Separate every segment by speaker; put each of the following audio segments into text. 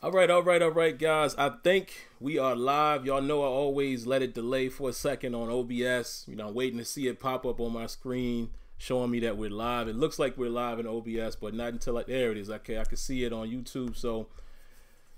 Speaker 1: All right, guys. I think we are live. Y'all know I always let it delay for a second on OBS. You know, I'm waiting to see it pop up on my screen showing me that we're live. It looks like we're live in OBS, but not until there it is. Okay, I can see it on YouTube. So,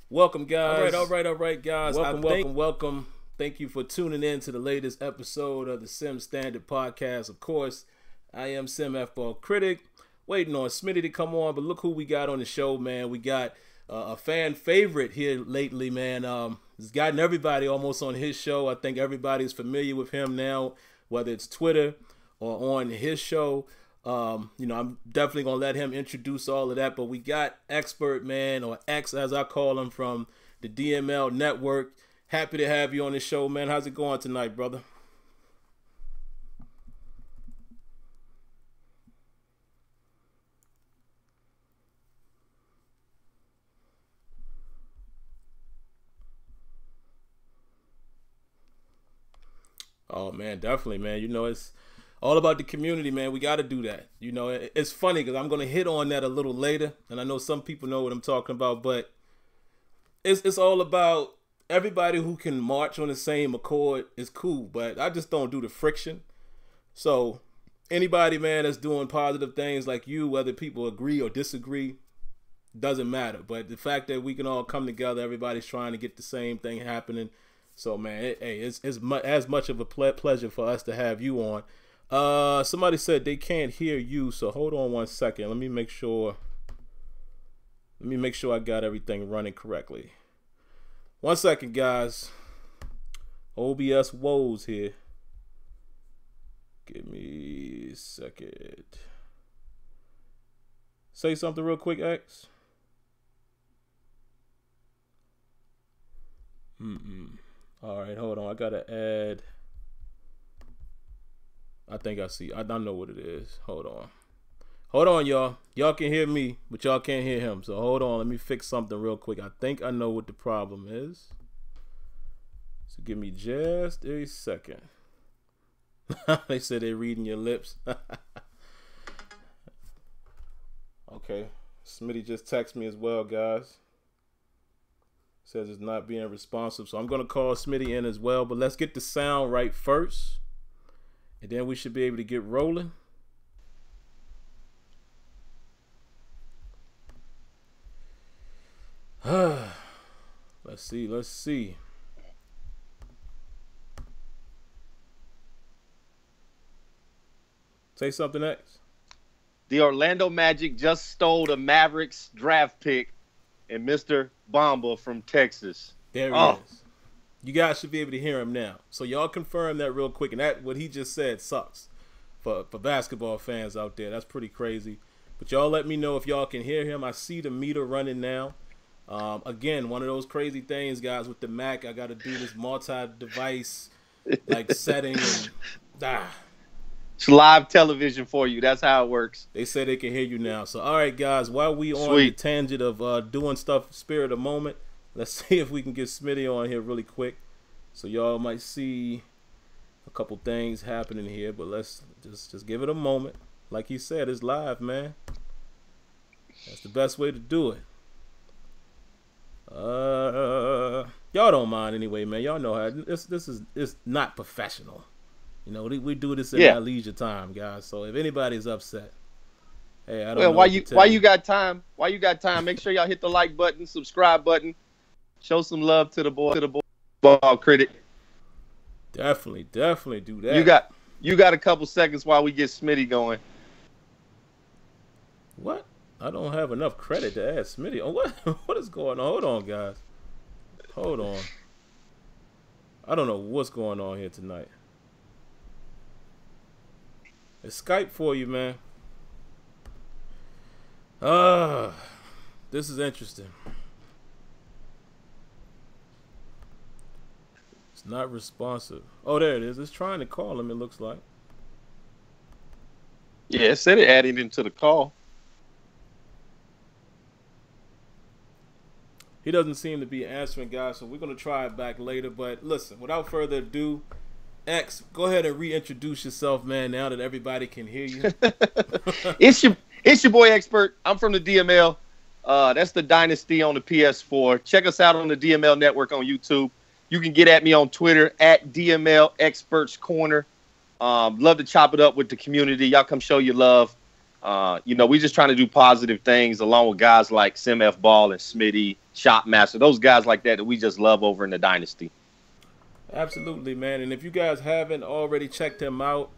Speaker 1: welcome, guys. All right, guys. Welcome. Thank you for tuning in to the latest episode of the Sim Standard Podcast. Of course, I am SimFBallCritic. Waiting on Smitty to come on, but look who we got on the show, man. We got a fan favorite here lately, man. He's gotten everybody almost on his show. I think everybody's familiar with him now, whether it's Twitter or on his show. I'm definitely going to let him introduce all of that. But we got Xpert, man, or X as I call him, from the DML Network. Happy to have you on the show, man. How's it going tonight, brother? Oh, man, definitely, man. You know, it's all about the community, man. We got to do that. You know, it's funny because I'm going to hit on that a little later, and I know some people know what I'm talking about, but it's all about everybody who can march on the same accord is cool, but I just don't do the friction. So anybody, man, that's doing positive things like you, whether people agree or disagree, doesn't matter. But the fact that we can all come together, everybody's trying to get the same thing happening. So, man, it's as much of a pleasure for us to have you on. Somebody said they can't hear you, so hold on one second. Let me make sure I got everything running correctly. One second, guys. OBS woes here. Give me a second. Say something real quick, X. All right, hold on. I gotta add. I think I see. I don't know what it is. Hold on, y'all. Y'all can hear me, but y'all can't hear him. So hold on. Let me fix something real quick. I think I know what the problem is. So give me just a second. They said they're reading your lips. Okay. Smitty just texted me as well, guys. Says it's not being responsive. So I'm going to call Smitty in as well. But let's get the sound right first. And then we should be able to get rolling. Let's see. Say something, X.
Speaker 2: The Orlando Magic just stole the Mavericks draft pick and Mr. Bomba from Texas.
Speaker 1: There he is. You guys should be able to hear him now. So y'all confirm that real quick. And that what he just said sucks for basketball fans out there. That's pretty crazy. But y'all let me know if y'all can hear him. I see the meter running now. Again, one of those crazy things, guys, with the Mac. I got to do this multi-device like setting.
Speaker 2: It's live television for you. That's how it works.
Speaker 1: They say they can hear you now. So, all right, guys, while we on the tangent of doing stuff spirit of the moment, let's see if we can get Smitty on here really quick. So y'all might see a couple things happening here, but let's just give it a moment. Like he said, it's live, man. That's the best way to do it. Y'all don't mind anyway, man. Y'all know how this is not professional. You know, we do this in our leisure time, guys. So if anybody's upset, hey, I don't know.
Speaker 2: Why you got time? Make sure y'all hit the like button, subscribe button, show some love to the boy ball critic.
Speaker 1: Definitely do that.
Speaker 2: You got a couple seconds while we get Smitty going.
Speaker 1: What? I don't have enough credit to add Smitty. Oh, what is going on? Hold on, guys. Hold on. I don't know what's going on here tonight. It's Skype for you, man. This is interesting. It's not responsive. Oh, there it is. It's trying to call him, it looks like.
Speaker 2: Yeah, it said it added him to the call.
Speaker 1: He doesn't seem to be answering, guys, so we're going to try it back later. But listen, without further ado, X, go ahead and reintroduce yourself, man, now that everybody can hear you.
Speaker 2: It's your boy Xpert. I'm from the DML. That's the Dynasty on the PS4. Check us out on the DML Network on YouTube. You can get at me on Twitter at DML Experts Corner. Love to chop it up with the community. Y'all come show your love. We just trying to do positive things along with guys like SimFBall and Smitty, Shopmaster, those guys like that we just love over in the Dynasty.
Speaker 1: Absolutely, man. And if you guys haven't already checked him out,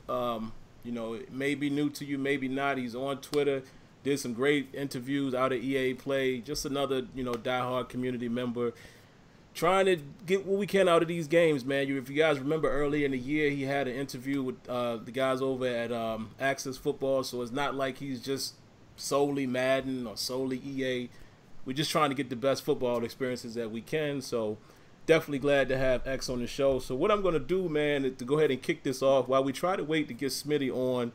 Speaker 1: it may be new to you, maybe not. He's on Twitter. Did some great interviews out of EA Play. Just another, diehard community member. Trying to get what we can out of these games, man. If you guys remember earlier in the year, he had an interview with the guys over at Access Football. So it's not like he's just solely Madden or solely EA. We're just trying to get the best football experiences that we can. So definitely glad to have X on the show. So what I'm going to do, man, is to go ahead and kick this off while we try to wait to get Smitty on.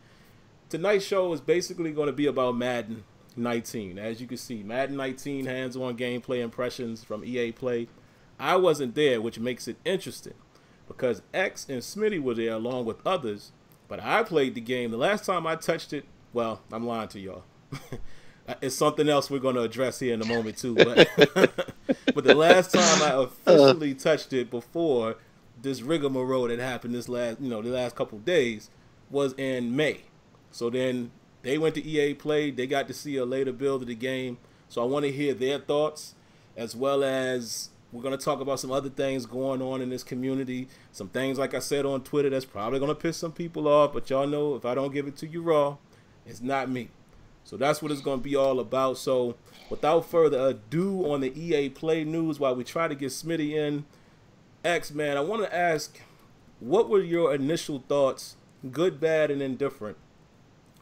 Speaker 1: Tonight's show is basically going to be about Madden 19. As you can see, Madden 19 hands-on gameplay impressions from EA Play. I wasn't there, which makes it interesting because X and Smitty were there along with others, but I played the game. The last time I touched it, well, I'm lying to y'all. It's something else we're going to address here in a moment too. But, but the last time I officially touched it before this rigmarole that happened the last couple of days was in May. So then they went to EA Play. They got to see a later build of the game. So I want to hear their thoughts, as well as we're going to talk about some other things going on in this community. Some things, like I said on Twitter, that's probably going to piss some people off. But y'all know if I don't give it to you raw, it's not me. So that's what it's going to be all about. So without further ado on the EA Play news, while we try to get Smitty in, X, man, I want to ask, what were your initial thoughts, good, bad, and indifferent,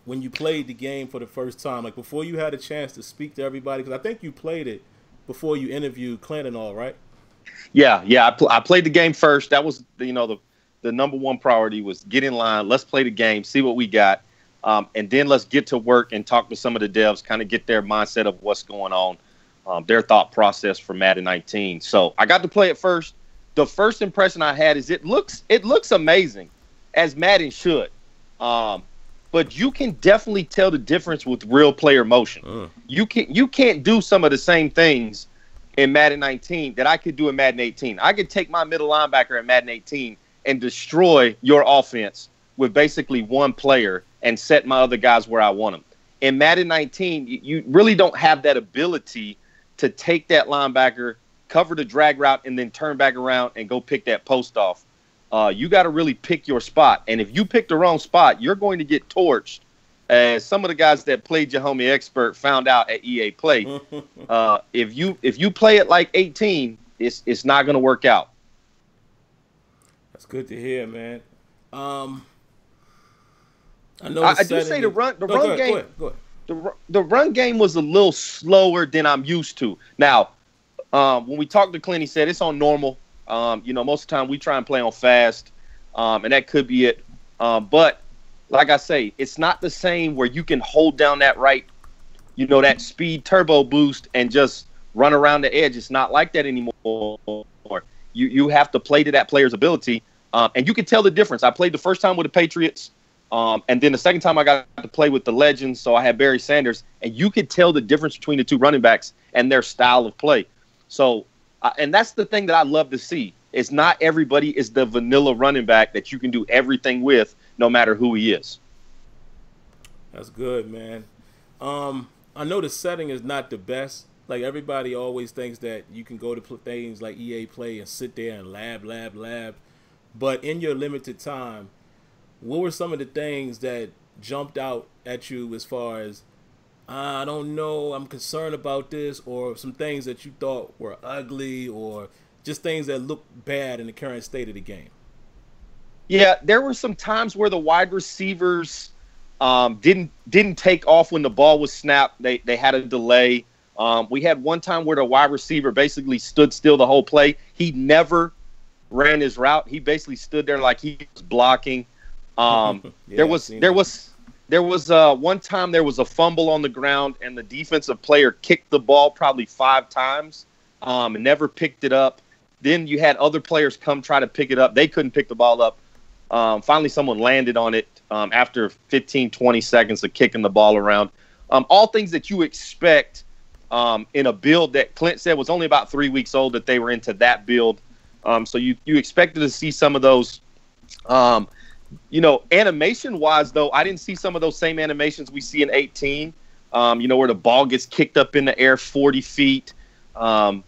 Speaker 1: when you played the game for the first time? Like before you had a chance to speak to everybody, because I think you played it before you interviewed Clint and all, right?
Speaker 2: Yeah. I played the game first. That was the number one priority was get in line. Let's play the game, see what we got. And then let's get to work and talk to some of the devs, kind of get their mindset of what's going on, their thought process for Madden 19. So I got to play it first. The first impression I had is it looks amazing, as Madden should. But you can definitely tell the difference with real player motion. You can't do some of the same things in Madden 19 that I could do in Madden 18. I could take my middle linebacker in Madden 18 and destroy your offense with basically one player and set my other guys where I want them. In Madden 19, you really don't have that ability to take that linebacker, cover the drag route, and then turn back around and go pick that post off. You got to really pick your spot. And if you pick the wrong spot, you're going to get torched. As some of the guys that played your homie Xpert found out at EA Play, if you play it like 18, it's not going to work out.
Speaker 1: That's good to hear, man. I
Speaker 2: do say the run game. Go ahead. The run game was a little slower than I'm used to. Now, when we talked to Clint, he said it's on normal. Most of the time we try and play on fast, and that could be it. But like I say, it's not the same where you can hold down that that speed turbo boost and just run around the edge. It's not like that anymore. You have to play to that player's ability, and you can tell the difference. I played the first time with the Patriots, and then the second time I got to play with the Legends, so I had Barry Sanders, and you could tell the difference between the two running backs and their style of play. So, and that's the thing that I love to see. It's not everybody is the vanilla running back that you can do everything with, no matter who he is.
Speaker 1: That's good, man. I know the setting is not the best. Like everybody always thinks that you can go to things like EA Play and sit there and lab. But in your limited time, what were some of the things that jumped out at you as far as, I don't know, I'm concerned about this, or some things that you thought were ugly, or just things that look bad in the current state of the game?
Speaker 2: Yeah, there were some times where the wide receivers didn't take off when the ball was snapped. They had a delay. We had one time where the wide receiver basically stood still the whole play. He never ran his route. He basically stood there like he was blocking. There was one time there was a fumble on the ground and the defensive player kicked the ball probably 5 times and never picked it up. Then you had other players come try to pick it up. They couldn't pick the ball up. Finally, someone landed on it after 15, 20 seconds of kicking the ball around. All things that you expect in a build that Clint said was only about 3 weeks old that they were into that build. So you expected to see some of those. Animation-wise, though, I didn't see some of those same animations we see in 18, where the ball gets kicked up in the air 40 feet. But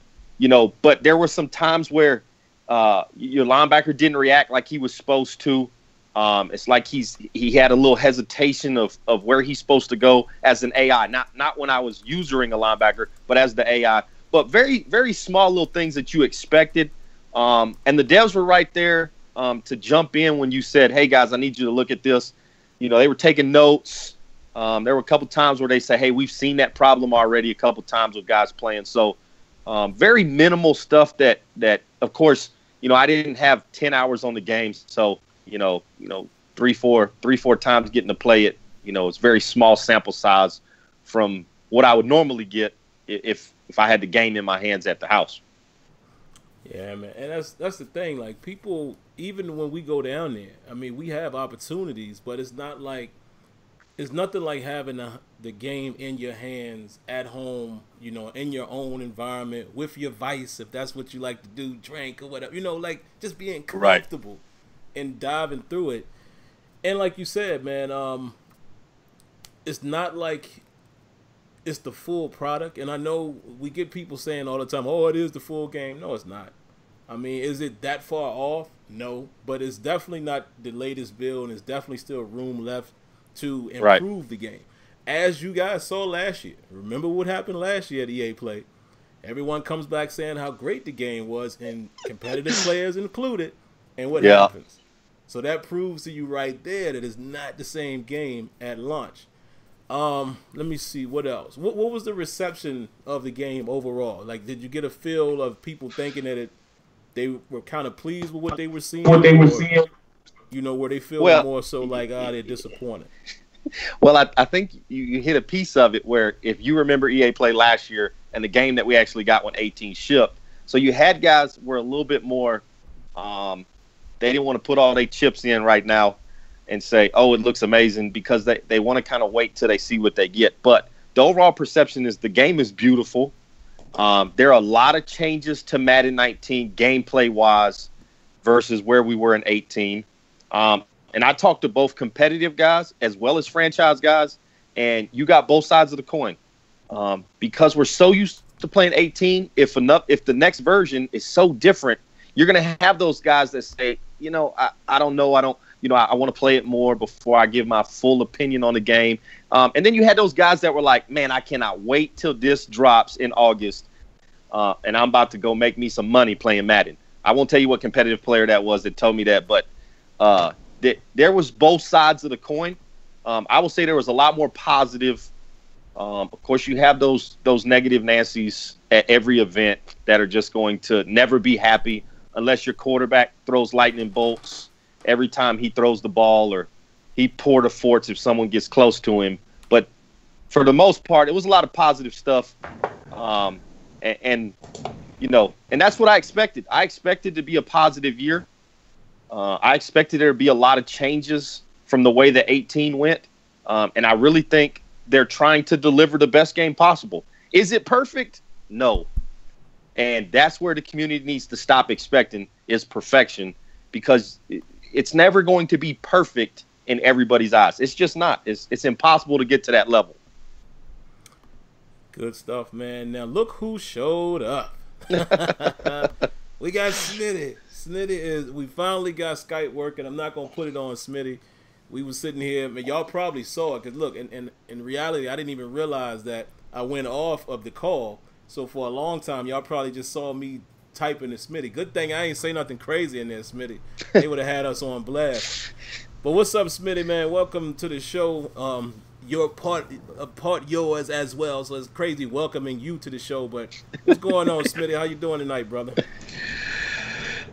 Speaker 2: there were some times where your linebacker didn't react like he was supposed to. It's like he had a little hesitation of where he's supposed to go as an AI, not when I was usering a linebacker, but as the AI. But very, very small little things that you expected. And the devs were right there to jump in when you said, "Hey guys, I need you to look at this." They were taking notes. There were a couple times where they say, "Hey, we've seen that problem already a couple times with guys playing." So very minimal stuff that of course, I didn't have 10 hours on the game, so. Three, four times getting to play it. It's very small sample size from what I would normally get if I had the game in my hands at the house.
Speaker 1: Yeah, man, and that's the thing. Like people, even when we go down there, I mean, we have opportunities, but it's nothing like having the game in your hands at home. In your own environment with your vice, if that's what you like to do, drink or whatever. Like just being comfortable. Right. And diving through it. And like you said, man, it's not like it's the full product. And I know we get people saying all the time, "Oh, it is the full game." No, it's not. I mean, is it that far off? No. But it's definitely not the latest build, and it's definitely still room left to improve the game. As you guys saw last year. Remember what happened last year at EA Play? Everyone comes back saying how great the game was, and competitive players included. And what happens? So that proves to you right there that it's not the same game at launch. Let me see what else. What was the reception of the game overall? Like, did you get a feel of people thinking that they were kind of pleased with what they were seeing? Were they feeling more so like, they're disappointed?
Speaker 2: Well, I think you hit a piece of it where if you remember EA Play last year and the game that we actually got when 18 shipped, so you had guys were a little bit more. They didn't want to put all their chips in right now and say, "Oh, it looks amazing," because they want to kind of wait till they see what they get. But the overall perception is the game is beautiful. There are a lot of changes to Madden 19 gameplay-wise versus where we were in 18. And I talked to both competitive guys as well as franchise guys, and you got both sides of the coin. Because we're so used to playing 18, if the next version is so different, you're going to have those guys that say, I don't know. I want to play it more before I give my full opinion on the game. And then you had those guys that were like, man, I cannot wait till this drops in August. And I'm about to go make me some money playing Madden. I won't tell you what competitive player that was that told me that, but there was both sides of the coin. I will say there was a lot more positive. Of course, you have those negative Nancy's at every event that are just going to never be happy unless your quarterback throws lightning bolts every time he throws the ball, or he poured a forts if someone gets close to him. But for the most part, it was a lot of positive stuff. And that's what I expected. I expected to be a positive year. I expected there to be a lot of changes from the way that 18 went. And I really think they're trying to deliver the best game possible. Is it perfect? No. And that's where the community needs to stop expecting is perfection, because it's never going to be perfect in everybody's eyes. It's just not. It's impossible to get to that level.
Speaker 1: Good stuff, man. Now look who showed up. We got Smitty. We finally got Skype working. I'm not gonna put it on Smitty. We was sitting here, man. Y'all probably saw it, because look, in reality, I didn't even realize that I went off of the call. So for a long time, y'all probably just saw me typing to Smitty. Good thing I ain't say nothing crazy in there, Smitty. They would have had us on blast. But what's up, Smitty, man? Welcome to the show. Your part yours as well. So it's crazy welcoming you to the show. But what's going on, Smitty? How you doing tonight, brother?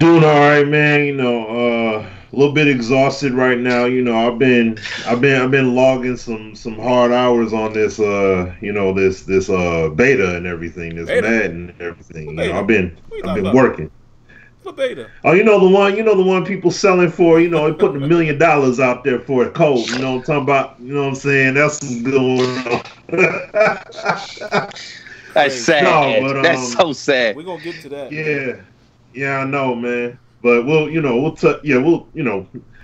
Speaker 3: Doing all right, man. A little bit exhausted right now. I've been logging some hard hours on this this beta and everything, this Madden and everything. I've been working.
Speaker 1: What beta?
Speaker 3: Oh, the one people selling for, they putting $1 million out there for a code. You know what I'm talking about? You know what I'm saying? That's what's going on.
Speaker 2: That's
Speaker 1: crazy.
Speaker 2: sad.
Speaker 3: No, but
Speaker 2: That's so sad.
Speaker 1: We're gonna get to that.
Speaker 3: yeah, yeah, I know, man. But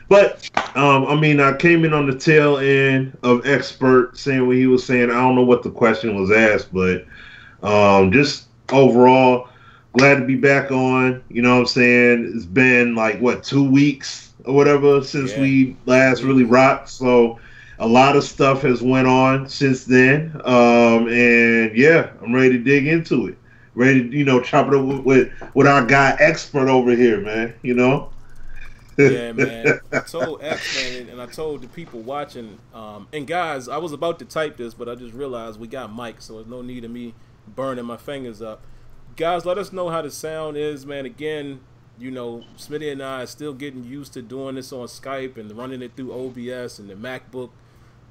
Speaker 3: But I mean, I came in on the tail end of Xpert saying what he was saying. I don't know what the question was asked, but just overall, glad to be back on. You know what I'm saying? It's been like what 2 weeks or whatever since we last really rocked. So a lot of stuff has went on since then. And yeah, I'm ready to dig into it. Ready to, chop it up with our guy Xpert over here, man.
Speaker 1: Yeah, man. I told X, man, and I told the people watching, and guys, I was about to type this, but I just realized we got mics, so there's no need of me burning my fingers up. Guys, let us know how the sound is, man. Again, Smitty and I are still getting used to doing this on Skype and running it through OBS, and the MacBook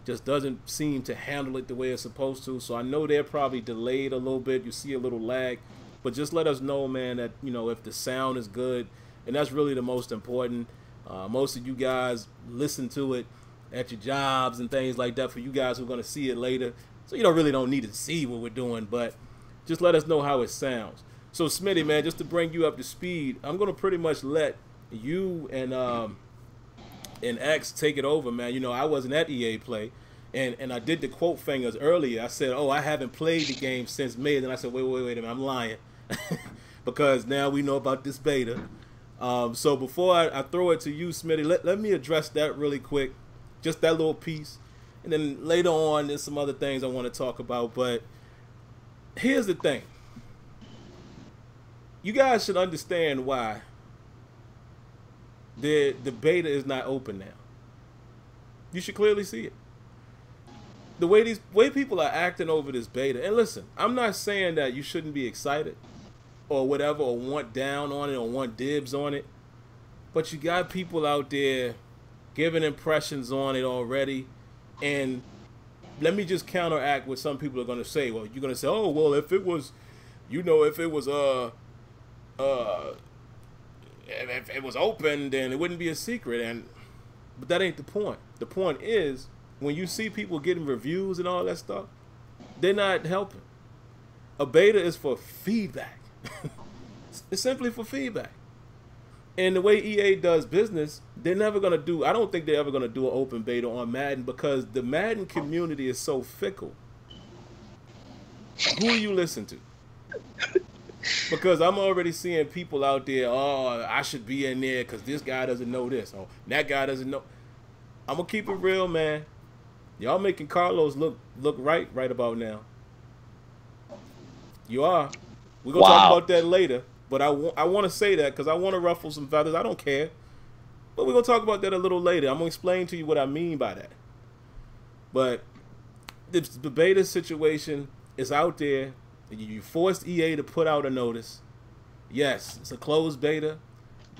Speaker 1: just doesn't seem to handle it the way it's supposed to. So I know they're probably delayed a little bit. You see a little lag, but just let us know, man, that, if the sound is good. And that's really the most important. Most of you guys listen to it at your jobs and things like that. For you guys who are going to see it later, so you don't need to see what we're doing, but just let us know how it sounds. So Smitty, man, just to bring you up to speed, I'm going to pretty much let you and X take it over, man. I wasn't at EA Play, and I did the quote fingers earlier. I said, I haven't played the game since May. Then I said, wait a minute, I'm lying. Because now we know about this beta. So before I throw it to you, Smitty, let me address that really quick, just that little piece, and then later on there's some other things I want to talk about. But here's the thing: you guys should understand why the beta is not open now. You should clearly see it. The way people are acting over this beta, and listen, I'm not saying that you shouldn't be excited or whatever, or want down on it, or want dibs on it. But you got people out there giving impressions on it already. And let me just counteract what some people are going to say. Well, you're going to say, oh, well, if it was open, then it wouldn't be a secret. But that ain't the point. The point is, when you see people getting reviews and all that stuff, they're not helping. A beta is for feedback. It's simply for feedback. And the way EA does business, they're never going to do, I don't think they're ever going to do an open beta on Madden, because the Madden community is so fickle. Who you listen to? Because I'm already seeing people out there, oh, I should be in there because this guy doesn't know this, or that guy doesn't know. I'm going to keep it real, man. Y'all making Carlos look right about now. You are. We're going to talk about that later, but I want to say that because I want to ruffle some feathers. I don't care. But we're going to talk about that a little later. I'm going to explain to you what I mean by that. But the beta situation is out there. You forced EA to put out a notice. Yes, it's a closed beta.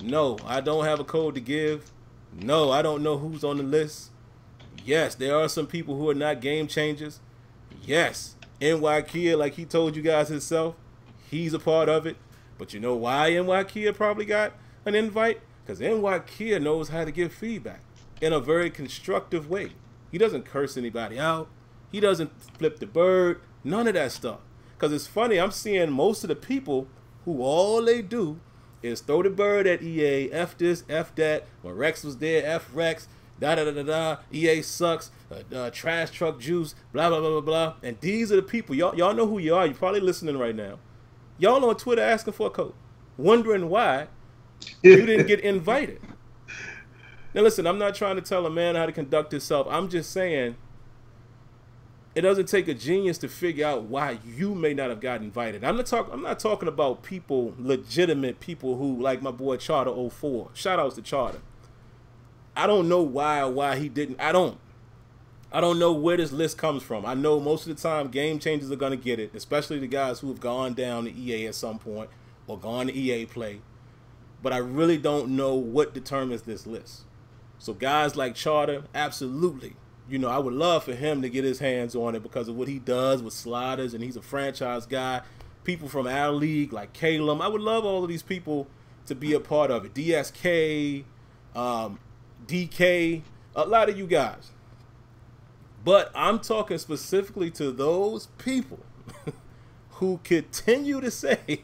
Speaker 1: No, I don't have a code to give. No, I don't know who's on the list. Yes, there are some people who are not game changers. Yes, NY Kia, like he told you guys himself, he's a part of it. But you know why NY Kia probably got an invite? Because NY Kia knows how to give feedback in a very constructive way. He doesn't curse anybody out. He doesn't flip the bird. None of that stuff. Because it's funny, I'm seeing most of the people who all they do is throw the bird at EA, F this, F that. When Rex was there, F Rex, da-da-da-da-da, EA sucks, trash truck juice, blah, blah, blah, blah, blah. And these are the people. Y'all know who you are. You're probably listening right now. Y'all on Twitter asking for a code, wondering why you didn't get invited. Now listen, I'm not trying to tell a man how to conduct himself. I'm just saying it doesn't take a genius to figure out why you may not have gotten invited. I'm not talking about people, legitimate people who, like my boy Charter 04. Shout outs to Charter. I don't know why he didn't. I don't know where this list comes from. I know most of the time game changers are gonna get it, especially the guys who have gone down to EA at some point or gone to EA Play. But I really don't know what determines this list. So guys like Charter, absolutely. You know, I would love for him to get his hands on it because of what he does with sliders, and he's a franchise guy. People from our league like Calum, I would love all of these people to be a part of it. DSK, DK, a lot of you guys. But I'm talking specifically to those people who continue to say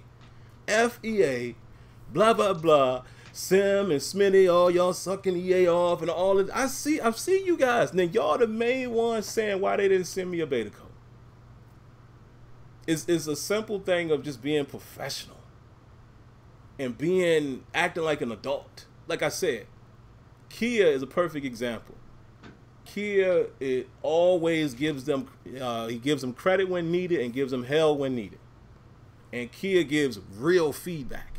Speaker 1: FEA, blah blah blah, Sim and Smitty, all y'all sucking EA off and all of I've seen you guys. And then y'all the main ones saying why they didn't send me a beta code. It's a simple thing of just being professional and acting like an adult. Like I said, Kia is a perfect example. Kia, it always gives them he gives them credit when needed and gives them hell when needed. And Kia gives real feedback.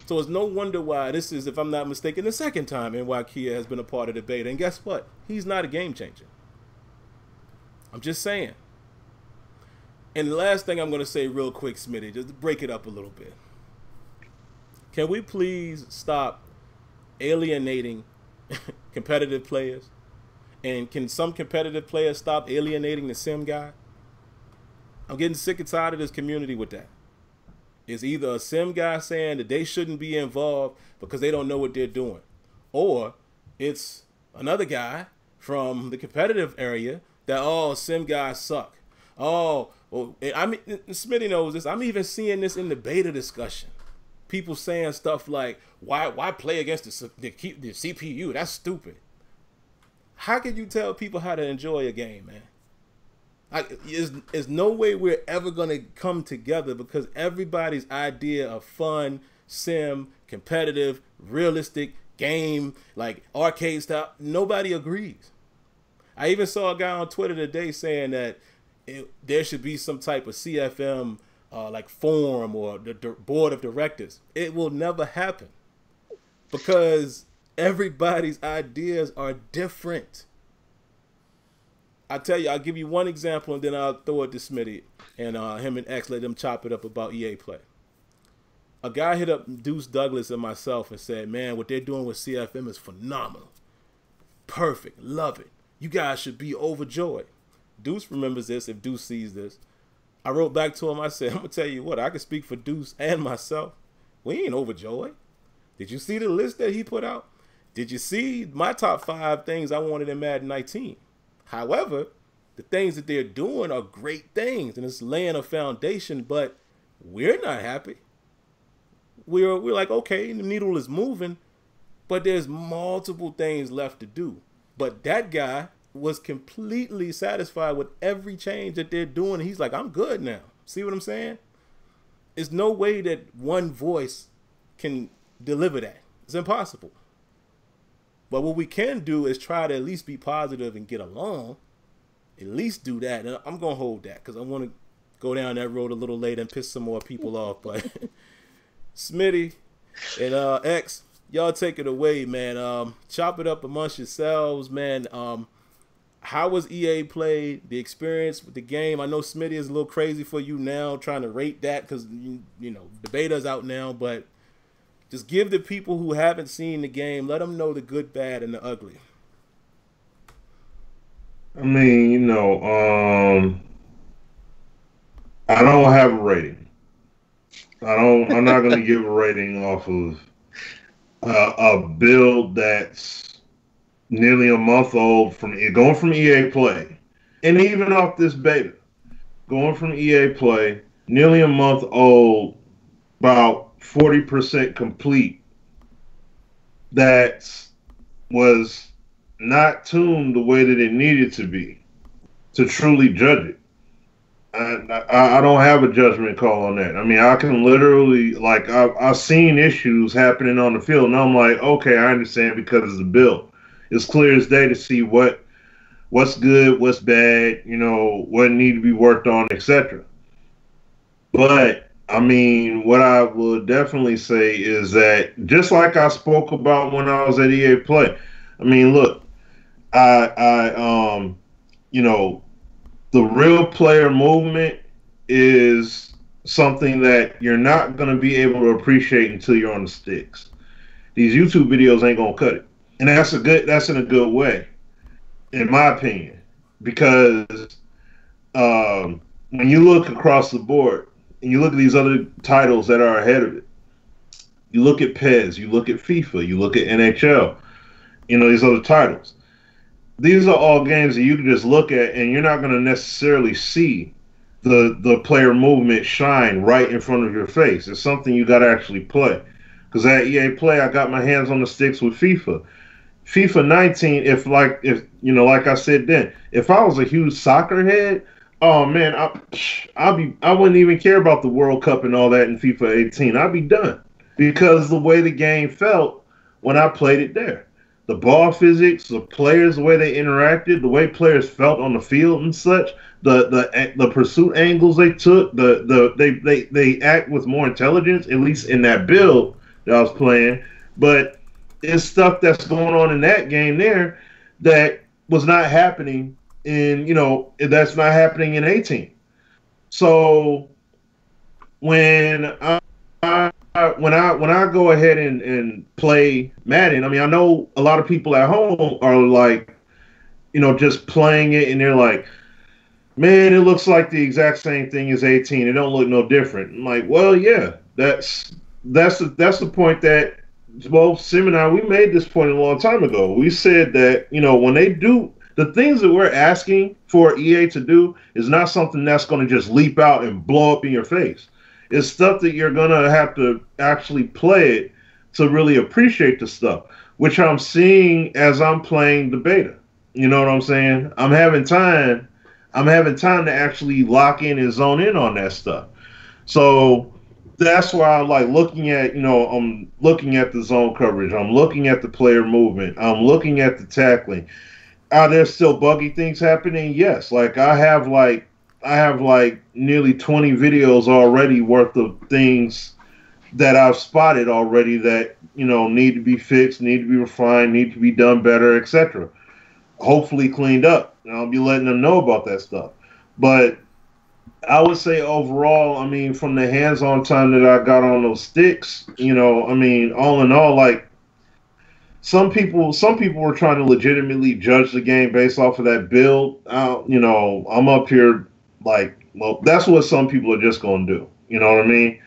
Speaker 1: So it's no wonder why this is, if I'm not mistaken, the second time and why Kia has been a part of the beta. And guess what? He's not a game changer. I'm just saying. And the last thing I'm going to say real quick, Smitty, just to break it up a little bit. Can we please stop alienating competitive players? And can some competitive players stop alienating the sim guy? I'm getting sick and tired of this community with that. It's either a sim guy saying that they shouldn't be involved because they don't know what they're doing, or it's another guy from the competitive area that, oh, sim guys suck. Oh, well, I mean, Smitty knows this. I'm even seeing this in the beta discussion. People saying stuff like, why play against the CPU? That's stupid. How can you tell people how to enjoy a game, man? There's no way we're ever going to come together because everybody's idea of fun, sim, competitive, realistic game, like arcade style, nobody agrees. I even saw a guy on Twitter today saying that there should be some type of CFM like forum or the board of directors. It will never happen because everybody's ideas are different. I tell you, I'll give you one example and then I'll throw it to Smitty and him and X, let them chop it up about EA Play. A guy hit up Deuce Douglas and myself and said, man, what they're doing with CFM is phenomenal. Perfect. Love it. You guys should be overjoyed. Deuce remembers this if Deuce sees this. I wrote back to him. I said, I'm going to tell you what, I can speak for Deuce and myself. We ain't overjoyed. Did you see the list that he put out? Did you see my top 5 things I wanted in Madden 19? However, the things that they're doing are great things, and it's laying a foundation, but we're not happy. We're like, okay, the needle is moving, but there's multiple things left to do. But that guy was completely satisfied with every change that they're doing. He's like, I'm good now. See what I'm saying? There's no way that one voice can deliver that. It's impossible. But what we can do is try to at least be positive and get along. At least do that. And I'm going to hold that because I want to go down that road a little later and piss some more people off. But Smitty and X, y'all take it away, man. Chop it up amongst yourselves, man. How was EA Play, the experience with the game? I know Smitty is a little crazy for you now, trying to rate that because, you know, the beta's out now, but just give the people who haven't seen the game, let them know the good, bad, and the ugly.
Speaker 3: I mean, you know, I don't have a rating. I'm not going to give a rating off of a build that's nearly a month old going from EA Play, and even off this beta, going from EA Play, nearly a month old, about 40% complete, that was not tuned the way that it needed to be to truly judge it. I don't have a judgment call on that. I mean, I can literally, like, I've seen issues happening on the field, and I'm like, okay, I understand because it's a build. It's clear as day to see what's good, what's bad, you know, what need to be worked on, etc. But I mean, what I would definitely say is that just like I spoke about when I was at EA Play, I mean, look, you know, the real player movement is something that you're not going to be able to appreciate until you're on the sticks. These YouTube videos ain't going to cut it. And that's in a good way, in my opinion, because when you look across the board and you look at these other titles that are ahead of it, you look at PES, you look at FIFA, you look at NHL, you know, these other titles. These are all games that you can just look at and you're not going to necessarily see the player movement shine right in front of your face. It's something you got to actually play. Because at EA Play, I got my hands on the sticks with FIFA. FIFA 19, if like I said then, if I was a huge soccer head, oh man, I wouldn't even care about the World Cup and all that in FIFA 18. I'd be done because the way the game felt when I played it there, the ball physics, the players, the way they interacted, the way players felt on the field and such, the pursuit angles they took, they act with more intelligence, at least in that build that I was playing, but it's stuff that's going on in that game there that was not happening that's not happening in 18. So when I go ahead and play Madden, I mean, I know a lot of people at home are like, just playing it and they're like, man, it looks like the exact same thing as 18. It don't look no different. I'm like, well, yeah, that's the point that, well, Sim and I, we made this point a long time ago. We said that, when they do the things that we're asking for EA to do is not something that's going to just leap out and blow up in your face. It's stuff that you're going to have to actually play it to really appreciate the stuff, which I'm seeing as I'm playing the beta. You know what I'm saying? I'm having time to actually lock in and zone in on that stuff. So that's why I like looking at, I'm looking at the zone coverage. I'm looking at the player movement. I'm looking at the tackling. Are there still buggy things happening? Yes. Like I have nearly 20 videos already worth of things that I've spotted already that, need to be fixed, need to be refined, need to be done better, etc. Hopefully cleaned up. And I'll be letting them know about that stuff. But I would say overall, I mean, from the hands-on time that I got on those sticks, I mean, all in all, like some people were trying to legitimately judge the game based off of that build. I'm up here like, well, that's what some people are just going to do. You know what I mean?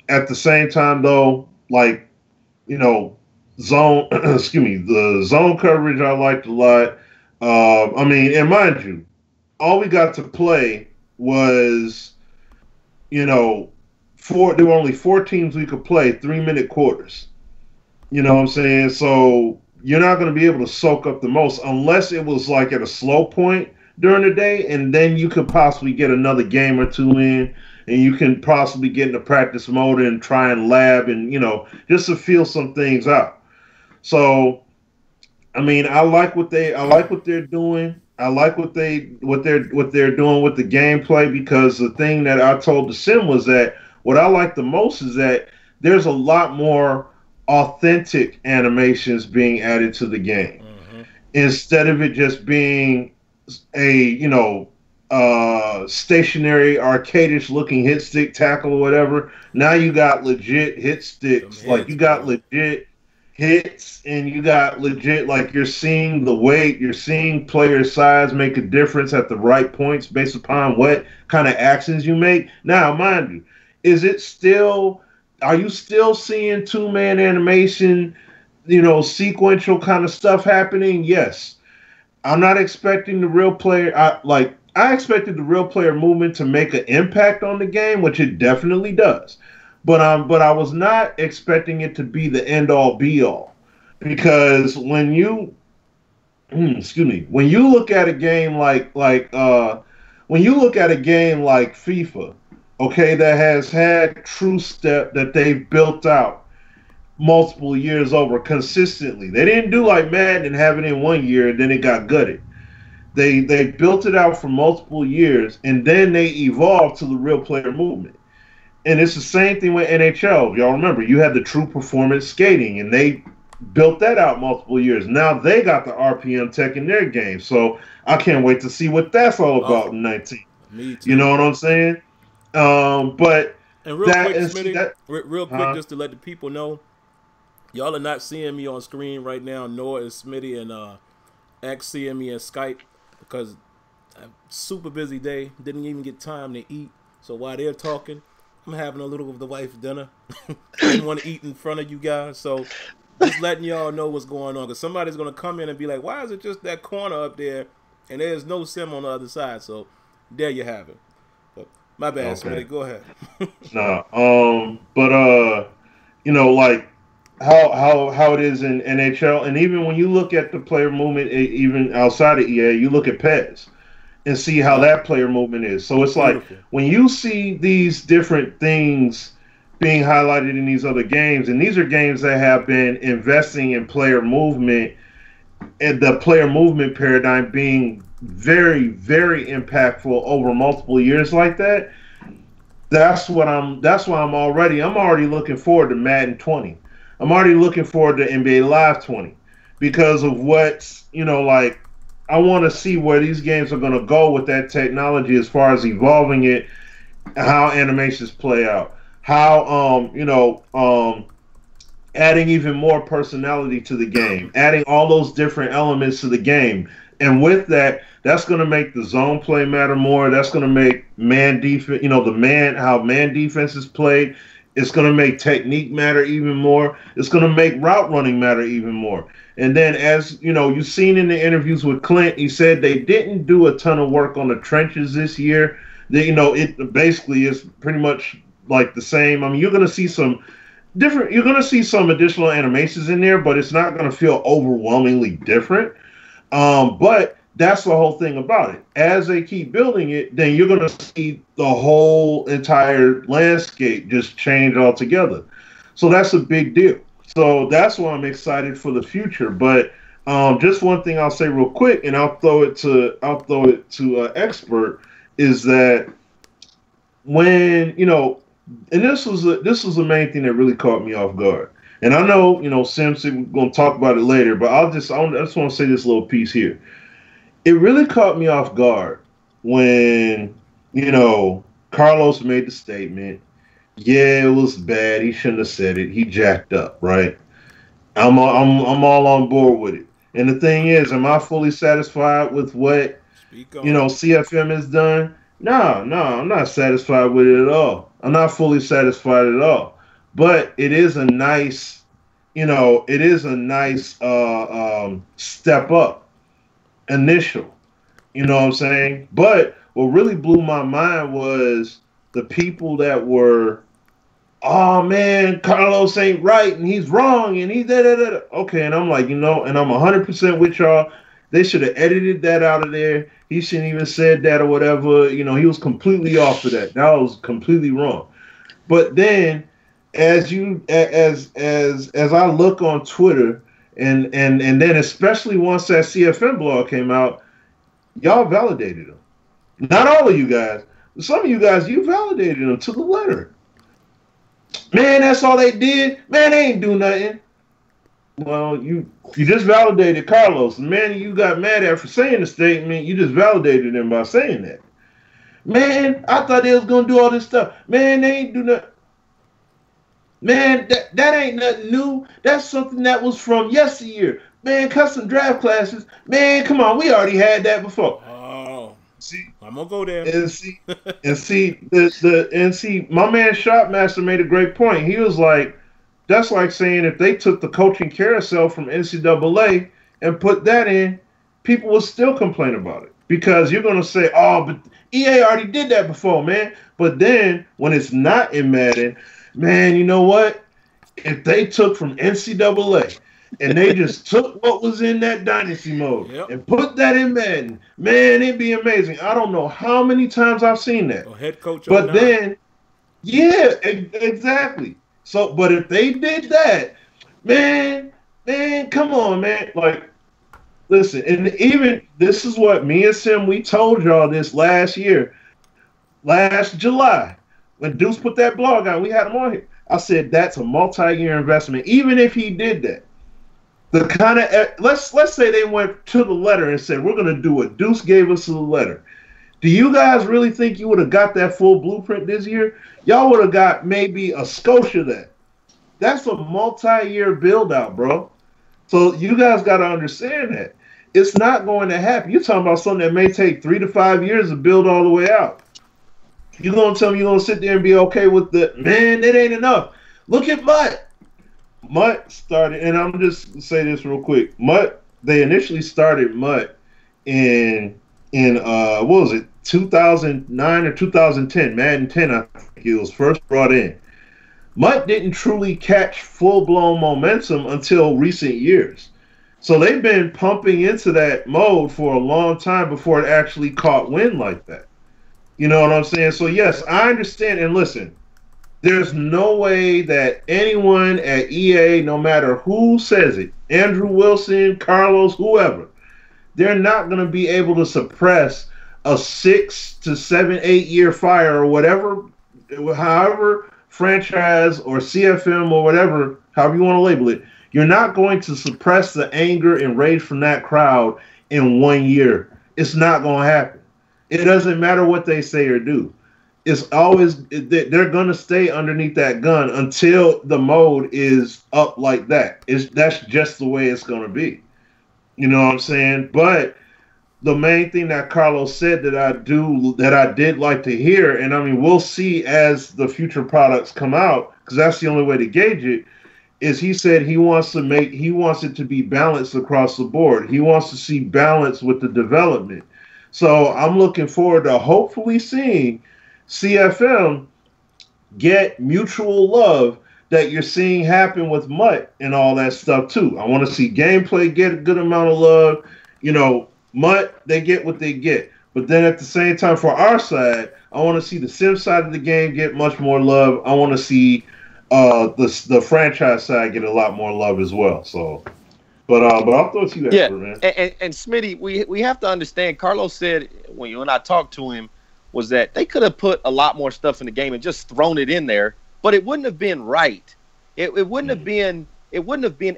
Speaker 3: At the same time, though, like, zone, excuse me, the zone coverage I liked a lot. I mean, and mind you, all we got to play was, there were only 4 teams we could play, 3-minute quarters. You know what I'm saying? So you're not going to be able to soak up the most unless it was like at a slow point during the day, and then you could possibly get another game or two in, and you can possibly get into practice mode and try and lab and, just to feel some things out. So, I mean, I like what they're doing. I like what they're doing with the gameplay, because the thing that I told the Sim was that what I like the most is that there's a lot more authentic animations being added to the game, instead of it just being a stationary arcadish looking hit stick tackle or whatever. Now you got legit hit sticks, like you got legit hits, and you got legit, like, you're seeing the weight, you're seeing player size make a difference at the right points based upon what kind of actions you make. Now, mind you, are you still seeing 2-man animation, sequential kind of stuff happening? Yes. I'm not expecting the real player. I expected the real player movement to make an impact on the game, which it definitely does. But I was not expecting it to be the end all be all, because when you look at a game like FIFA, okay, that has had true step that they've built out multiple years over consistently. They didn't do like Madden and have it in 1 year and then it got gutted. They built it out for multiple years, and then they evolved to the real player movement. And it's the same thing with NHL. Y'all remember, you had the true performance skating, and they built that out multiple years. Now they got the RPM tech in their game. So I can't wait to see what that's all about in 19.
Speaker 1: Me too.
Speaker 3: You know what I'm saying? But
Speaker 1: and real quick, Smitty, real quick, just to let the people know, y'all are not seeing me on screen right now, nor is Smitty and X seeing me in Skype, because a super busy day, didn't even get time to eat. So while they're talking, I'm having a little of the wife's dinner. Didn't want to eat in front of you guys, so just letting y'all know what's going on, because somebody's going to come in and be like, why is it just that corner up there and there's no Sim on the other side? So there you have it. But my bad,
Speaker 3: Okay.
Speaker 1: Smitty. Go ahead.
Speaker 3: But you know, like how it is in NHL, and even when you look at the player movement, even outside of EA, you look at PES and see how
Speaker 1: Yep.
Speaker 3: that player movement is. So it's like
Speaker 1: Beautiful.
Speaker 3: when you see these different things being highlighted in these other games, and these are games that have been investing in player movement and the player movement paradigm being very, very impactful over multiple years like that. That's why I'm already looking forward to Madden 20. I'm already looking forward to NBA Live 20 because of what's, like I want to see where these games are going to go with that technology as far as evolving it, how animations play out, how adding even more personality to the game, adding all those different elements to the game. And with that, that's going to make the zone play matter more. That's going to make man defense, how man defense is played. It's going to make technique matter even more. It's going to make route running matter even more. And then, as you've seen in the interviews with Clint, he said they didn't do a ton of work on the trenches this year. It basically is pretty much like the same. I mean, you're going to see some additional animations in there, but it's not going to feel overwhelmingly different. But that's the whole thing about it. As they keep building it, then you're going to see the whole entire landscape just change altogether. So that's a big deal. So that's why I'm excited for the future. But just one thing I'll say real quick, and I'll throw it to Xpert, is that when and this was the main thing that really caught me off guard. And I know Sims, we're gonna talk about it later, but I just want to say this little piece here. It really caught me off guard when Carlos made the statement. Yeah, it was bad. He shouldn't have said it. He jacked up, right? I'm all on board with it. And the thing is, am I fully satisfied with what CFM has done? No, I'm not satisfied with it at all. I'm not fully satisfied at all. But it is a nice, step up, initial. You know what I'm saying? But what really blew my mind was the people that were, oh man, Carlos ain't right and he's wrong and he da. Okay, and I'm like, and I'm 100% with y'all. They should have edited that out of there. He shouldn't even said that or whatever. He was completely off of that. That was completely wrong. But then, as I look on Twitter, and then especially once that CFM blog came out, y'all validated him. Not all of you guys. Some of you guys, you validated them to the letter. Man, that's all they did. Man, they ain't do nothing. Well, you just validated Carlos. The man you got mad at for saying the statement, you just validated him by saying that. Man, I thought they was going to do all this stuff. Man, they ain't do nothing. Man, that ain't nothing new. That's something that was from yesteryear. Man, custom draft classes. Man, come on. We already had that before.
Speaker 1: Oh,
Speaker 3: see,
Speaker 1: I'm going to go there.
Speaker 3: And see, my man Shopmaster made a great point. He was like, that's like saying if they took the coaching carousel from NCAA and put that in, people will still complain about it. Because you're going to say, oh, but EA already did that before, man. But then when it's not in Madden, man, you know what? If they took from NCAA and they just took what was in that dynasty mode and put that in Madden, man, it'd be amazing. I don't know how many times I've seen that.
Speaker 1: Head coach,
Speaker 3: but then, yeah, exactly. So, but if they did that, man, come on, man. Like, listen, and even this is what me and Sim, we told y'all this last July, when Deuce put that blog out, we had him on here. I said that's a multi-year investment. Even if he did that, the kind of let's say they went to the letter and said we're going to do what Deuce gave us to the letter. Do you guys really think you would have got that full blueprint this year? Y'all would have got maybe a Scotia that. That's a multi-year build-out, bro. So you guys got to understand that. It's not going to happen. You're talking about something that may take 3 to 5 years to build all the way out. You're going to tell me you're going to sit there and be okay with the, man, it ain't enough. Look at Mutt. Mutt started, and I'm just say this real quick. Mutt, they initially started Mutt in what was it, 2009 or 2010, Madden 10, I think it was first brought in. Mutt didn't truly catch full-blown momentum until recent years. So they've been pumping into that mode for a long time before it actually caught wind like that. You know what I'm saying? So yes, I understand. And listen, there's no way that anyone at EA, no matter who says it, Andrew Wilson, Carlos, whoever, they're not going to be able to suppress a 6 to 7, 8 year fire or whatever, however franchise or CFM or whatever, however you want to label it. You're not going to suppress the anger and rage from that crowd in 1 year. It's not going to happen. It doesn't matter what they say or do. It's always, they're going to stay underneath that gun until the mode is up like that. That's just the way it's going to be. You know what I'm saying? But the main thing that Carlos said that I did like to hear, and I mean, we'll see as the future products come out, because that's the only way to gauge it, is he said he wants it to be balanced across the board. He wants to see balance with the development. So I'm looking forward to hopefully seeing CFM get mutual love that you're seeing happen with Mutt and all that stuff too. I want to see gameplay get a good amount of love. You know, Mutt, they get what they get. But then at the same time, for our side, I want to see the sim side of the game get much more love. I want to see the franchise side get a lot more love as well. So, but I'll throw it to you, man.
Speaker 2: And Smitty, we have to understand. Carlos said when I talked to him was that they could have put a lot more stuff in the game and just thrown it in there, but it wouldn't have been right. It wouldn't have been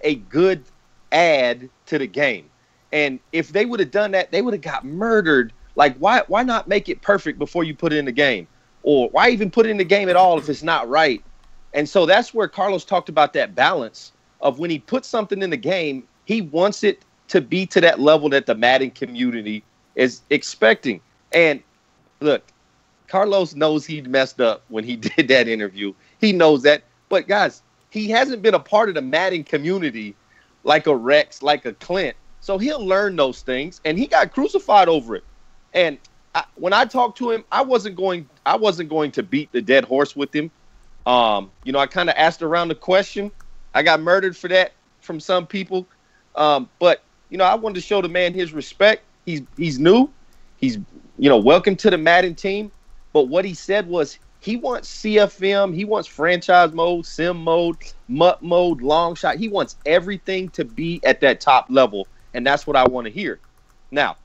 Speaker 2: a good add to the game. And if they would have done that, they would have got murdered. Like, why not make it perfect before you put it in the game? Or why even put it in the game at all if it's not right? And so that's where Carlos talked about that balance of when he puts something in the game, he wants it to be to that level that the Madden community is expecting. And look, Carlos knows he messed up when he did that interview. He knows that. But, guys, he hasn't been a part of the Madden community like a Rex, like a Clint. So he'll learn those things, and he got crucified over it. And when I talked to him, I wasn't going to beat the dead horse with him. I kind of asked around the question. I got murdered for that from some people. But I wanted to show the man his respect. He's new. He's, welcome to the Madden team. But what he said was he wants CFM. He wants franchise mode, sim mode, MUT mode, long shot. He wants everything to be at that top level. And that's what I want to hear. Now,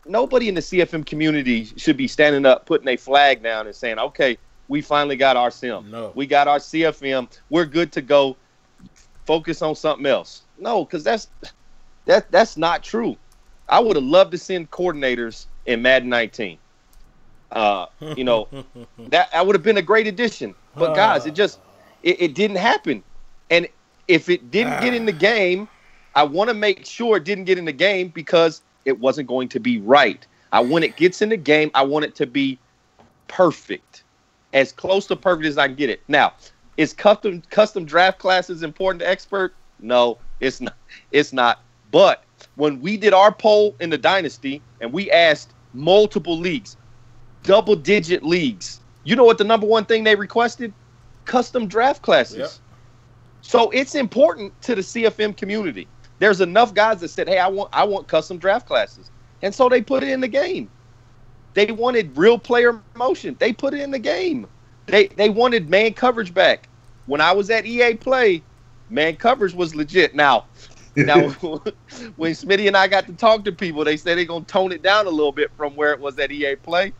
Speaker 2: nobody in the CFM community should be standing up, putting a flag down and saying, okay, we finally got our sim.
Speaker 1: No.
Speaker 2: We got our CFM. We're good to go. Focus on something else. No, because that's not true. I would have loved to send coordinators in Madden 19. That would have been a great addition. But guys, it didn't happen. And if it didn't get in the game, I want to make sure it didn't get in the game because it wasn't going to be right. When it gets in the game, I want it to be perfect. As close to perfect as I can get it. Now, is custom draft classes important to Xpert? No, it's not. It's not. But when we did our poll in the Dynasty and we asked multiple leagues, double-digit leagues, you know what the number one thing they requested? Custom draft classes. Yep. So it's important to the CFM community. There's enough guys that said, hey, I want custom draft classes. And so they put it in the game. They wanted real player motion. They put it in the game. They wanted man coverage back. When I was at EA Play, man coverage was legit. Now when Smitty and I got to talk to people, they said they're going to tone it down a little bit from where it was at EA Play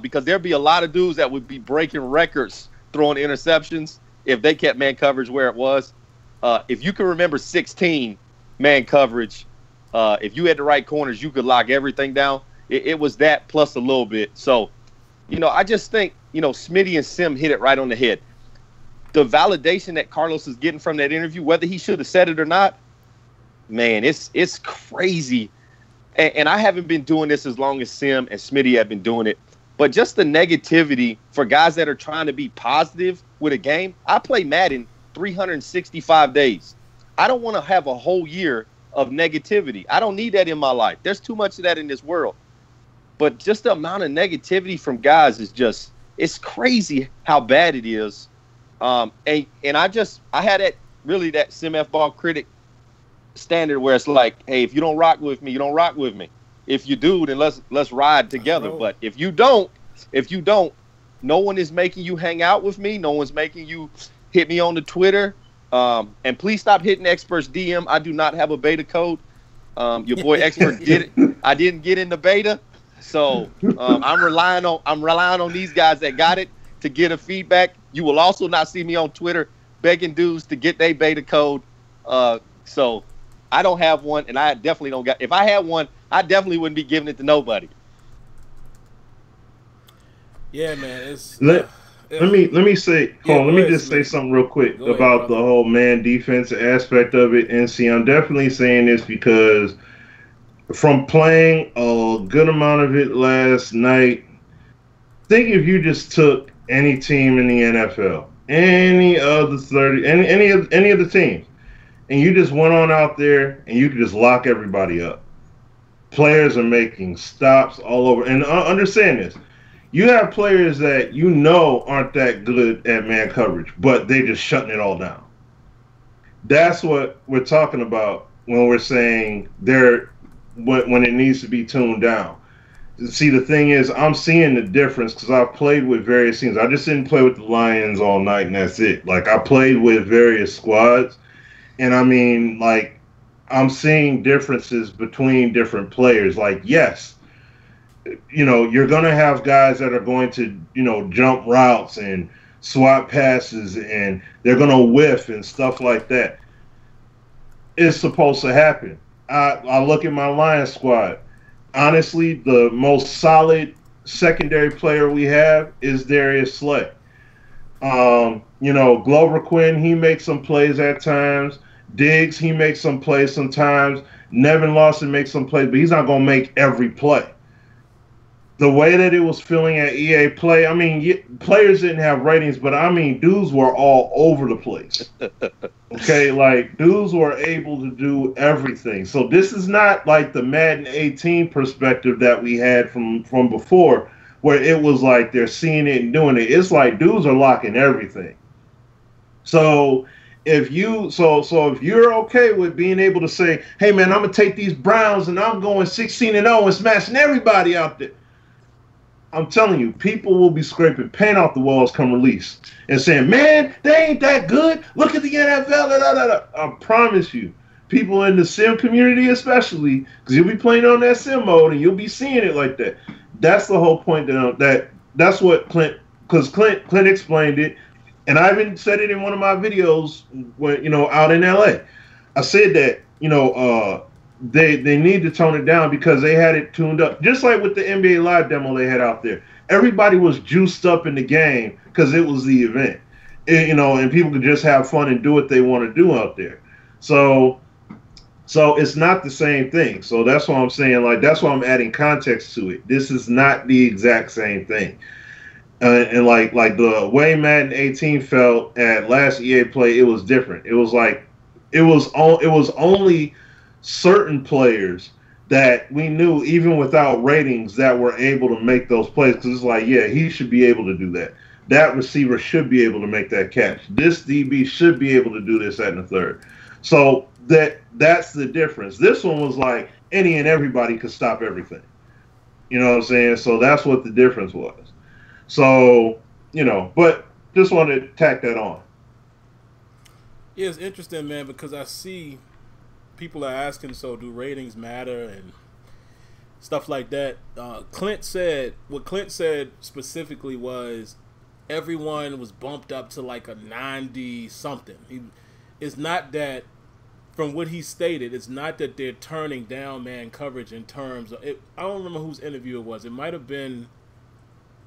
Speaker 2: because there'd be a lot of dudes that would be breaking records throwing interceptions if they kept man coverage where it was. If you can remember 16 man coverage, if you had the right corners, you could lock everything down. It was that plus a little bit. So, I just think, Smitty and Sim hit it right on the head. The validation that Carlos is getting from that interview, whether he should have said it or not, man, it's crazy. And I haven't been doing this as long as Sim and Smitty have been doing it. But just the negativity for guys that are trying to be positive with a game. I play Madden 365 days. I don't want to have a whole year of negativity. I don't need that in my life. There's too much of that in this world. but just the amount of negativity from guys is just, it's crazy how bad it is. And I had that SimFBallCritic standard where it's like, hey, if you don't rock with me, you don't rock with me. If you do, then let's ride together. But if you don't, no one is making you hang out with me. No one's making you hit me on the Twitter. And please stop hitting Xpert's DM. I do not have a beta code. Your boy Xpert did it. I didn't get in the beta. So I'm relying on these guys that got it to get a feedback. You will also not see me on Twitter begging dudes to get their beta code. So I don't have one, and I definitely don't got. If I had one, I definitely wouldn't be giving it to nobody.
Speaker 1: Yeah, man.
Speaker 3: Let me say something real quick about the whole man defense aspect of it. And see, I'm definitely saying this because from playing a good amount of it last night, think if you just took any team in the NFL, any of the teams, and you just went on out there and you could just lock everybody up. Players are making stops all over. And understand this. You have players that you know aren't that good at man coverage, but they just shutting it all down. That's what we're talking about when we're saying when it needs to be tuned down. See, the thing is, I'm seeing the difference because I've played with various teams. I just didn't play with the Lions all night, and that's it. Like, I played with various squads, and I mean, like, I'm seeing differences between different players. Like, yes, you're going to have guys that are going to, jump routes and swap passes, and they're going to whiff and stuff like that. It's supposed to happen. I look at my Lions squad. Honestly, the most solid secondary player we have is Darius Slay. Glover Quinn, he makes some plays at times. Diggs, he makes some plays sometimes. Nevin Lawson makes some plays, but he's not going to make every play. The way that it was feeling at EA Play, I mean, players didn't have ratings, but I mean, dudes were all over the place. Okay, like, dudes were able to do everything. So this is not like the Madden 18 perspective that we had from before, where it was like they're seeing it and doing it. It's like dudes are locking everything. So if you're okay with being able to say, hey man, I'm gonna take these Browns and I'm going 16-0 and smashing everybody out there, I'm telling you, people will be scraping paint off the walls come release and saying, man, they ain't that good. Look at the NFL. Da, da, da, da. I promise you, people in the sim community especially, because you'll be playing on that sim mode and you'll be seeing it like that. That's the whole point. That's what Clint explained it. And I even said it in one of my videos when, out in LA. I said that, they need to tone it down because they had it tuned up. Just like with the NBA Live demo they had out there. Everybody was juiced up in the game because it was the event. And people could just have fun and do what they want to do out there. So it's not the same thing. So that's why I'm saying, like, that's why I'm adding context to it. This is not the exact same thing. And like the way Madden 18 felt at last EA Play, it was different. It was like it was only certain players that we knew, even without ratings, that were able to make those plays. Because it's like, yeah, he should be able to do that. That receiver should be able to make that catch. This DB should be able to do this, that, and the third. So that's the difference. This one was like any and everybody could stop everything. You know what I'm saying? So that's what the difference was. So, but just wanted to tack that on.
Speaker 1: Yeah, it's interesting, man, because I see people are asking, so do ratings matter and stuff like that. Clint said specifically was everyone was bumped up to like a 90 something. It's not that, from what he stated, it's not that they're turning down man coverage in terms of it. I don't remember whose interview it was. It might have been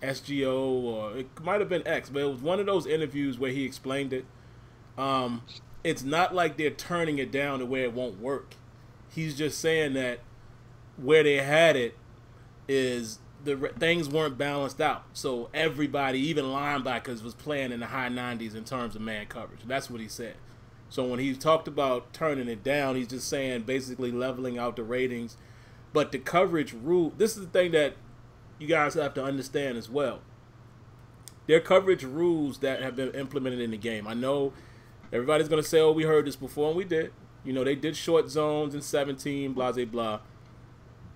Speaker 1: SGO or it might have been X, but it was one of those interviews where he explained it. It's not like they're turning it down to where it won't work. He's just saying that where they had it is things weren't balanced out. So everybody, even linebackers, was playing in the high 90s in terms of man coverage. That's what he said. So when he talked about turning it down, he's just saying basically leveling out the ratings. But the coverage rule, this is the thing that you guys have to understand as well. There are coverage rules that have been implemented in the game. I know everybody's going to say, oh, we heard this before, and we did. You know, they did short zones in 17, blah, blah, blah.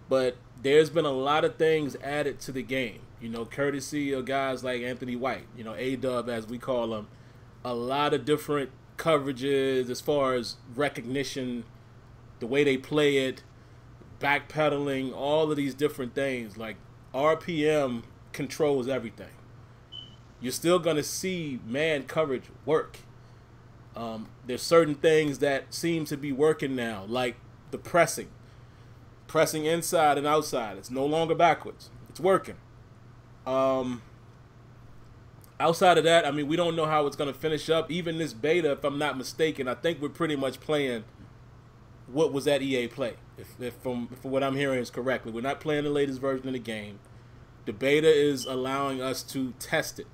Speaker 1: But there's been a lot of things added to the game, you know, courtesy of guys like Anthony White, you know, A-Dub as we call him. A lot of different coverages as far as recognition, the way they play it, backpedaling, all of these different things. Like RPM controls everything. You're still going to see man coverage work. There's certain things that seem to be working now, like the pressing inside and outside. It's no longer backwards. It's working. Outside of that, I mean, we don't know how it's going to finish up. Even this beta, if I'm not mistaken, I think we're pretty much playing what was at EA Play. If from what I'm hearing is correctly, we're not playing the latest version of the game. The beta is allowing us to test it,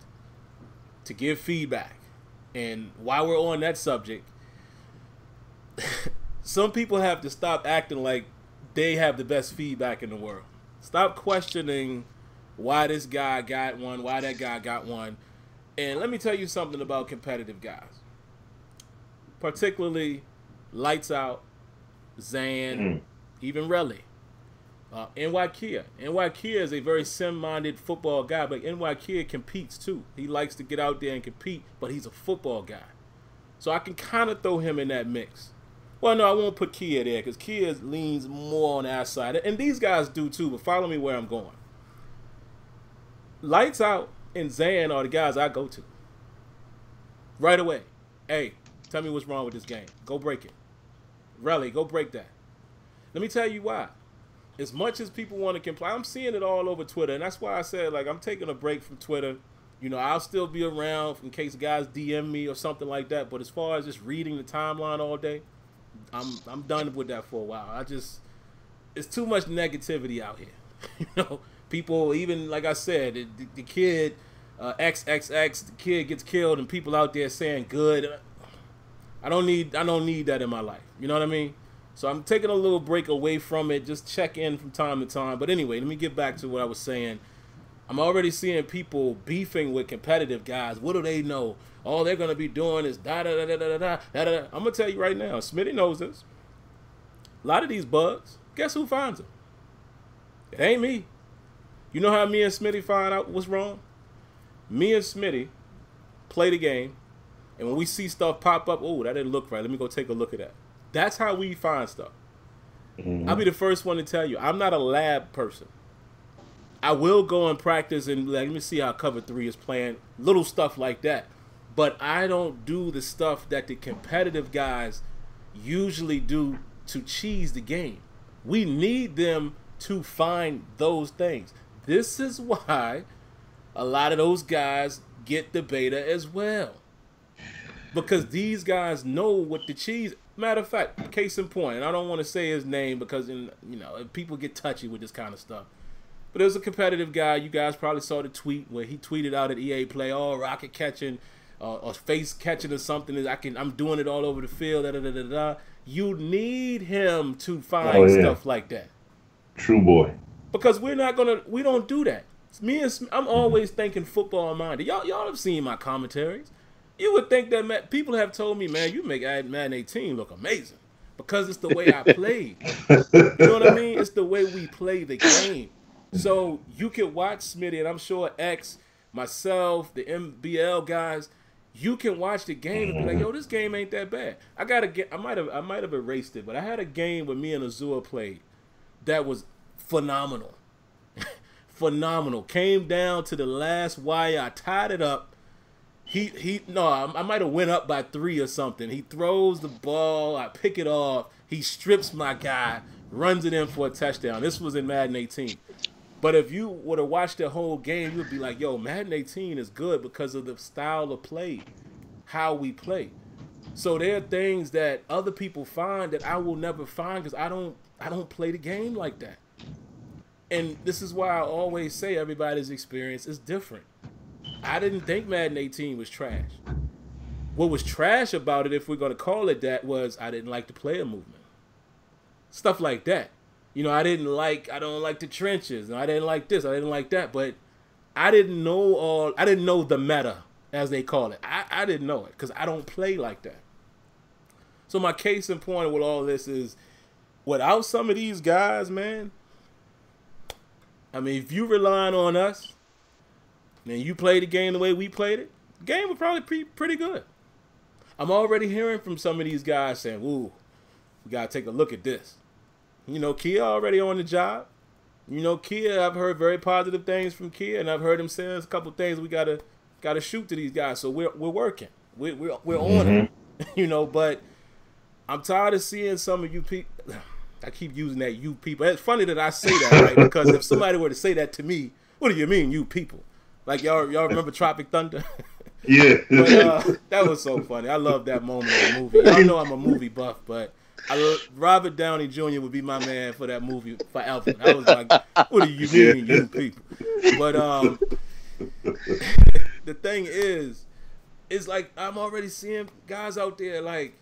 Speaker 1: to give feedback. And while we're on that subject, some people have to stop acting like they have the best feedback in the world. Stop questioning why this guy got one, why that guy got one. And let me tell you something about competitive guys. Particularly Lights Out, Zan, even Relly. NY Kia. NY Kia is a very sim-minded football guy, but NY Kia competes too. He likes to get out there and compete, but he's a football guy. So I can kind of throw him in that mix. Well, no, I won't put Kia there because Kia leans more on our side. And these guys do too, but follow me where I'm going. Lights Out and Zan are the guys I go to. Right away. Hey, tell me what's wrong with this game. Go break it. Relly, go break that. Let me tell you why. As much as people want to complain, I'm seeing it all over Twitter, and that's why I said, like, I'm taking a break from Twitter. You know, I'll still be around in case guys DM me or something like that, but as far as just reading the timeline all day, I'm done with that for a while. It's too much negativity out here. You know, people, even, like I said, the kid, XXX, the kid gets killed, and people out there saying good. I don't need that in my life. You know what I mean? So I'm taking a little break away from it, just check in from time to time. But anyway, let me get back to what I was saying. I'm already seeing people beefing with competitive guys. What do they know? All they're going to be doing is da-da-da-da-da-da-da. I'm going to tell you right now, Smitty knows this. A lot of these bugs, guess who finds them? It ain't me. You know how me and Smitty find out what's wrong? Me and Smitty play the game, and when we see stuff pop up, oh, that didn't look right. Let me go take a look at that. That's how we find stuff. I'll be the first one to tell you, I'm not a lab person. I will go and practice and let me see how cover 3 is playing, little stuff like that. But I don't do the stuff that the competitive guys usually do to cheese the game. We need them to find those things. This is why a lot of those guys get the beta as well. Because these guys know what the cheese. Matter of fact, case in point, and I don't want to say his name because people get touchy with this kind of stuff. But there's a competitive guy. You guys probably saw the tweet where he tweeted out at EA Play, "Oh, rocket catching, or face catching or something. I'm doing it all over the field." Da, da, da, da, da. You need him to find stuff like that.
Speaker 3: True boy.
Speaker 1: Because we don't do that. I'm always thinking football minded. Y'all have seen my commentaries. You would think that people have told me, man, you make Madden 18 look amazing because it's the way I play. You know what I mean? It's the way we play the game. So you can watch Smitty, and I'm sure X, myself, the MBL guys, you can watch the game and be like, yo, this game ain't that bad. I might have erased it, but I had a game where me and Azure played that was phenomenal. Phenomenal. Came down to the last wire. I tied it up. I might have went up by 3 or something. He throws the ball. I pick it off. He strips my guy, runs it in for a touchdown. This was in Madden 18. But if you would have watched the whole game, you would be like, yo, Madden 18 is good because of the style of play, how we play. So there are things that other people find that I will never find because I don't play the game like that. And this is why I always say everybody's experience is different. I didn't think Madden 18 was trash. What was trash about it, if we're going to call it that, was I didn't like the player movement. Stuff like that. You know, I don't like the trenches, and I didn't like this, I didn't like that, but I didn't know the meta, as they call it. I didn't know it because I don't play like that. So my case in point with all this is, without some of these guys, man, I mean, if you relying on us, and you play the game the way we played it, the game would probably be pretty good. I'm already hearing from some of these guys saying, ooh, we got to take a look at this. You know, Kia already on the job. You know, Kia, I've heard very positive things from Kia, and I've heard him say a couple things we gotta shoot to these guys. So we're working. We're on it. You know, but I'm tired of seeing some of you people. I keep using that "you people." It's funny that I say that, right? Because if somebody were to say that to me, what do you mean, you people? Like y'all remember Tropic Thunder?
Speaker 3: Yeah.
Speaker 1: But, that was so funny. I love that moment in the movie. Y'all know I'm a movie buff, but Robert Downey Jr. would be my man for that movie forever. I was like, what do you mean, you people? But the thing is like I'm already seeing guys out there like,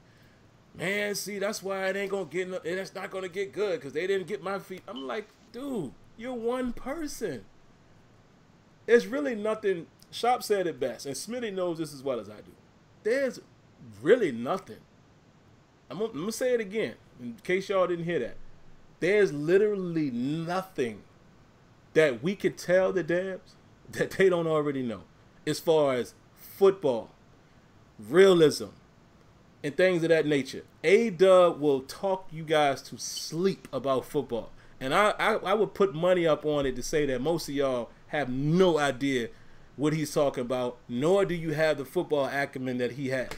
Speaker 1: man, see, that's why it ain't gonna get. It's not gonna get good because they didn't get my feet. I'm like, dude, you're one person. There's really nothing. Shop said it best, and Smitty knows this as well as I do. There's really nothing. I'm gonna say it again in case y'all didn't hear that. There's literally nothing that we could tell the devs that they don't already know, as far as football, realism, and things of that nature. A-Dub will talk you guys to sleep about football. And I would put money up on it to say that most of y'all have no idea what he's talking about, nor do you have the football acumen that he had.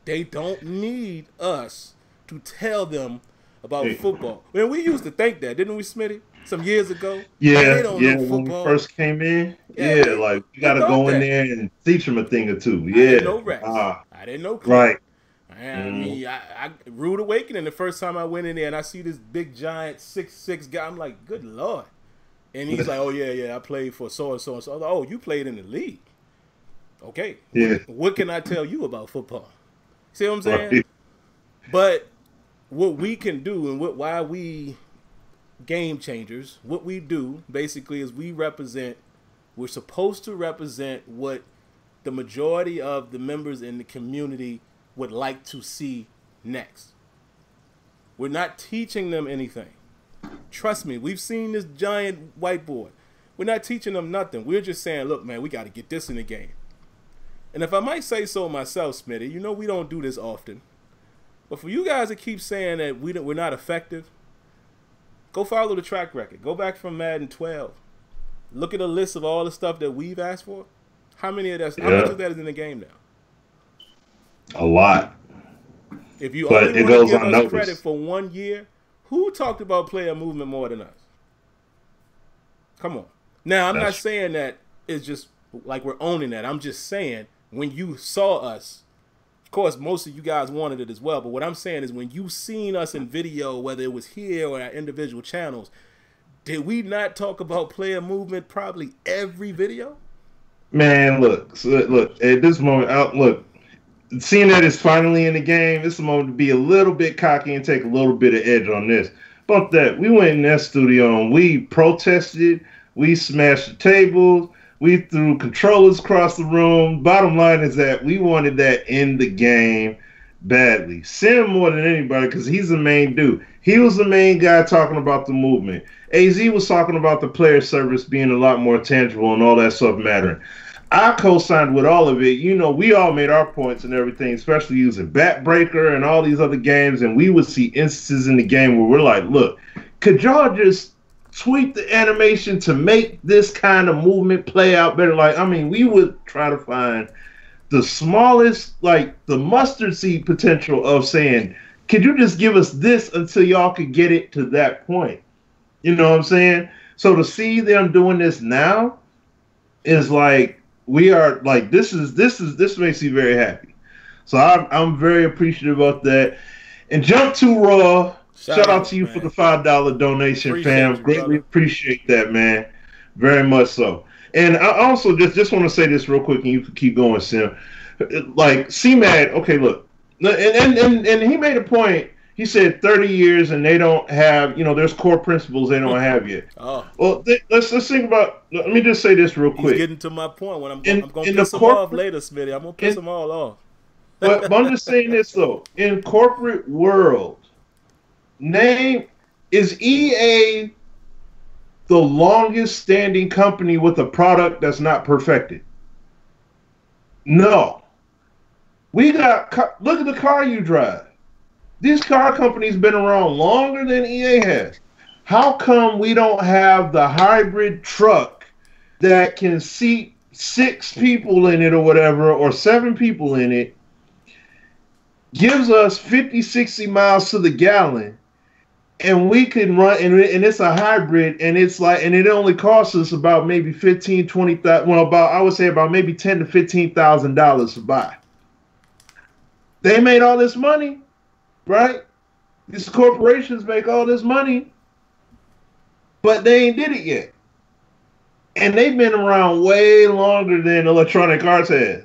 Speaker 1: They don't need us to tell them about football. Man, we used to think that, didn't we, Smitty? Some years ago?
Speaker 3: Yeah,
Speaker 1: they don't know
Speaker 3: when we
Speaker 1: football.
Speaker 3: first came in, like, you got to go in there and teach them a thing or two. Yeah.
Speaker 1: I didn't know Rex. I didn't know Clint.
Speaker 3: Right.
Speaker 1: I mean, I rude awakening the first time I went in there and I see this big giant 6'6" guy. I'm like, good Lord. And he's like, oh, yeah, I played for so-and-so. And so I was like, oh, you played in the league. Okay.
Speaker 3: Yeah.
Speaker 1: What can I tell you about football? See what I'm saying?
Speaker 3: Right.
Speaker 1: But what we can do and why we game changers, what we do basically is we're supposed to represent what the majority of the members in the community would like to see next. We're not teaching them anything. Trust me, we've seen this giant whiteboard. We're not teaching them nothing. We're just saying, look, man, we got to get this in the game. And if I might say so myself, Smitty, you know we don't do this often. But for you guys to keep saying that we're not effective, go follow the track record. Go back from Madden 12. Look at a list of all the stuff that we've asked for. How much of that is in the game now?
Speaker 3: A lot.
Speaker 1: If you only want to give us credit for 1 year, who talked about player movement more than us? Come on. Now, I'm not saying that it's just like we're owning that. I'm just saying when you saw us, of course, most of you guys wanted it as well. But what I'm saying is when you seen us in video, whether it was here or our individual channels, did we not talk about player movement probably every video? Man,
Speaker 3: look, at this moment, seeing that it's finally in the game, it's the moment to be a little bit cocky and take a little bit of edge on this. Bump that. We went in that studio and we protested. We smashed the tables. We threw controllers across the room. Bottom line is that we wanted that in the game badly. Sim more than anybody because he's the main dude. He was the main guy talking about the movement. AZ was talking about the player service being a lot more tangible and all that stuff mattering. I co-signed with all of it. You know, we all made our points and everything, especially using Backbreaker and all these other games, and we would see instances in the game where we're like, look, could y'all just tweak the animation to make this kind of movement play out better? Like, I mean, we would try to find the smallest, like, the mustard seed potential of saying, could you just give us this until y'all could get it to that point? You know what I'm saying? So to see them doing this now is like, we are like, this makes me very happy. So I'm very appreciative of that. And Jump to Raw, shout out to you, man, for the $5 donation, fam. Greatly appreciate that, man. Very much so. And I also just want to say this real quick, and you can keep going, Sim. Like, C-Mad, okay, look. And he made a point. He said 30 years and they don't have, there's core principles they don't have yet.
Speaker 1: Oh.
Speaker 3: Well, let's think about, let me just say this real quick.
Speaker 1: He's getting to my point when I'm going to piss him off later, Smitty. I'm going to piss him all off.
Speaker 3: but I'm just saying this, though. In corporate world, is EA the longest standing company with a product that's not perfected? No. Look at the car you drive. This car company's been around longer than EA has. How come we don't have the hybrid truck that can seat 6 people in it or whatever, or 7 people in it, gives us 50, 60 miles to the gallon, and we can run, and it's a hybrid, and it only costs us about maybe $15,000, $20,000, I would say about maybe $10,000 to $15,000 to buy. They made all this money, right? These corporations make all this money, but they ain't did it yet. And they've been around way longer than Electronic Arts has.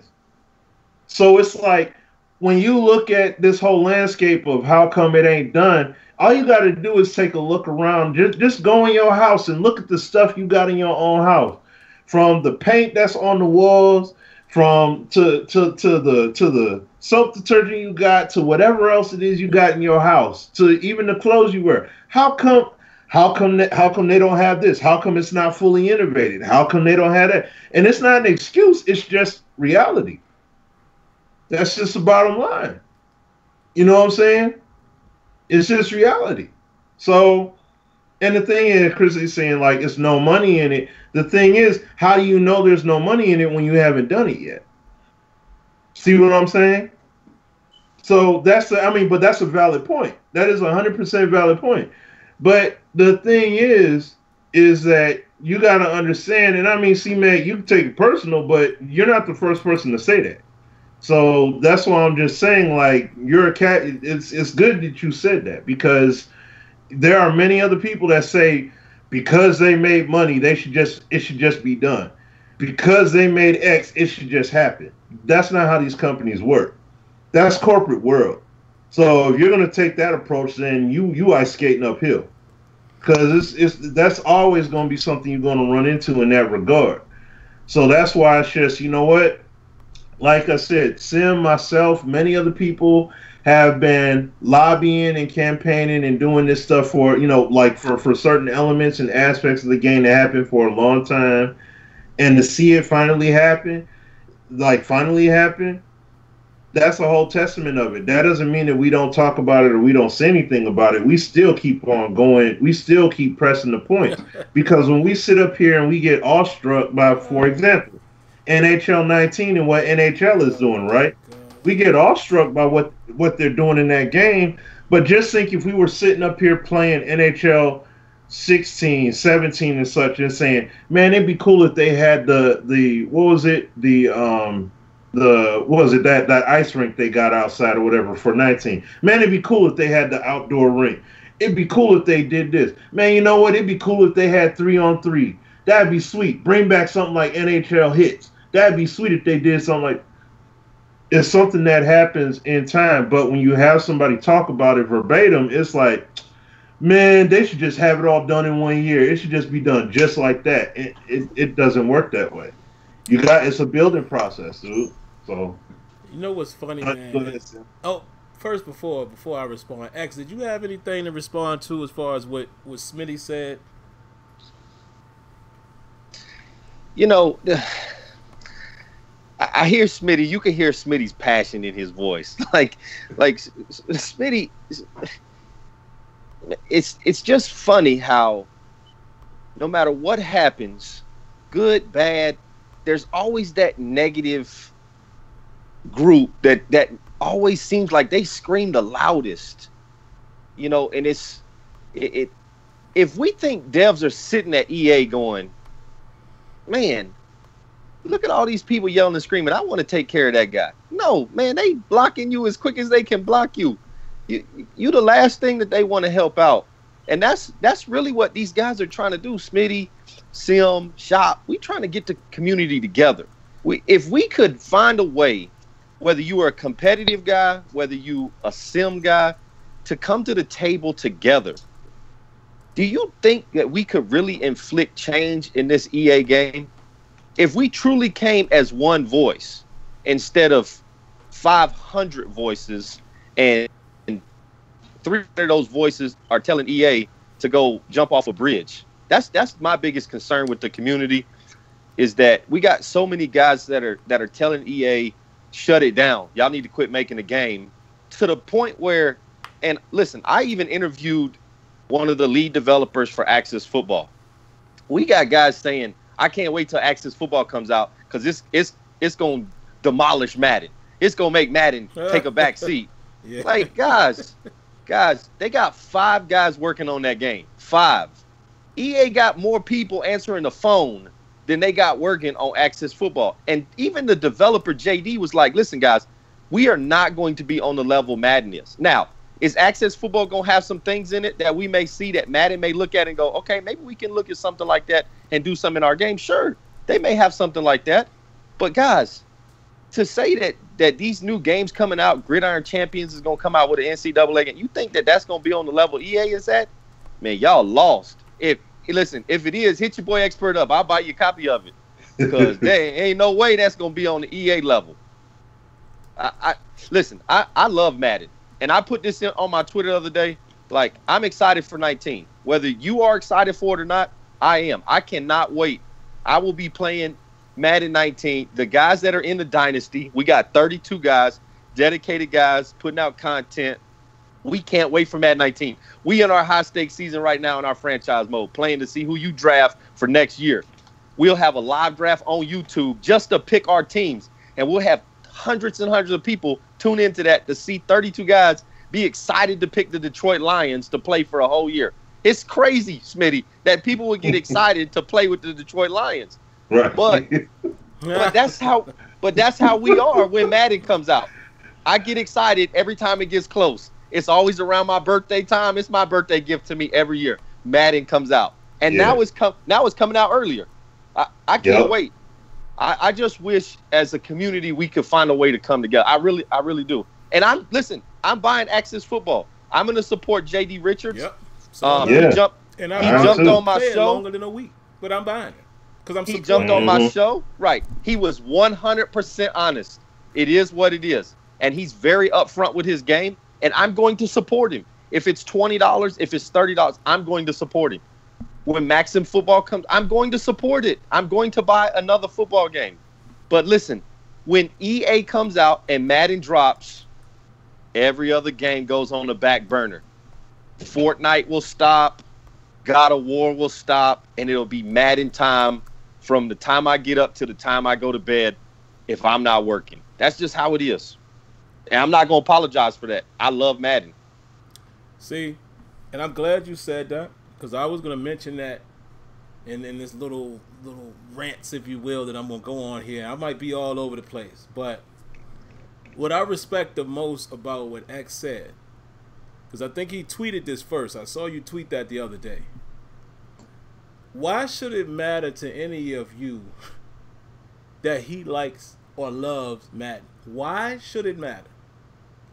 Speaker 3: So it's like, when you look at this whole landscape of how come it ain't done, all you got to do is take a look around. Just go in your house and look at the stuff you got in your own house, from the paint that's on the walls, from to the soap detergent you got, to whatever else it is you got in your house, to even the clothes you wear. How come they don't have this? How come it's not fully innovated? How come they don't have that? And it's not an excuse. It's just reality. That's just the bottom line. You know what I'm saying? It's just reality. So, and the thing is, Chris is saying, like, it's no money in it. The thing is, how do you know there's no money in it when you haven't done it yet? See what I'm saying? So that's but that's a valid point. That is 100% valid point. But the thing is that you got to understand, and I mean, C-Mac, you can take it personal, but you're not the first person to say that. So that's why I'm just saying, like, you're a cat. It's good that you said that, because there are many other people that say because they made money, it should just be done. Because they made X, it should just happen. That's not how these companies work. That's corporate world. So if you're gonna take that approach, then you ice skating uphill, because that's always gonna be something you're gonna run into in that regard. So that's why it's just, you know what? Like I said, Sim, myself, many other people have been lobbying and campaigning and doing this stuff for, like for certain elements and aspects of the game that happened for a long time. And to see it finally happen, that's a whole testament of it. That doesn't mean that we don't talk about it or we don't say anything about it. We still keep on going. We still keep pressing the point. Because when we sit up here and we get awestruck by, for example, NHL 19 and what NHL is doing, right? We get awestruck by what they're doing in that game. But just think, if we were sitting up here playing NHL 16, 17 and such, and saying, man, it'd be cool if they had that ice rink they got outside or whatever for 19. Man, it'd be cool if they had the outdoor rink. It'd be cool if they did this. Man, you know what? It'd be cool if they had 3-on-3. That'd be sweet. Bring back something like NHL Hits. That'd be sweet if they did something like. It's something that happens in time, but when you have somebody talk about it verbatim, it's like, man, they should just have it all done in 1 year. It should just be done just like that. It doesn't work that way. It's a building process, dude. So,
Speaker 1: you know what's funny, man? Oh, first, before I respond, X, did you have anything to respond to as far as what Smitty said?
Speaker 2: I hear Smitty. You can hear Smitty's passion in his voice. like Smitty. It's just funny how no matter what happens, good, bad, there's always that negative group that always seems like they scream the loudest. And if we think devs are sitting at EA going, man, look at all these people yelling and screaming, I want to take care of that guy. No, man, they blocking you as quick as they can block you. You the last thing that they want to help out. And that's really what these guys are trying to do. Smitty, Sim, Shop, we trying to get the community together. If we could find a way, whether you are a competitive guy, whether you a Sim guy, to come to the table together. Do you think that we could really inflict change in this EA game if we truly came as one voice instead of 500 voices, and 300 of those voices are telling EA to go jump off a bridge? That's my biggest concern with the community, is that we got so many guys that are telling EA, shut it down. Y'all need to quit making the game, to the point where, and listen, I even interviewed one of the lead developers for Access Football. We got guys saying, I can't wait till Access Football comes out because it's going to demolish Madden. It's going to make Madden take a back seat. Yeah. Like, guys, they got 5 guys working on that game. 5. EA got more people answering the phone than they got working on Access Football. And even the developer, JD, was like, listen, guys, we are not going to be on the level Madden is. Now, is Access Football going to have some things in it that we may see that Madden may look at and go, okay, maybe we can look at something like that and do something in our game? Sure, they may have something like that. But, guys, to say that these new games coming out, Gridiron Champions is going to come out with an NCAA game, you think that that's going to be on the level EA is at? Man, y'all lost. If it is, hit your boy Xpert up. I'll buy you a copy of it, because there ain't no way that's going to be on the EA level. I love Madden. And I put this in on my Twitter the other day. Like, I'm excited for 19. Whether you are excited for it or not, I am. I cannot wait. I will be playing Madden 19. The guys that are in the Dynasty, we got 32 guys, dedicated guys, putting out content. We can't wait for Madden 19. We in our high-stakes season right now in our franchise mode, playing to see who you draft for next year. We'll have a live draft on YouTube just to pick our teams. And we'll have hundreds and hundreds of people tune into that to see 32 guys be excited to pick the Detroit Lions to play for a whole year. It's crazy, Smitty, that people would get excited to play with the Detroit Lions.
Speaker 3: Right.
Speaker 2: But that's how we are when Madden comes out. I get excited every time it gets close. It's always around my birthday time. It's my birthday gift to me every year. Madden comes out. And now it's coming out earlier. I can't wait. I just wish as a community we could find a way to come together. I really do. And I'm buying Access Football. I'm going to support JD Richards.
Speaker 1: Yep.
Speaker 2: He jumped on my show
Speaker 1: longer than a week, but I'm buying it because
Speaker 2: he jumped on my show. Right. He was 100% honest. It is what it is, and he's very upfront with his game. And I'm going to support him. If it's $20, if it's $30, I'm going to support him. When Maxim Football comes, I'm going to support it. I'm going to buy another football game. But listen, when EA comes out and Madden drops, every other game goes on the back burner. Fortnite will stop. God of War will stop. And it'll be Madden time from the time I get up to the time I go to bed if I'm not working. That's just how it is. And I'm not going to apologize for that. I love Madden.
Speaker 1: See, and I'm glad you said that, because I was going to mention that in this little rants, if you will, that I'm going to go on here. I might be all over the place. But what I respect the most about what X said, because I think he tweeted this first. I saw you tweet that the other day. Why should it matter to any of you that he likes or loves Madden? Why should it matter?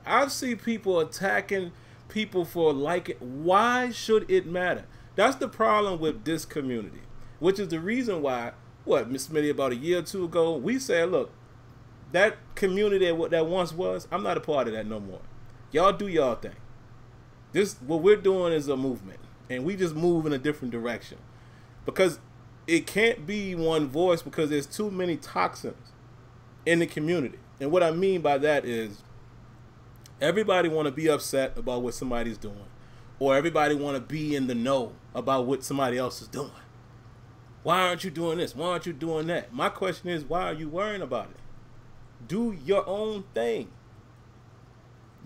Speaker 1: I've seen people attacking people for liking. Why should it matter? That's the problem with this community, which is the reason why, Miss Smitty, about a year or two ago, we said, look, that community that once was, I'm not a part of that no more. Y'all do y'all thing. What we're doing is a movement, and we just move in a different direction, because it can't be one voice, because there's too many toxins in the community. And what I mean by that is everybody want to be upset about what somebody's doing, or everybody want to be in the know about what somebody else is doing. Why aren't you doing this? Why aren't you doing that? My question is, why are you worrying about it? Do your own thing.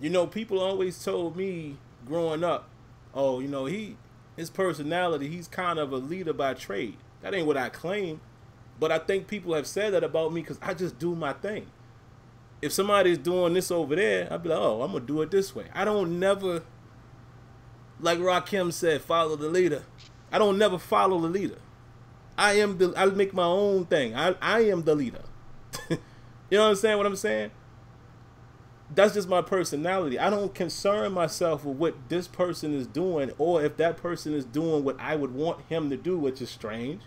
Speaker 1: You know, people always told me growing up, oh, you know, his personality, he's kind of a leader by trade. That ain't what I claim, but I think people have said that about me because I just do my thing. If somebody's doing this over there, I'd be like, oh, I'm going to do it this way. I don't never, like Rakim said, follow the leader. I don't never follow the leader. I make my own thing. I am the leader. You understand what I'm saying? that's just my personality. I don't concern myself with what this person is doing or if that person is doing what I would want him to do, which is strange.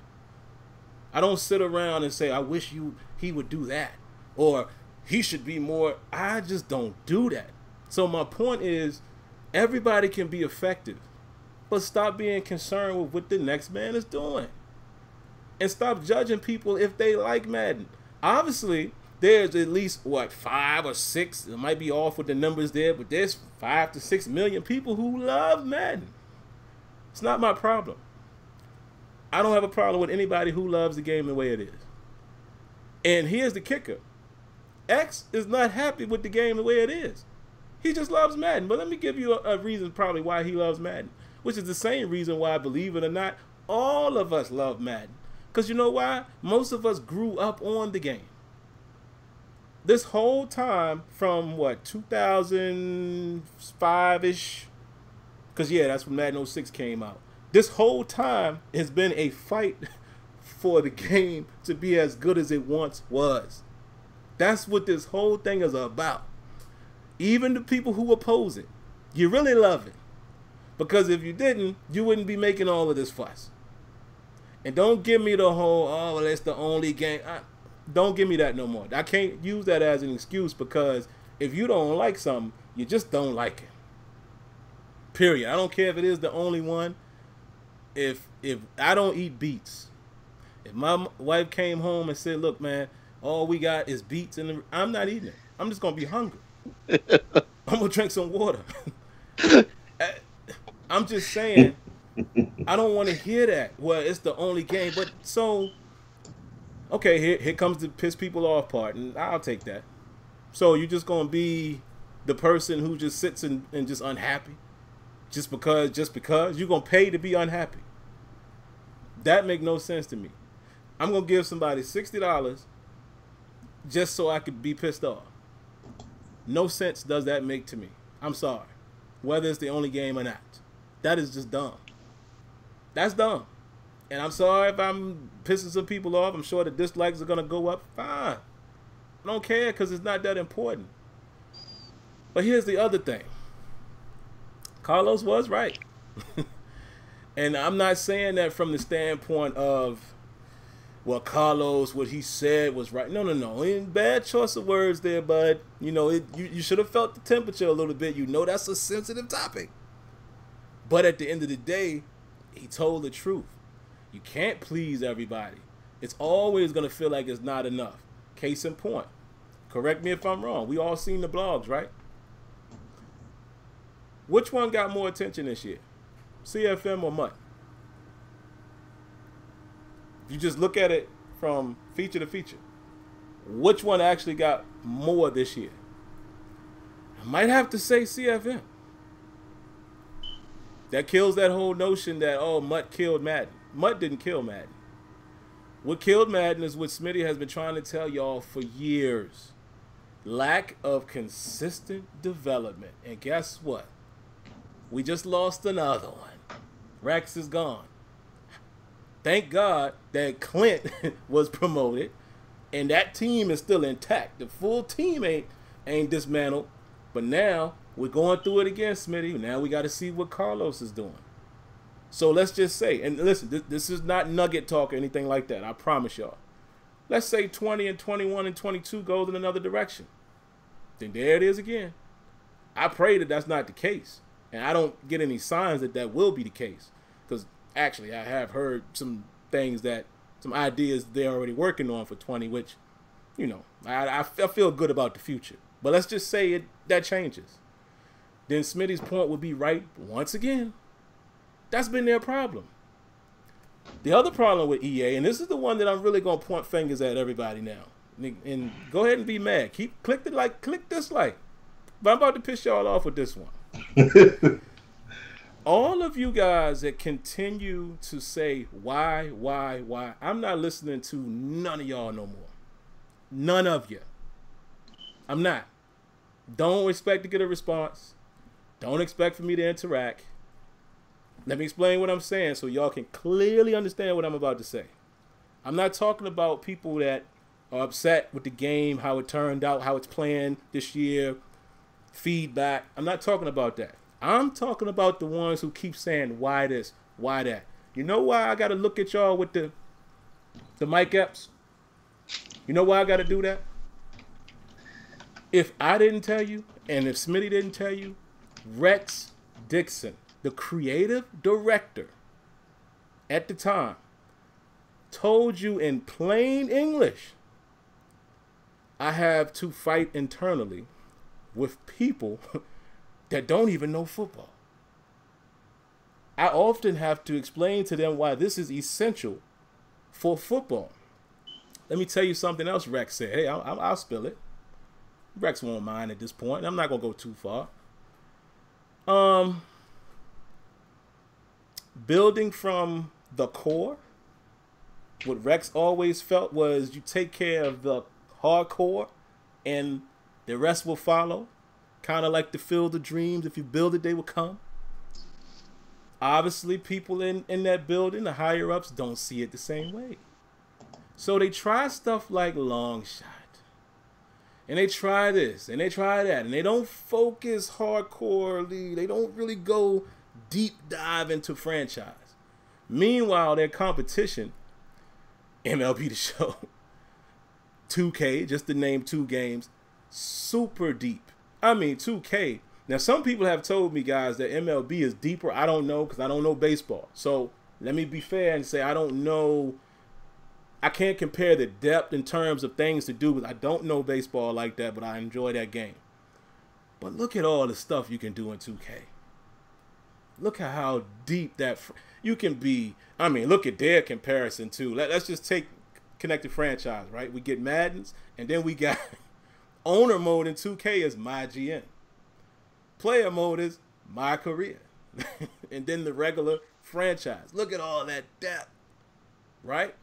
Speaker 1: I don't sit around and say, I wish he would do that, or he should be more. I just don't do that. So my point is, everybody can be effective, but stop being concerned with what the next man is doing. And stop judging people if they like Madden. Obviously, there's at least, 5 or 6, it might be off with the numbers there, but there's 5 to 6 million people who love Madden. It's not my problem. I don't have a problem with anybody who loves the game the way it is. And here's the kicker. X is not happy with the game the way it is. He just loves Madden. But let me give you a reason probably why he loves Madden, which is the same reason why, believe it or not, all of us love Madden. Because you know why? Most of us grew up on the game. This whole time from, 2005-ish? Because, yeah, that's when Madden 06 came out. This whole time has been a fight for the game to be as good as it once was. That's what this whole thing is about. Even the people who oppose it, you really love it. Because if you didn't, you wouldn't be making all of this fuss. And don't give me the whole, oh, well, it's the only game. Don't give me that no more. I can't use that as an excuse, because if you don't like something, you just don't like it. Period. I don't care if it is the only one. If I don't eat beets, if my wife came home and said, look, man, all we got is beets, and I'm not eating it. I'm just going to be hungry. I'm going to drink some water. I'm just saying, I don't want to hear that. Well, it's the only game. But so, okay, here comes the piss people off part, and I'll take that. So you're just going to be the person who just sits and just unhappy? Just because you're going to pay to be unhappy? That make no sense to me. I'm going to give somebody $60 just so I could be pissed off. No sense does that make to me. I'm sorry. Whether it's the only game or not. That is just dumb. That's dumb. And I'm sorry if I'm pissing some people off. I'm sure the dislikes are going to go up. Fine. I don't care, because it's not that important. But here's the other thing. Carlos was right. And I'm not saying that from the standpoint of, well, Carlos, what he said was right. No. Bad choice of words there, bud. You know, you should have felt the temperature a little bit. You know that's a sensitive topic. But at the end of the day, he told the truth. You can't please everybody. It's always going to feel like it's not enough. Case in point. Correct me if I'm wrong. We all seen the blogs, right? Which one got more attention this year? CFM or Mutt? If you just look at it from feature to feature, which one actually got more this year? I might have to say CFM. That kills that whole notion that, oh, Mutt killed Madden. Mutt didn't kill Madden. What killed Madden is what Smitty has been trying to tell y'all for years. Lack of consistent development. And guess what? We just lost another one. Rex is gone. Thank God that Clint was promoted, and that team is still intact. The full team ain't dismantled, but now we're going through it again, Smitty. Now we got to see what Carlos is doing. So let's just say, and listen, this is not nugget talk or anything like that. I promise y'all. Let's say 20 and 21 and 22 goes in another direction. Then there it is again. I pray that that's not the case. And I don't get any signs that that will be the case. Because actually, I have heard some things some ideas they're already working on for 20, which, you know, I feel good about the future. But let's just say that changes. Then Smitty's point would be right once again. That's been their problem. The other problem with EA, and this is the one that I'm really going to point fingers at everybody now. And go ahead and be mad. Click dislike. But I'm about to piss y'all off with this one. All of you guys that continue to say why, I'm not listening to none of y'all no more. None of you. I'm not. Don't expect to get a response. Don't expect for me to interact. Let me explain what I'm saying so y'all can clearly understand what I'm about to say. I'm not talking about people that are upset with the game, how it turned out, how it's playing this year, feedback. I'm not talking about that. I'm talking about the ones who keep saying, why this, why that. You know why I got to look at y'all with the mic apps? You know why I got to do that? If I didn't tell you, and if Smitty didn't tell you, Rex Dixon, the creative director at the time, told you in plain English, I have to fight internally with people that don't even know football. I often have to explain to them why this is essential for football. Let me tell you something else Rex said. Hey, I'll spill it. Rex won't mind at this point. I'm not going to go too far. Building from the core, what Rex always felt was you take care of the hardcore and the rest will follow. Kind of like the Field of Dreams. If you build it, they will come. Obviously, people in that building, the higher ups, don't see it the same way. So they try stuff like long shot. And they try this and they try that. And they don't focus hardcorely. They don't really go deep dive into franchise. Meanwhile, their competition, MLB The Show, 2K, just to name 2 games, super deep. I mean, 2K. Now, some people have told me, guys, that MLB is deeper. I don't know because I don't know baseball. So let me be fair and say I don't know. I can't compare the depth in terms of things to do with. I don't know baseball like that, but I enjoy that game. But look at all the stuff you can do in 2K. Look at how deep that you can be. I mean, look at their comparison too. Let's just take connected franchise, right? We get Maddens, and then we got owner mode in 2K is my GM. Player mode is my career. And then the regular franchise. Look at all that depth, right?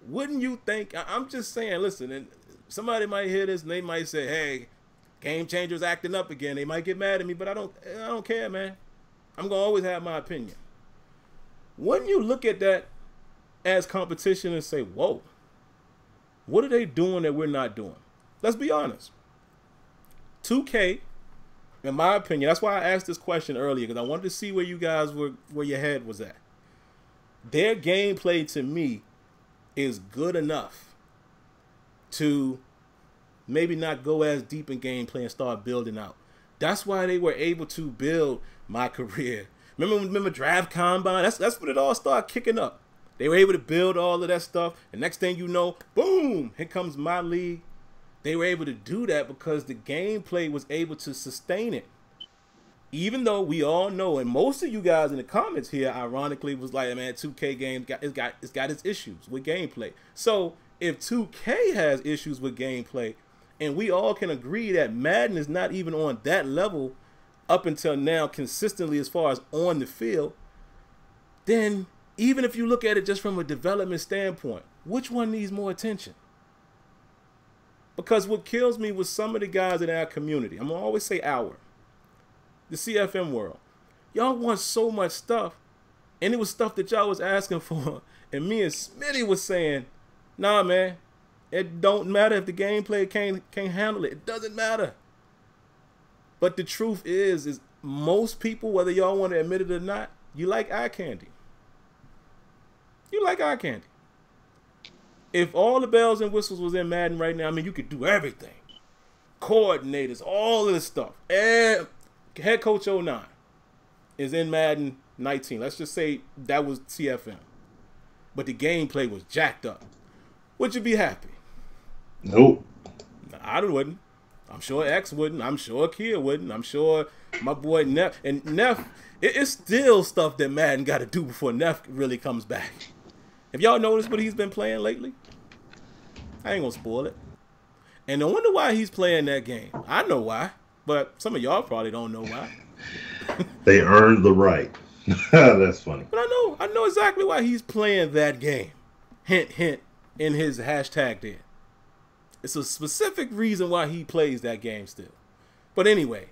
Speaker 1: Wouldn't you think, I'm just saying, listen, and somebody might hear this and they might say, hey, Game Changer's acting up again. They might get mad at me, but I don't care, man. I'm going to always have my opinion. Wouldn't you look at that as competition and say, whoa, what are they doing that we're not doing? Let's be honest. 2K, in my opinion, that's why I asked this question earlier, because I wanted to see where you guys were, where your head was at. Their gameplay to me is good enough to maybe not go as deep in gameplay and start building out. That's why they were able to build my career. Remember Draft Combine? That's when it all started kicking up. They were able to build all of that stuff. And next thing you know, boom, here comes my league. They were able to do that because the gameplay was able to sustain it. Even though we all know, and most of you guys in the comments here, ironically, was like, man, 2K game it's got its issues with gameplay. So if 2K has issues with gameplay, and we all can agree that Madden is not even on that level up until now consistently as far as on the field, then even if you look at it just from a development standpoint, which one needs more attention? Because what kills me was some of the guys in our community, I'm going to always say our, the CFM world, y'all want so much stuff, and it was stuff that y'all was asking for, and me and Smitty was saying, nah, man, it don't matter if the gameplay can't handle it. It doesn't matter. But the truth is most people, whether y'all want to admit it or not, you like eye candy. You like eye candy. If all the bells and whistles was in Madden right now, I mean, you could do everything. Coordinators, all of this stuff. And head coach 09 is in Madden 19. Let's just say that was CFM. But the gameplay was jacked up. Would you be happy?
Speaker 3: Nope.
Speaker 1: I wouldn't. I'm sure X wouldn't. I'm sure Kia wouldn't. I'm sure my boy Neff. And Neff, it's still stuff that Madden got to do before Neff really comes back. Have y'all noticed what he's been playing lately? I ain't going to spoil it. And I wonder why he's playing that game. I know why, but some of y'all probably don't know why.
Speaker 3: They earned the right. That's funny.
Speaker 1: But I know exactly why he's playing that game. Hint, hint, in his hashtag there. It's a specific reason why he plays that game still. But anyway,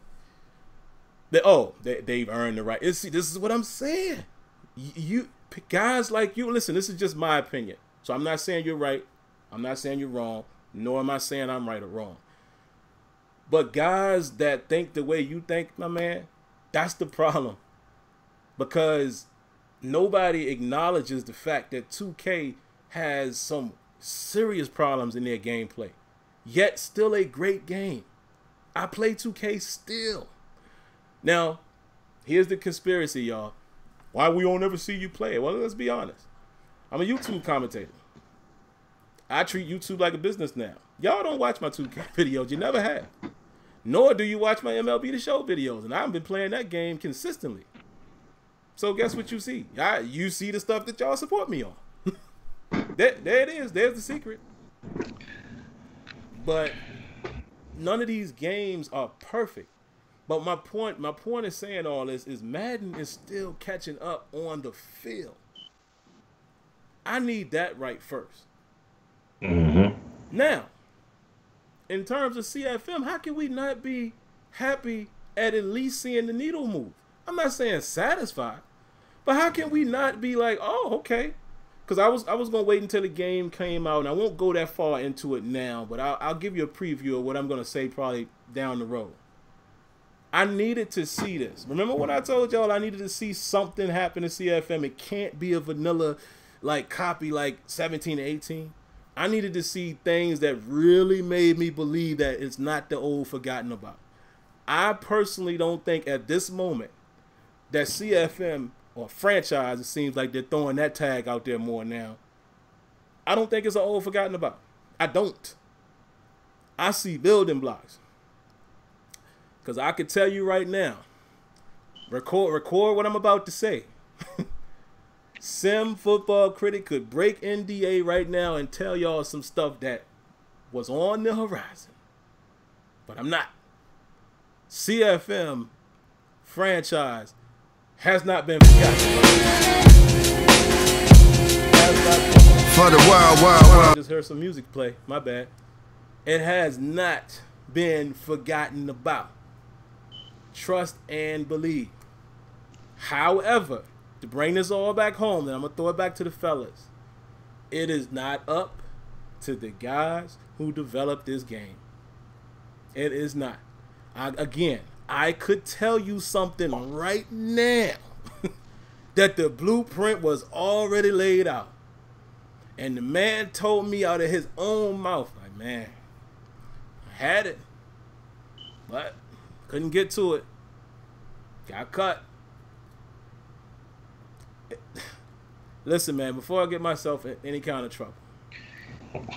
Speaker 1: they've earned the right. See, this is what I'm saying. You guys like you, listen, this is just my opinion. So I'm not saying you're right. I'm not saying you're wrong. Nor am I saying I'm right or wrong. But guys that think the way you think, my man, that's the problem. Because nobody acknowledges the fact that 2K has some serious problems in their gameplay. Yet still a great game. I play 2K still. Now, here's the conspiracy, y'all. Why we don't ever see you play it? Well, let's be honest. I'm a YouTube commentator. I treat YouTube like a business now. Y'all don't watch my 2K videos. You never have. Nor do you watch my MLB The Show videos. And I've been playing that game consistently. So guess what you see? You see the stuff that y'all support me on. There it is. There's the secret. But none of these games are perfect. But my point is saying all this is Madden is still catching up on the field. I need that right first.
Speaker 3: Mm-hmm.
Speaker 1: Now, in terms of CFM, how can we not be happy at least seeing the needle move? I'm not saying satisfied, but how can we not be like, oh, okay? Because I was gonna wait until the game came out, and I won't go that far into it now, but I'll give you a preview of what I'm gonna say probably down the road. I needed to see this. Remember when I told y'all I needed to see something happen to CFM? It can't be a vanilla like copy like 17 and 18. I needed to see things that really made me believe that it's not the old forgotten about. I personally don't think at this moment that CFM or franchise, it seems like they're throwing that tag out there more now. I don't think it's an old forgotten about. I don't. I see building blocks. Because I could tell you right now, record what I'm about to say. SimFBallCritic could break NDA right now and tell y'all some stuff that was on the horizon. But I'm not. CFM franchise has not been forgotten.
Speaker 4: For the wild, wild,
Speaker 1: I
Speaker 4: wild.
Speaker 1: just heard some music play. My bad. It has not been forgotten about. Trust and believe. However, to bring this all back home, and I'm going to throw it back to the fellas, it is not up to the guys who developed this game. It is not. I could tell you something right now that the blueprint was already laid out. And the man told me out of his own mouth, like, man, I had it, but couldn't get to it. Got cut. Listen, man, before I get myself in any kind of trouble.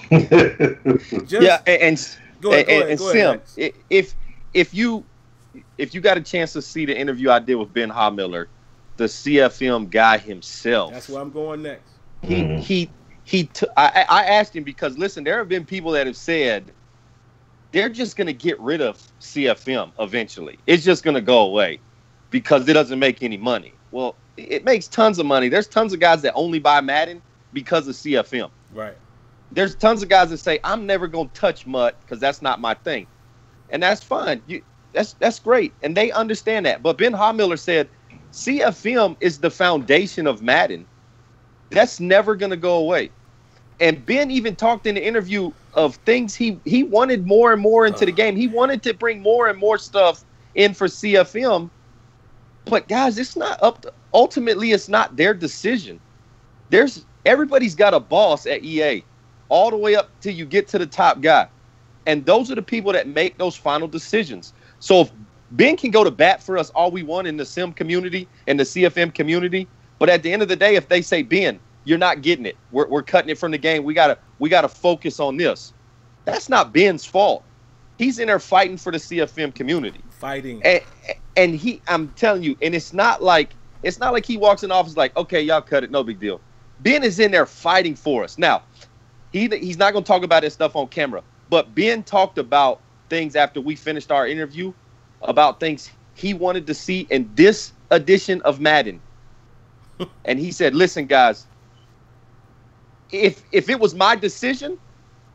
Speaker 2: Yeah, and
Speaker 1: go ahead,
Speaker 2: Sim, if you got a chance to see the interview I did with Ben Hamiller, the CFM guy himself.
Speaker 1: That's where I'm going next.
Speaker 2: I asked him because, listen, there have been people that have said they're just going to get rid of CFM eventually. It's just going to go away because it doesn't make any money. Well, it makes tons of money. There's tons of guys that only buy Madden because of CFM.
Speaker 1: Right.
Speaker 2: There's tons of guys that say, I'm never going to touch MUT because that's not my thing. And that's fine. That's great. And they understand that. But Ben Hamiller said, CFM is the foundation of Madden. That's never going to go away. And Ben even talked in the interview of things he wanted more and more into the game. He wanted to bring more and more stuff in for CFM. But guys, it's not up to, ultimately it's not their decision. Everybody's got a boss at EA all the way up till you get to the top guy. And those are the people that make those final decisions. So if Ben can go to bat for us all we want in the Sim community and the CFM community, but at the end of the day, if they say, Ben, you're not getting it, we're cutting it from the game, we gotta focus on this. That's not Ben's fault. He's in there fighting for the CFM community.
Speaker 1: Fighting.
Speaker 2: And I'm telling you, and it's not like he walks in the office like, okay, y'all cut it, no big deal. Ben is in there fighting for us. Now, he's not going to talk about his stuff on camera, but Ben talked about things after we finished our interview, about things he wanted to see in this edition of Madden. And he said, listen, guys, if it was my decision,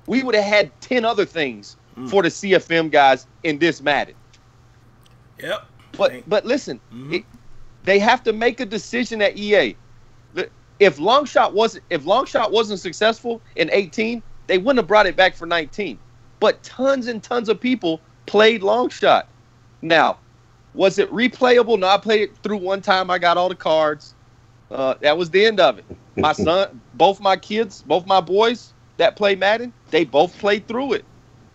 Speaker 2: we would have had 10 other things for the CFM guys in this Madden.
Speaker 1: Yep.
Speaker 2: But listen, they have to make a decision at EA. If Longshot wasn't successful in 18, they wouldn't have brought it back for 19. But tons and tons of people played long shot. Now, was it replayable? No, I played it through one time. I got all the cards. That was the end of it. My son, both my kids, both my boys that play Madden, they both played through it.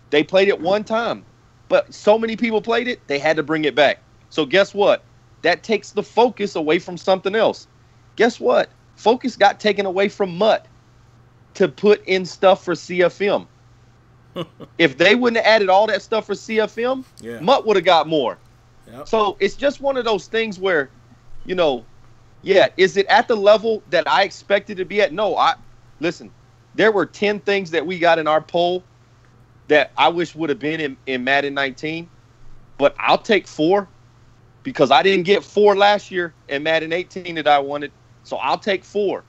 Speaker 2: They played it one time. But so many people played it, they had to bring it back. So guess what? That takes the focus away from something else. Guess what? Focus got taken away from MUT to put in stuff for CFM. If they wouldn't have added all that stuff for CFM, MUT would have got more. Yep. So it's just one of those things where, you know, is it at the level that I expected to be at? No, listen, there were 10 things that we got in our poll that I wish would have been in Madden 19, but I'll take 4 because I didn't get 4 last year in Madden 18 that I wanted. So I'll take 4.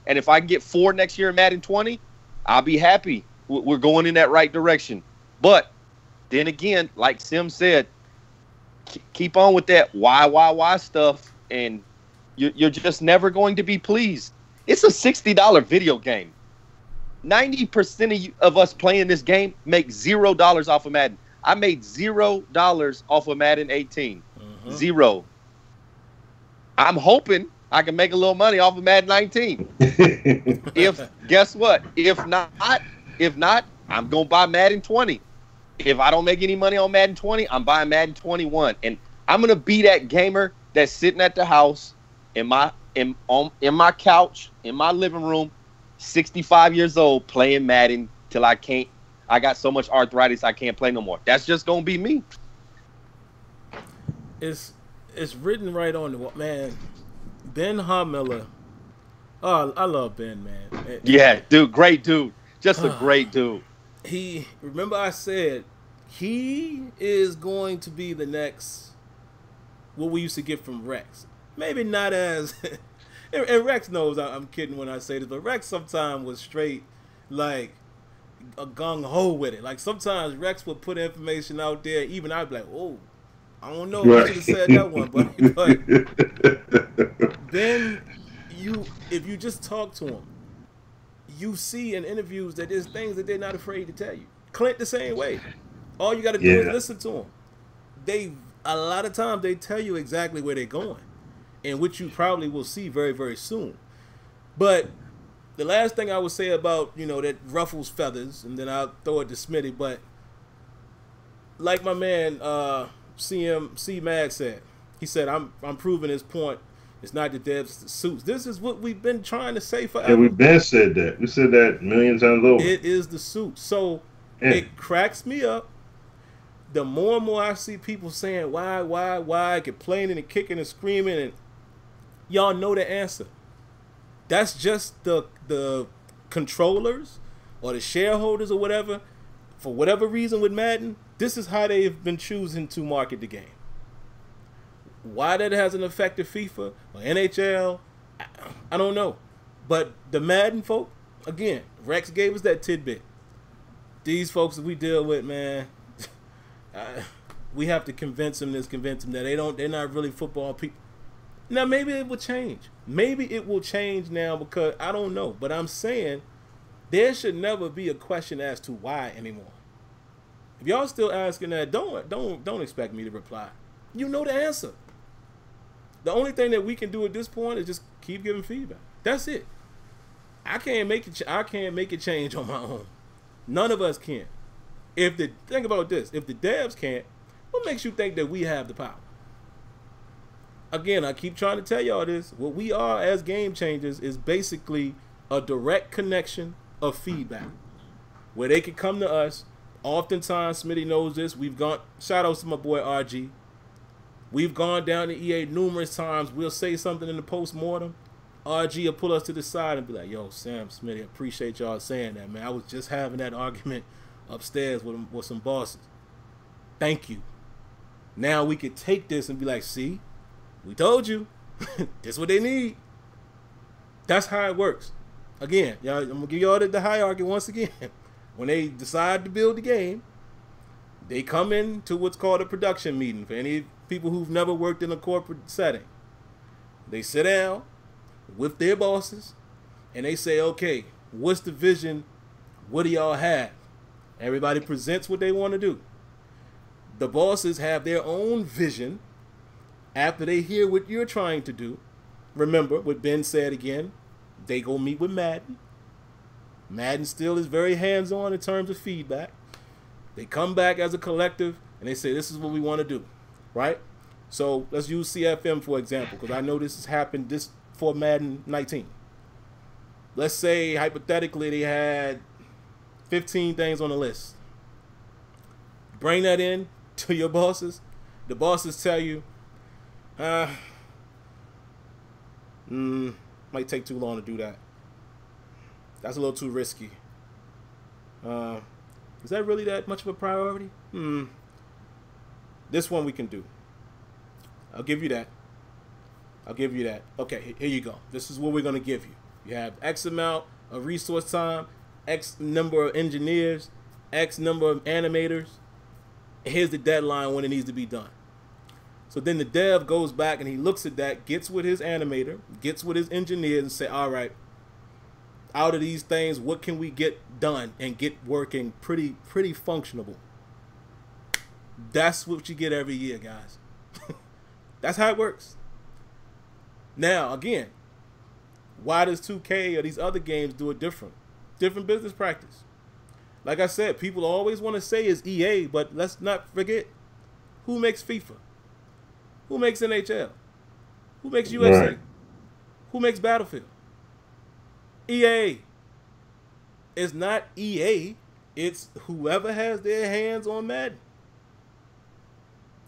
Speaker 2: And if I can get 4 next year in Madden 20, I'll be happy. We're going in that right direction. But then again, like Sim said, keep on with that why stuff, and you're just never going to be pleased. It's a $60 video game. 90% of us playing this game make $0 off of Madden. I made $0 off of Madden 18. 0. I'm hoping I can make a little money off of Madden 19. Guess what? If not, I'm gonna buy Madden 20. If I don't make any money on Madden 20, I'm buying Madden 21, and I'm gonna be that gamer that's sitting at the house in my couch in my living room, 65 years old, playing Madden till I can't. I got so much arthritis I can't play no more. That's just gonna be me.
Speaker 1: It's written right on the wall, man. Ben Hamiller. Oh, I love Ben, man.
Speaker 2: Yeah, dude, great dude. Just a great dude.
Speaker 1: Remember I said he is going to be the next, what we used to get from Rex. Maybe not as, and Rex knows I'm kidding when I say this, but Rex sometimes was straight like a gung-ho with it. Like sometimes Rex would put information out there, even I'd be like, oh, I don't know if I should have said that one, but then if you just talk to him, you see in interviews that there's things that they're not afraid to tell you. Clint the same way. All you got to do is listen to them. A lot of times they tell you exactly where they're going, and which you probably will see very, very soon. But the last thing I would say about, that ruffles feathers, and then I'll throw it to Smitty, but like my man C-Mag said, he said, I'm proving his point. It's not the devs' suits. This is what we've been trying to say forever.
Speaker 3: Yeah, we've been said that. We said that a million times over.
Speaker 1: It is the suit. So it cracks me up. The more and more I see people saying why, complaining and kicking and screaming, and y'all know the answer. That's just the controllers or the shareholders or whatever. For whatever reason with Madden, this is how they've been choosing to market the game. Why that hasn't affected FIFA or NHL, I don't know. But the Madden folk, again, Rex gave us that tidbit. These folks that we deal with, man, we have to convince them that they're not really football people. Now, maybe it will change. Maybe it will change now because I don't know. But I'm saying there should never be a question as to why anymore. If y'all still asking that, don't expect me to reply. You know the answer. The only thing that we can do at this point is just keep giving feedback. That's it. I can't make it change on my own. None of us can. Think about this. If the devs can't, what makes you think that we have the power? Again, I keep trying to tell y'all this. What we are as game changers is basically a direct connection of feedback, where they can come to us. Oftentimes, Smitty knows this. Shout outs to my boy RG. We've gone down to EA numerous times. We'll say something in the post-mortem. RG will pull us to the side and be like, yo, Sam, Smitty, I appreciate y'all saying that, man. I was just having that argument upstairs with some bosses. Thank you. Now we could take this and be like, see, we told you. This is what they need. That's how it works. Again, y'all, I'm going to give y'all the hierarchy once again. When they decide to build the game, they come into what's called a production meeting. For any people who've never worked in a corporate setting, they sit down with their bosses and they say, okay, what's the vision? What do y'all have? Everybody presents what they want to do. The bosses have their own vision after they hear what you're trying to do. Remember what Ben said again. They go meet with Madden. Madden still is very hands-on in terms of feedback. They come back as a collective and they say, this is what we want to do, right? So let's use CFM for example, because I know this has happened this for Madden 19. Let's say hypothetically they had 15 things on the list. Bring that in to your bosses. The bosses tell you, might take too long to do that. That's a little too risky. Is that really that much of a priority? This one we can do. I'll give you that. I'll give you that. Okay, here you go. This is what we're going to give you. You have X amount of resource time, X number of engineers, X number of animators. Here's the deadline when it needs to be done. So then the dev goes back and he looks at that, gets with his animator, gets with his engineers and say, all right, out of these things, what can we get done and get working pretty functionable? That's what you get every year, guys. That's how it works. Now, again, why does 2K or these other games do it different? Different business practice. Like I said, people always want to say it's EA, but let's not forget who makes FIFA? Who makes NHL? Who makes UFC? Right. Who makes Battlefield? EA. It's not EA. It's whoever has their hands on Madden.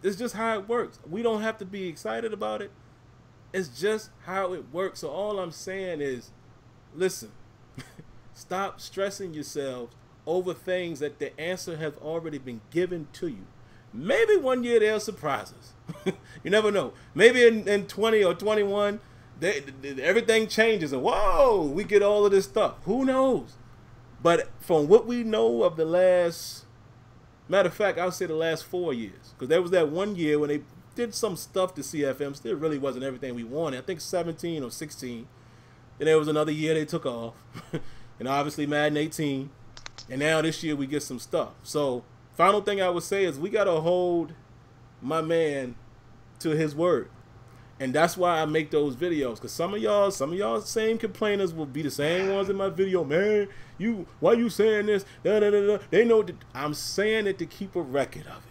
Speaker 1: It's just how it works. We don't have to be excited about it. It's just how it works. So all I'm saying is, listen, stop stressing yourselves over things that the answer has already been given to you. Maybe one year they'll surprise us. You never know. Maybe in 20 or 21, everything changes and whoa, we get all of this stuff. Who knows? But from what we know of the last, matter of fact, I'll say the last 4 years, because there was that one year when they did some stuff to CFM, still really wasn't everything we wanted. I think 17 or 16. Then there was another year they took off, and obviously Madden 18, and now this year we get some stuff. So final thing I would say is we gotta hold my man to his word. And that's why I make those videos, because some of y'all same complainers will be the same ones in my video. Man, why you saying this? Da, da, da, da. They know that I'm saying it to keep a record of it.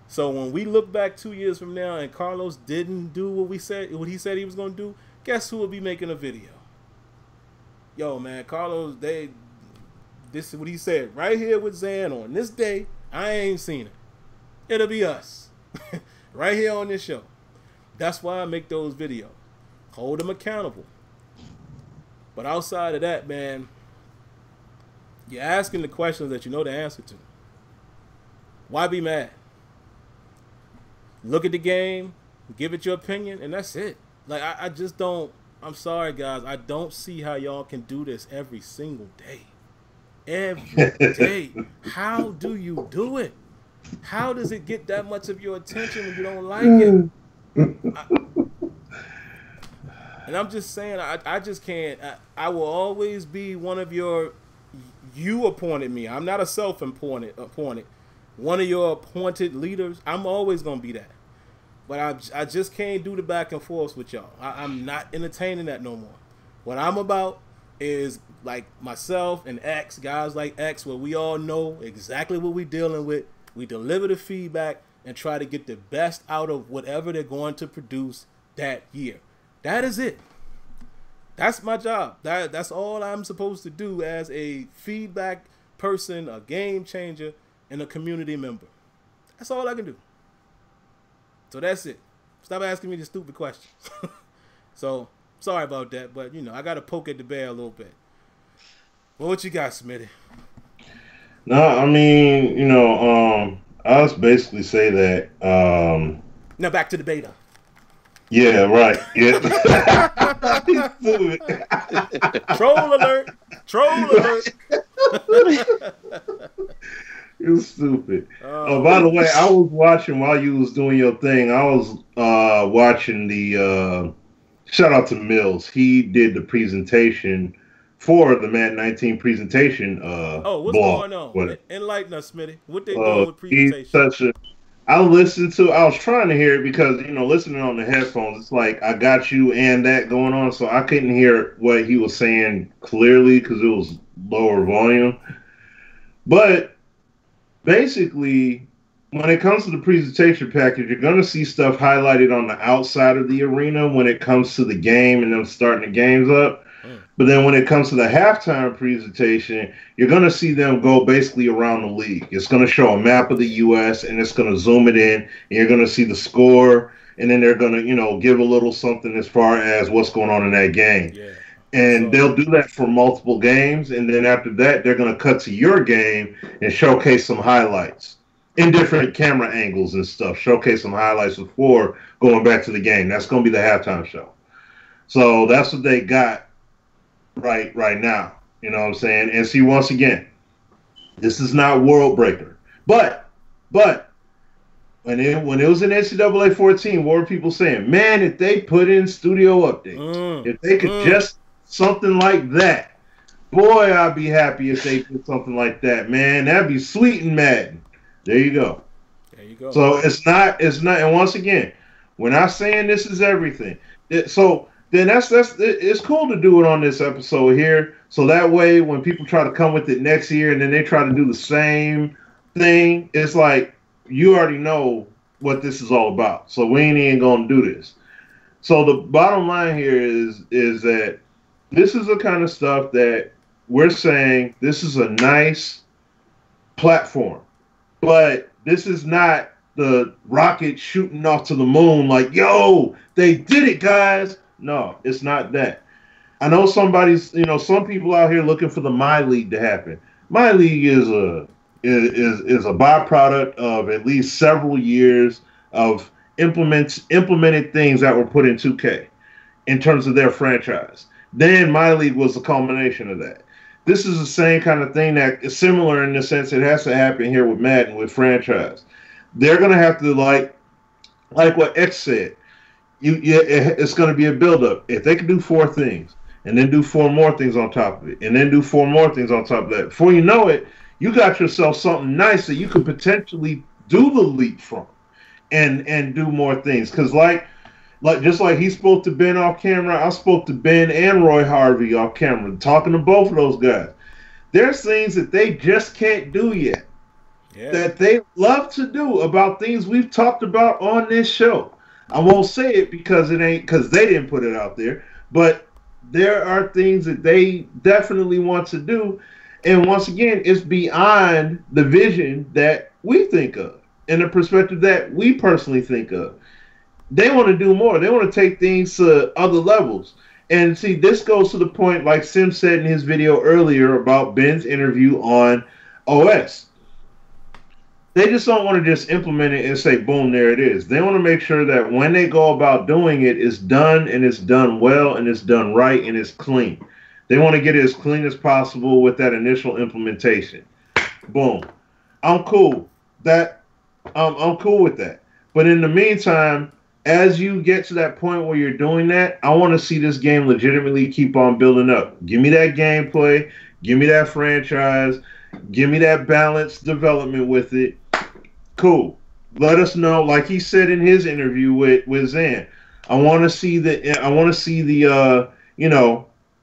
Speaker 1: So when we look back 2 years from now and Carlos didn't do what he said he was gonna do, guess who will be making a video? Yo, man, Carlos, this is what he said right here with Zan on this day. I ain't seen it. It'll be us right here on this show. That's why I make those videos. Hold them accountable. But outside of that, man, you're asking the questions that you know the answer to. Why be mad? Look at the game, give it your opinion, and that's it. Like, I just don't, I'm sorry, guys. I don't see how y'all can do this every single day. Every day. How do you do it? How does it get that much of your attention when you don't like it? And I'm just saying, I just can't. I will always be one of you appointed me. I'm not a self-appointed. One of your appointed leaders. I'm always going to be that. But I just can't do the back and forth with y'all. I'm not entertaining that no more. What I'm about is like myself and X, guys like X, where we all know exactly what we're dealing with. We deliver the feedback and try to get the best out of whatever they're going to produce that year. That is it. That's my job. That's all I'm supposed to do as a feedback person, a game changer, and a community member. That's all I can do. So that's it. Stop asking me the stupid questions. So, sorry about that, but, you know, I got to poke at the bear a little bit. Well, what you got, Smitty?
Speaker 3: No, I mean, you know, I just basically say that.
Speaker 1: Now back to the beta.
Speaker 3: Yeah, right. Yeah.
Speaker 1: Troll alert! Troll alert!
Speaker 3: You're stupid. Oh, by the way, I was watching while you was doing your thing. I was watching the shout out to Mills. He did the presentation for the Madden 19 presentation
Speaker 1: what's
Speaker 3: blog.
Speaker 1: going on?
Speaker 3: But,
Speaker 1: Enlighten us, Smitty. What they doing with presentation?
Speaker 3: I was trying to hear it because, listening on the headphones, it's like I got you and that going on, so I couldn't hear what he was saying clearly because it was lower volume. But basically, when it comes to the presentation package, you're going to see stuff highlighted on the outside of the arena when it comes to the game and them starting the games up. But then when it comes to the halftime presentation, you're going to see them go basically around the league. It's going to show a map of the U.S., and it's going to zoom it in, and you're going to see the score, and then they're going to, give a little something as far as what's going on in that game. Yeah. And they'll do that for multiple games, and then after that, they're going to cut to your game and showcase some highlights in different camera angles and stuff, showcase some highlights before going back to the game. That's going to be the halftime show. So that's what they got right now. You know what I'm saying? And see, once again, this is not world breaker. But when it was in NCAA 14, what were people saying? Man, if they put in studio updates, if they could just something like that, boy, I'd be happy if they did something like that, man. That'd be sweet and Madden. There you go. So it's not, and once again, we're not saying this is everything. Then it's cool to do it on this episode here. So that way, when people try to come with it next year and then they try to do the same thing, it's like you already know what this is all about. So we ain't even gonna do this. So the bottom line here is that this is the kind of stuff that we're saying this is a nice platform, but this is not the rocket shooting off to the moon like, yo, they did it, guys. No, it's not that. I know some people out here looking for the My League to happen. My League is a byproduct of at least several years of implemented things that were put in 2K in terms of their franchise. Then My League was a culmination of that. This is the same kind of thing that is similar in the sense it has to happen here with Madden, with franchise. They're going to have to, like what X said, it's going to be a buildup. If they can do 4 things and then do 4 more things on top of it and then do 4 more things on top of that, before you know it, you got yourself something nice that you could potentially do the leap from and do more things. Because just like he spoke to Ben off camera, I spoke to Ben and Roy Harvey off camera, talking to both of those guys. There's things that they just can't do yet that they love to do about things we've talked about on this show. I won't say it because they didn't put it out there, but there are things that they definitely want to do. And once again, it's beyond the vision that we think of and the perspective that we personally think of. They want to do more. They want to take things to other levels. And see, this goes to the point, like Sim said in his video earlier about Ben's interview on OS. They just don't want to just implement it and say, boom, there it is. They want to make sure that when they go about doing it, it's done and it's done well and it's done right and it's clean. They want to get it as clean as possible with that initial implementation. Boom. I'm cool. I'm cool with that. But in the meantime, as you get to that point where you're doing that, I want to see this game legitimately keep on building up. Give me that gameplay. Give me that franchise. Give me that balanced development with it. Cool. Let us know, like he said in his interview with Zan. I want to see the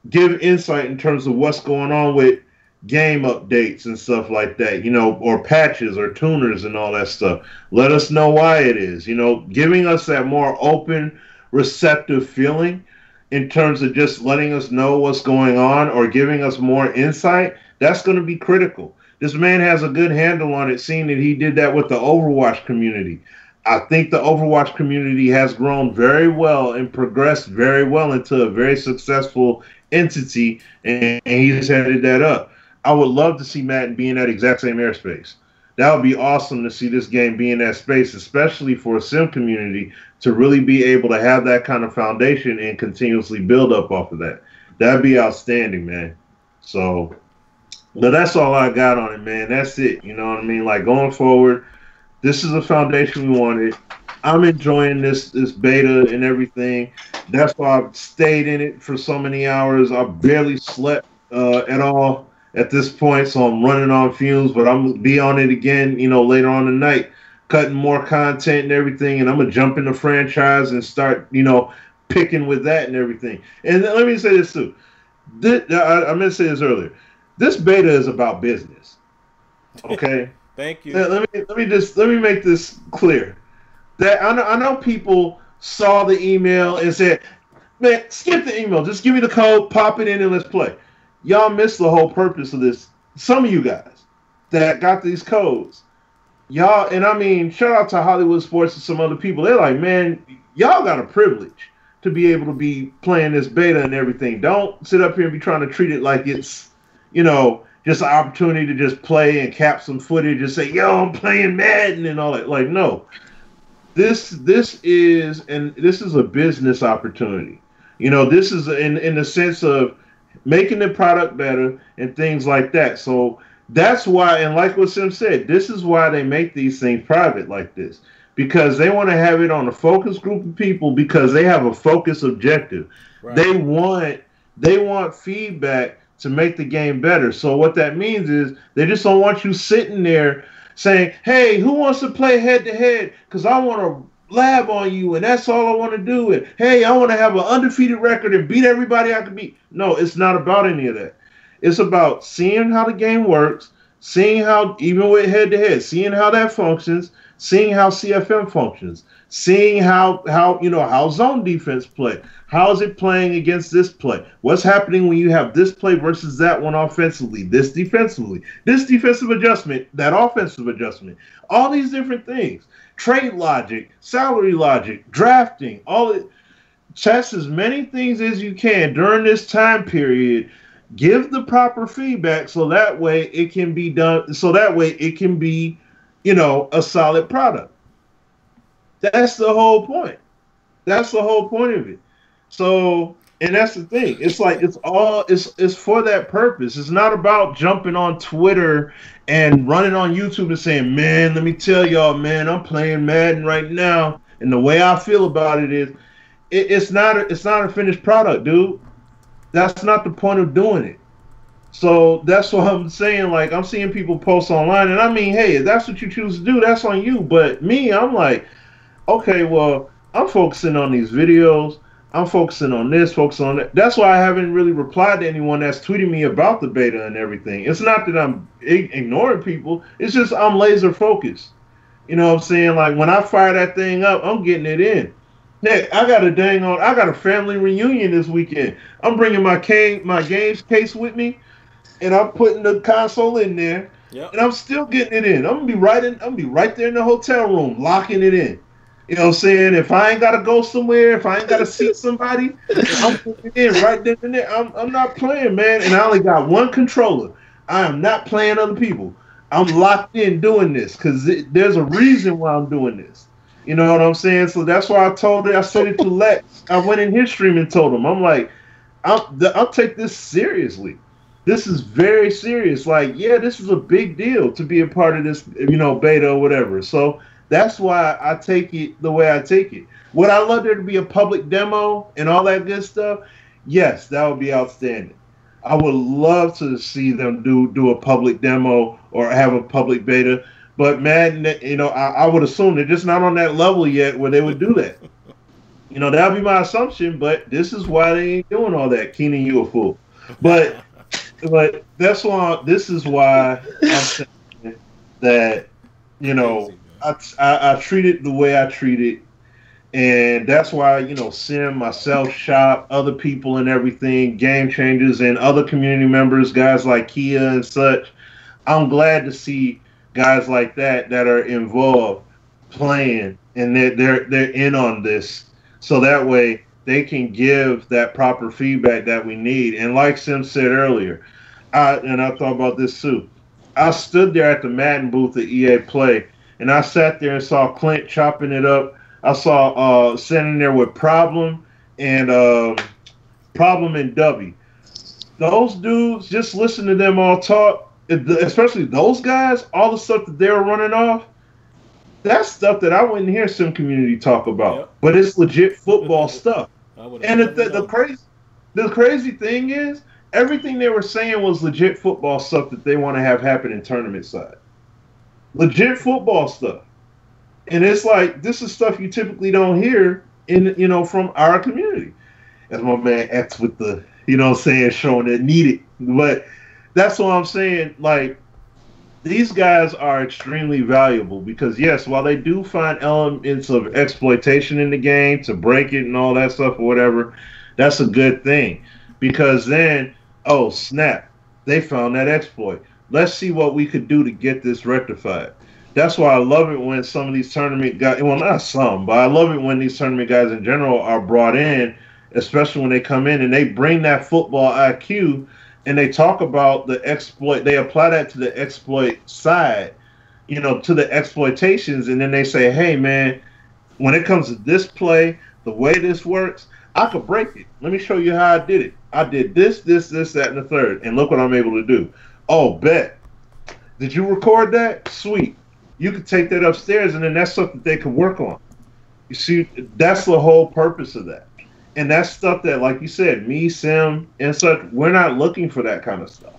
Speaker 3: give insight in terms of what's going on with game updates and stuff like that, or patches or tuners and all that stuff. Let us know why it is, giving us that more open, receptive feeling in terms of just letting us know what's going on or giving us more insight. That's going to be critical. This man has a good handle on it, seeing that he did that with the Overwatch community. I think the Overwatch community has grown very well and progressed very well into a very successful entity, and he's headed that up. I would love to see Madden be in that exact same airspace. That would be awesome to see this game be in that space, especially for a sim community, to really be able to have that kind of foundation and continuously build up off of that. That'd be outstanding, man. So, but that's all I got on it, man. That's it. You know what I mean? Like, going forward, this is the foundation we wanted. I'm enjoying this beta and everything. That's why I've stayed in it for so many hours. I barely slept at all at this point, so I'm running on fumes. But I'm gonna be on it again, later on tonight, cutting more content and everything. And I'm gonna jump in the franchise and start, picking with that and everything. And let me say this too. I meant to say this earlier. This beta is about business. Okay.
Speaker 1: Thank you.
Speaker 3: Let me make this clear. That I know people saw the email and said, "Man, skip the email. Just give me the code, pop it in, and let's play." Y'all missed the whole purpose of this. Some of you guys that got these codes, y'all, and I mean, shout out to Hollywood Sports and some other people. They're like, "Man, y'all got a privilege to be able to be playing this beta and everything. Don't sit up here and be trying to treat it like it's, just an opportunity to just play and cap some footage and say, yo, I'm playing Madden and all that." Like, no. This is a business opportunity. This is in the sense of making the product better and things like that. So that's why, and like what Sim said, this is why they make these things private like this. Because they want to have it on a focus group of people because they have a focus objective. Right. They want feedback to make the game better. So what that means is they just don't want you sitting there saying, "Hey, who wants to play head-to-head? Because I want to lab on you, and that's all I want to do. And, hey, I want to have an undefeated record and beat everybody I can beat." No, it's not about any of that. It's about seeing how the game works, seeing how, even with head-to-head, seeing how that functions, seeing how CFM functions, seeing how zone defense play. How is it playing against this play? What's happening when you have this play versus that one offensively, this defensively, this defensive adjustment, that offensive adjustment, all these different things. Trade logic, salary logic, drafting, all it. Test as many things as you can during this time period. Give the proper feedback so that way it can be done, so that way it can be, a solid product. That's the whole point. That's the whole point of it. So, and that's the thing. It's like it's for that purpose. It's not about jumping on Twitter and running on YouTube and saying, "Man, let me tell y'all, man, I'm playing Madden right now, and the way I feel about it is, it's not a finished product, dude. That's not the point of doing it." So that's what I'm saying. Like, I'm seeing people post online, and I mean, hey, if that's what you choose to do, that's on you. But me, I'm like, okay, well, I'm focusing on these videos. I'm focusing on this, focusing on that. That's why I haven't really replied to anyone that's tweeting me about the beta and everything. It's not that I'm ignoring people. It's just I'm laser focused. You know what I'm saying? Like, when I fire that thing up, I'm getting it in. Heck, I got a family reunion this weekend. I'm bringing my games case with me, and I'm putting the console in there, and I'm still getting it in. I'm gonna be right there in the hotel room, locking it in. You know what I'm saying? If I ain't gotta go somewhere, if I ain't gotta see somebody, I'm putting it in right there and there. I'm not playing, man. And I only got one controller. I am not playing other people. I'm locked in doing this because there's a reason why I'm doing this. You know what I'm saying? So that's why I said it to Lex. I went in his stream and told him, I'm like, I'll take this seriously. This is very serious. Like, yeah, this is a big deal to be a part of this, beta or whatever. So that's why I take it the way I take it. Would I love there to be a public demo and all that good stuff? Yes, that would be outstanding. I would love to see them do a public demo or have a public beta. But Madden, I would assume they're just not on that level yet where they would do that. That would be my assumption, but this is why they ain't doing all that. Keenan, you a fool. But that's why, this is why I'm saying that, I treat it the way I treat it. And that's why, Sim, myself, Shop, other people and everything, Game Changers and other community members, guys like Kia and such, I'm glad to see guys like that are involved playing and they're in on this. So that way they can give that proper feedback that we need. And like Sim said earlier, I thought about this too. I stood there at the Madden booth at EA Play, and I sat there and saw Clint chopping it up. I saw sitting there with Problem and W. Those dudes, just listen to them all talk, especially those guys, all the stuff that they were running off, that's stuff that I wouldn't hear some community talk about. Yep. But it's legit football stuff. And the crazy thing is, everything they were saying was legit football stuff that they want to have happen in tournament side. Legit football stuff. And it's like, this is stuff you typically don't hear from our community. As my man X with the, showing that need it. But that's what I'm saying. Like, these guys are extremely valuable because, yes, while they do find elements of exploitation in the game to break it and all that stuff or whatever, that's a good thing. Because then, oh, snap, they found that exploit. Let's see what we could do to get this rectified. That's why I love it when some of these tournament guys, well, not some, but I love it when these tournament guys in general are brought in, especially when they come in and they bring that football IQ and they talk about the exploit. They apply that to the exploit side, to the exploitations. And then they say, hey, man, when it comes to this play, the way this works, I could break it. Let me show you how I did it. I did this, that, and the third. And look what I'm able to do. Oh, bet. Did you record that? Sweet. You could take that upstairs, and then that's something they could work on. You see, that's the whole purpose of that. And that's stuff that, like you said, me, Sim, and such, we're not looking for that kind of stuff.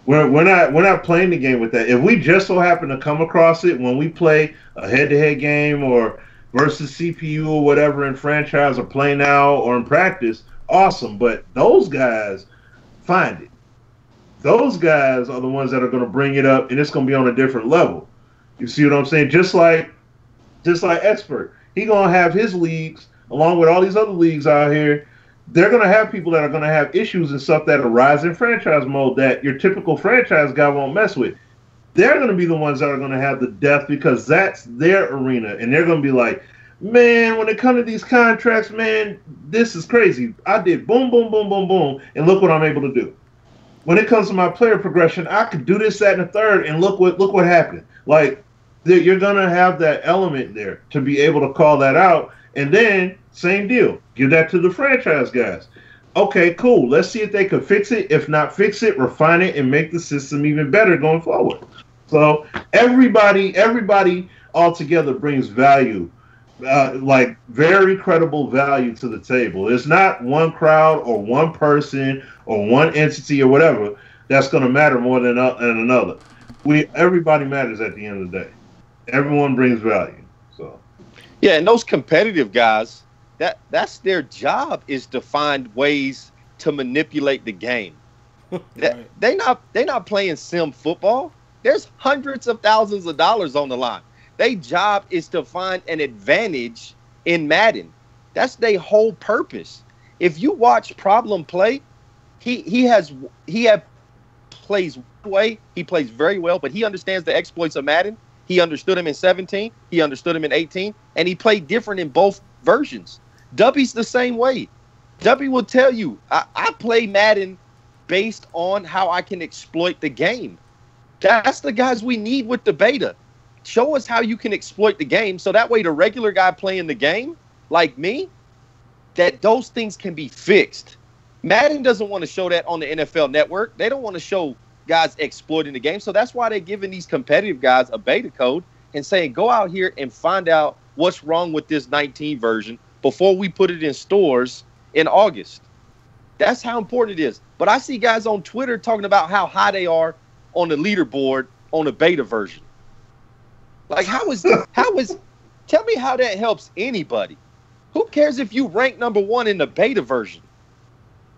Speaker 3: We're not playing the game with that. If we just so happen to come across it when we play a head-to-head game or versus CPU or whatever in franchise or play now or in practice, awesome. But those guys find it. Those guys are the ones that are going to bring it up, and it's going to be on a different level. You see what I'm saying? Just like Xpert, he gonna have his leagues along with all these other leagues out here. They're gonna have people that are gonna have issues and stuff that arise in franchise mode that your typical franchise guy won't mess with. They're gonna be the ones that are gonna have the death because that's their arena, and they're gonna be like, man, when it comes to these contracts, man, this is crazy. I did boom, boom, boom, boom, boom, and look what I'm able to do. When it comes to my player progression, I could do this, that, and the third, and look what happened. Like, you're going to have that element there to be able to call that out. And then, same deal. Give that to the franchise guys. Okay, cool. Let's see if they can fix it. If not fix it, refine it, and make the system even better going forward. So everybody all together brings value, like very credible value to the table. It's not one crowd or one person or one entity or whatever that's going to matter more than another. Everybody matters at the end of the day. Everyone brings value. So,
Speaker 2: yeah, and those competitive guys, that's their job, is to find ways to manipulate the game. Right. They not playing sim football. There's hundreds of thousands of dollars on the line. Their job is to find an advantage in Madden. That's their whole purpose. If you watch Problem play, he plays way. He plays very well, but he understands the exploits of Madden. He understood him in 17. He understood him in 18, and he played different in both versions. Dubby's the same way. Dubby will tell you, I play Madden based on how I can exploit the game. That's the guys we need with the beta. Show us how you can exploit the game, so that way the regular guy playing the game, like me, that those things can be fixed. Madden doesn't want to show that on the NFL Network. They don't want to show guys exploiting the game. So that's why they're giving these competitive guys a beta code and saying, go out here and find out what's wrong with this 19 version before we put it in stores in August. That's how important it is. But I see guys on Twitter talking about how high they are on the leaderboard on the beta version. Like, tell me how that helps anybody. Who cares if you rank number 1 in the beta version?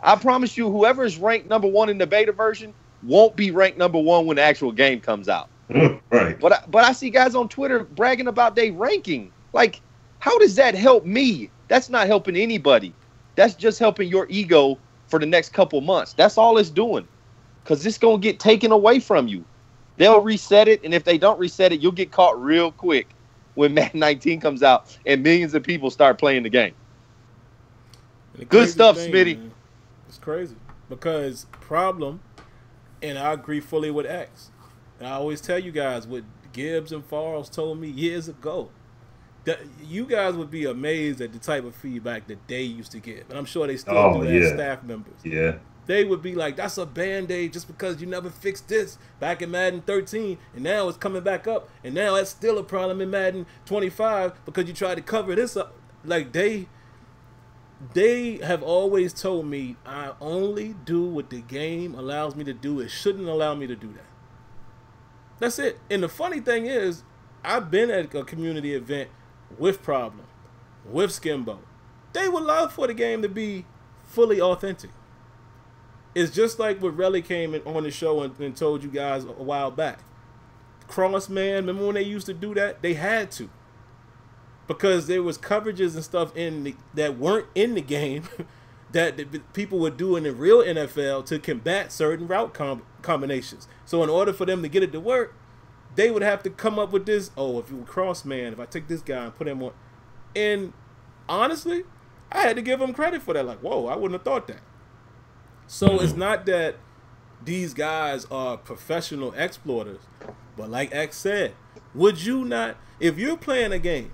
Speaker 2: I promise you, whoever is ranked number 1 in the beta version won't be ranked number 1 when the actual game comes out.
Speaker 3: Right.
Speaker 2: But I see guys on Twitter bragging about their ranking. Like, how does that help me? That's not helping anybody. That's just helping your ego for the next couple months. That's all it's doing. Because it's going to get taken away from you. They'll reset it, and if they don't reset it, you'll get caught real quick when Madden 19 comes out and millions of people start playing the game. Good stuff, Smitty.
Speaker 1: Man. It's crazy. Because problem, and I agree fully with X, and I always tell you guys what Gibbs and Farles told me years ago, that you guys would be amazed at the type of feedback that they used to give. And I'm sure they still do that as staff members.
Speaker 3: Yeah.
Speaker 1: They would be like, that's a Band-Aid just because you never fixed this back in Madden 13, and now it's coming back up, and now that's still a problem in Madden 25 because you tried to cover this up. Like, they they have always told me I only do what the game allows me to do. It shouldn't allow me to do that. That's it. And the funny thing is, I've been at a community event with Problem, with Skimbo. They would love for the game to be fully authentic. It's just like what Relly came on the show and told you guys a while back. Crossman, remember when they used to do that? They had to. Because there was coverages and stuff that weren't in the game that the people would do in the real NFL to combat certain route combinations. So in order for them to get it to work, they would have to come up with this, oh, if you were Crossman, if I take this guy and put him on. And honestly, I had to give them credit for that. Like, whoa, I wouldn't have thought that. So it's not that these guys are professional exploiters, but like X said, would you not, if you're playing a game,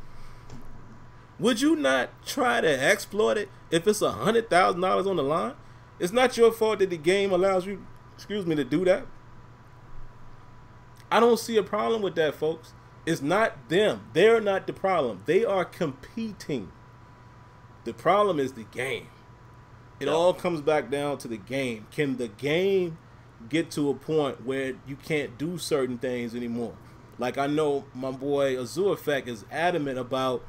Speaker 1: would you not try to exploit it if it's $100,000 on the line? It's not your fault that the game allows you, to do that. I don't see a problem with that, folks. It's not them. They're not the problem. They are competing. The problem is the game. It all comes back down to the game. Can the game get to a point where you can't do certain things anymore? Like I know my boy AzureEffect is adamant about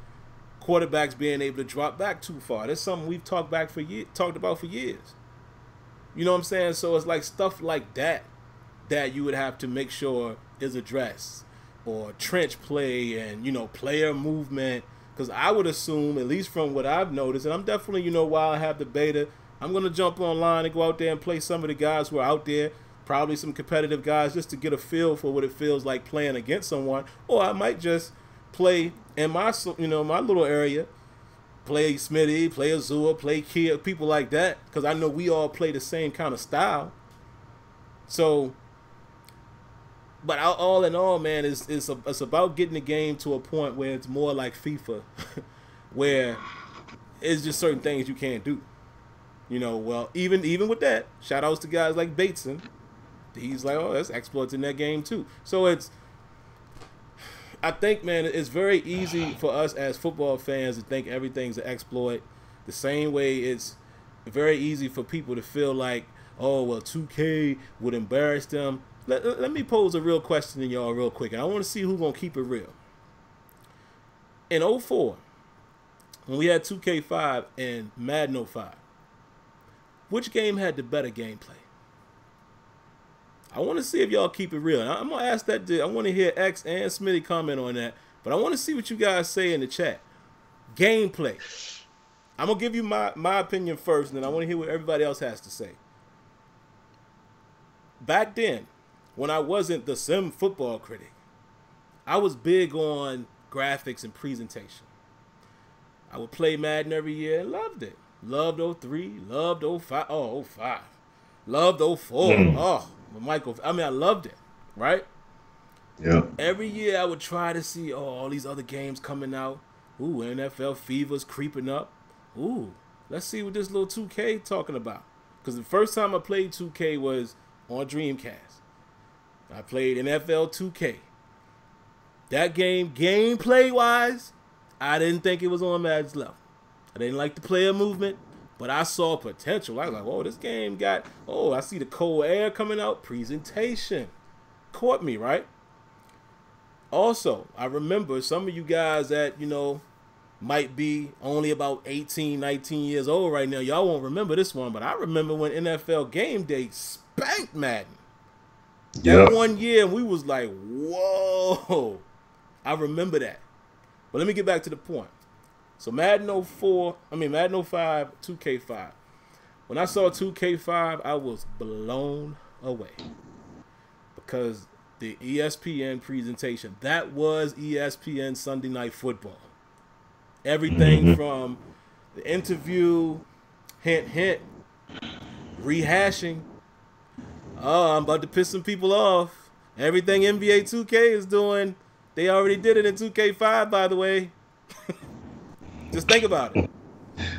Speaker 1: quarterbacks being able to drop back too far. That's something we've talked about for years. You know what I'm saying? So it's like stuff like that you would have to make sure is addressed, or trench play and, you know, player movement. Because I would assume, at least from what I've noticed, and I'm definitely, you know, while I have the beta, I'm going to jump online and go out there and play some of the guys who are out there, probably some competitive guys, just to get a feel for what it feels like playing against someone. Or I might just play in my, you know, my little area, play Smitty, play Azure, play Kia, people like that, because I know we all play the same kind of style. So, but all in all, man, it's about getting the game to a point where it's more like FIFA, where it's just certain things you can't do. You know, well, even with that, shout outs to guys like Bateson. He's like, oh, that's exploits in that game too. So I think, man, it's very easy for us as football fans to think everything's an exploit. The same way it's very easy for people to feel like, oh, well, 2K would embarrass them. Let me pose a real question to y'all real quick. I want to see who's going to keep it real. In 04, when we had 2K5 and Madden 05, which game had the better gameplay? I want to see if y'all keep it real. I'm going to ask that. I want to hear X and Smitty comment on that. But I want to see what you guys say in the chat. Gameplay. I'm going to give you my opinion first, and then I want to hear what everybody else has to say. Back then, when I wasn't the SimFBallCritic, I was big on graphics and presentation. I would play Madden every year and loved it. Loved 03, loved 05, 05. Loved 04. Oh, Michael, I mean, I loved it, right?
Speaker 3: Yeah.
Speaker 1: Every year I would try to see, all these other games coming out. Ooh, NFL fever's creeping up. Ooh, let's see what this little 2K talking about. Because the first time I played 2K was on Dreamcast. I played NFL 2K. That game, gameplay-wise, I didn't think it was on Madden's level. I didn't like the player movement, but I saw potential. I was like, oh, this game got, I see the cold air coming out. Presentation. Caught me, right? Also, I remember some of you guys that, you know, might be only about 18, 19 years old right now. Y'all won't remember this one, but I remember when NFL Game Day spanked Madden. That one year, we was like, whoa. I remember that. But let me get back to the point. So Madden 05, 2K5. When I saw 2K5, I was blown away. Because the ESPN presentation, that was ESPN Sunday Night Football. Everything from the interview, hint, hint, rehashing. Oh, I'm about to piss some people off. Everything NBA 2K is doing, they already did it in 2K5, by the way. Just think about it.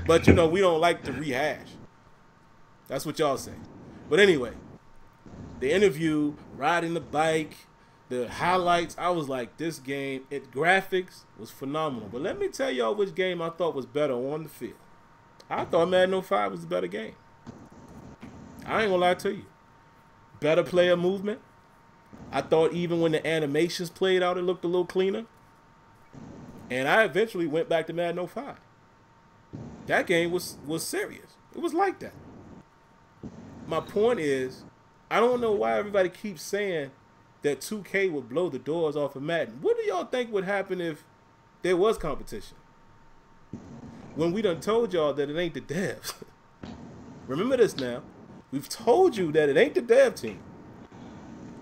Speaker 1: But, you know, we don't like to rehash. That's what y'all say. But anyway, the interview, riding the bike, the highlights, I was like, this game, graphics was phenomenal. But let me tell y'all which game I thought was better on the field. I thought Madden 05 was a better game. I ain't gonna lie to you. Better player movement. I thought even when the animations played out, it looked a little cleaner. And I eventually went back to Madden 05. That game was serious. It was like that. My point is, I don't know why everybody keeps saying that 2K would blow the doors off of Madden. What do y'all think would happen if there was competition? When we done told y'all that it ain't the devs. Remember this now. We've told you that it ain't the dev team.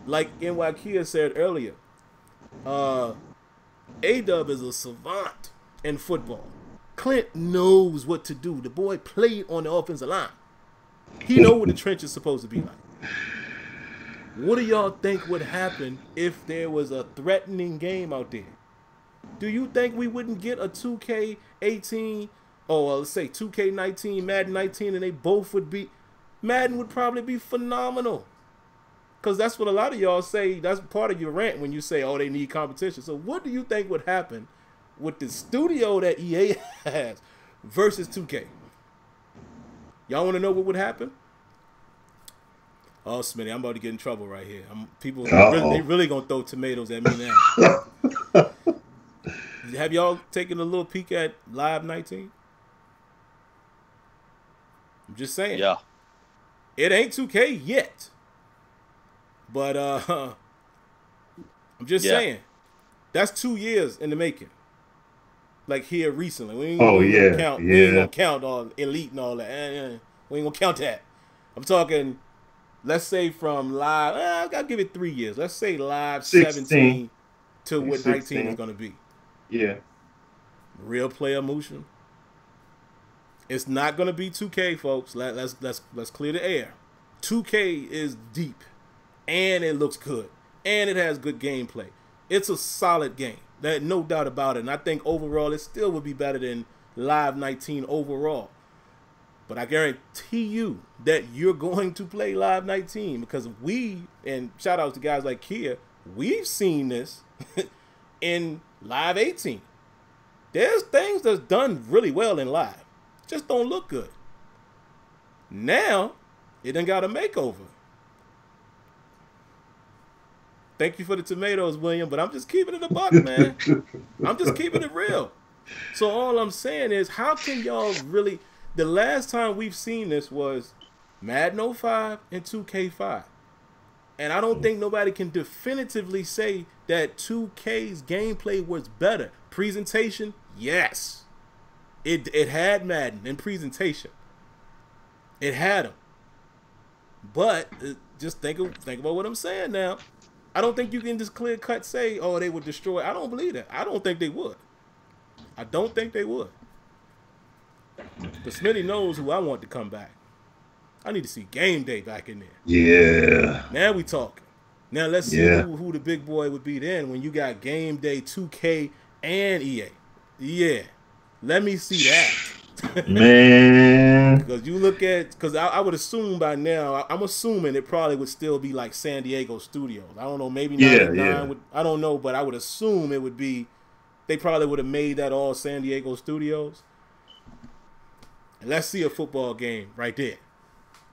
Speaker 1: Like NYKia said earlier, A-Dub is a savant in football. Clint knows what to do. The boy played on the offensive line. He know what the trench is supposed to be like. What do y'all think would happen if there was a threatening game out there? Do you think we wouldn't get a 2K18 or let's say 2K19, Madden 19, and they both would be? Madden would probably be phenomenal. Because that's what a lot of y'all say. That's part of your rant when you say, oh, they need competition. So what do you think would happen with the studio that EA has versus 2K? Y'all want to know what would happen? Oh, Smitty, I'm about to get in trouble right here. People, they really going to throw tomatoes at me now. Have y'all taken a little peek at Live 19? I'm just saying.
Speaker 2: Yeah.
Speaker 1: It ain't 2K yet. But I'm just saying, that's 2 years in the making. Like here recently, we ain't gonna count all Elite and all that. We ain't gonna count that. I'm talking, let's say from Live. I gotta give it 3 years. Let's say Live 17 to what 19 is gonna be.
Speaker 3: Yeah.
Speaker 1: Real player motion. It's not gonna be 2K, folks. Let's clear the air. 2K is deep. And it looks good. And it has good gameplay. It's a solid game. There's no doubt about it. And I think overall it still would be better than Live 19 overall. But I guarantee you that you're going to play Live 19 because and shout out to guys like Kia, we've seen this in Live 18. There's things that's done really well in Live. Just don't look good. Now, it done got a makeover. Thank you for the tomatoes, William, but I'm just keeping it a buck, man. I'm just keeping it real. So all I'm saying is, how can y'all really... The last time we've seen this was Madden 05 and 2K5. And I don't think nobody can definitively say that 2K's gameplay was better. Presentation, yes. It had Madden in presentation. It had them. But just think about what I'm saying now. I don't think you can just clear cut say, oh, they would destroy. I don't believe that. I don't think they would. I don't think they would. But Smitty knows who I want to come back. I need to see Game Day back in there.
Speaker 3: Yeah.
Speaker 1: Now we talking. Now let's see who the big boy would be then when you got Game Day, 2K, and EA. Yeah. Let me see that.
Speaker 3: Man.
Speaker 1: Because you look at, because I would assume by now, I'm assuming it probably would still be like San Diego Studios. I don't know, maybe 99 I don't know, but I would assume it would be, they probably would have made that all San Diego Studios. And let's see a football game right there.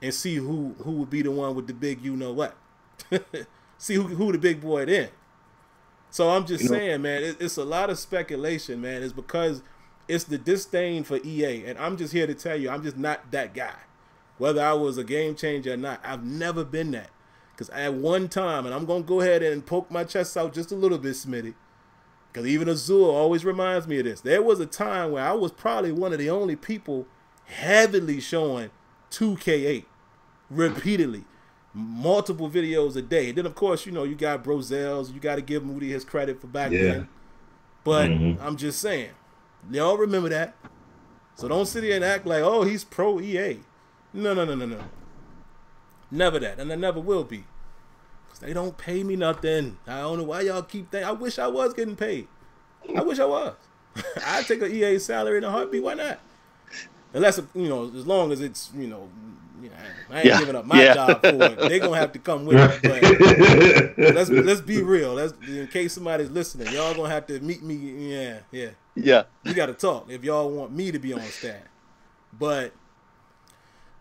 Speaker 1: And see who would be the one with the big you know what. See who the big boy then. So I'm just saying, man, it's a lot of speculation, man. It's because it's the disdain for EA. And I'm just here to tell you, I'm just not that guy. Whether I was a game changer or not, I've never been that. Because at one time, and I'm going to go ahead and poke my chest out just a little bit, Smitty. Because even Azure always reminds me of this. There was a time where I was probably one of the only people heavily showing 2K8 repeatedly. Multiple videos a day. Then, of course, you got Brozell's. You got to give Moody his credit for back then. But I'm just saying. Y'all remember that. So don't sit here and act like, oh, he's pro EA. No. Never that. And I never will be. Because they don't pay me nothing. I don't know why y'all keep thinking. I wish I was getting paid. I wish I was. I'd take an EA salary in a heartbeat. Why not? Unless, as long as it's, I ain't giving up my job for it. They're going to have to come with it. But let's be real. In case somebody's listening, y'all going to have to meet me. Yeah. We got to talk if y'all want me to be on staff. But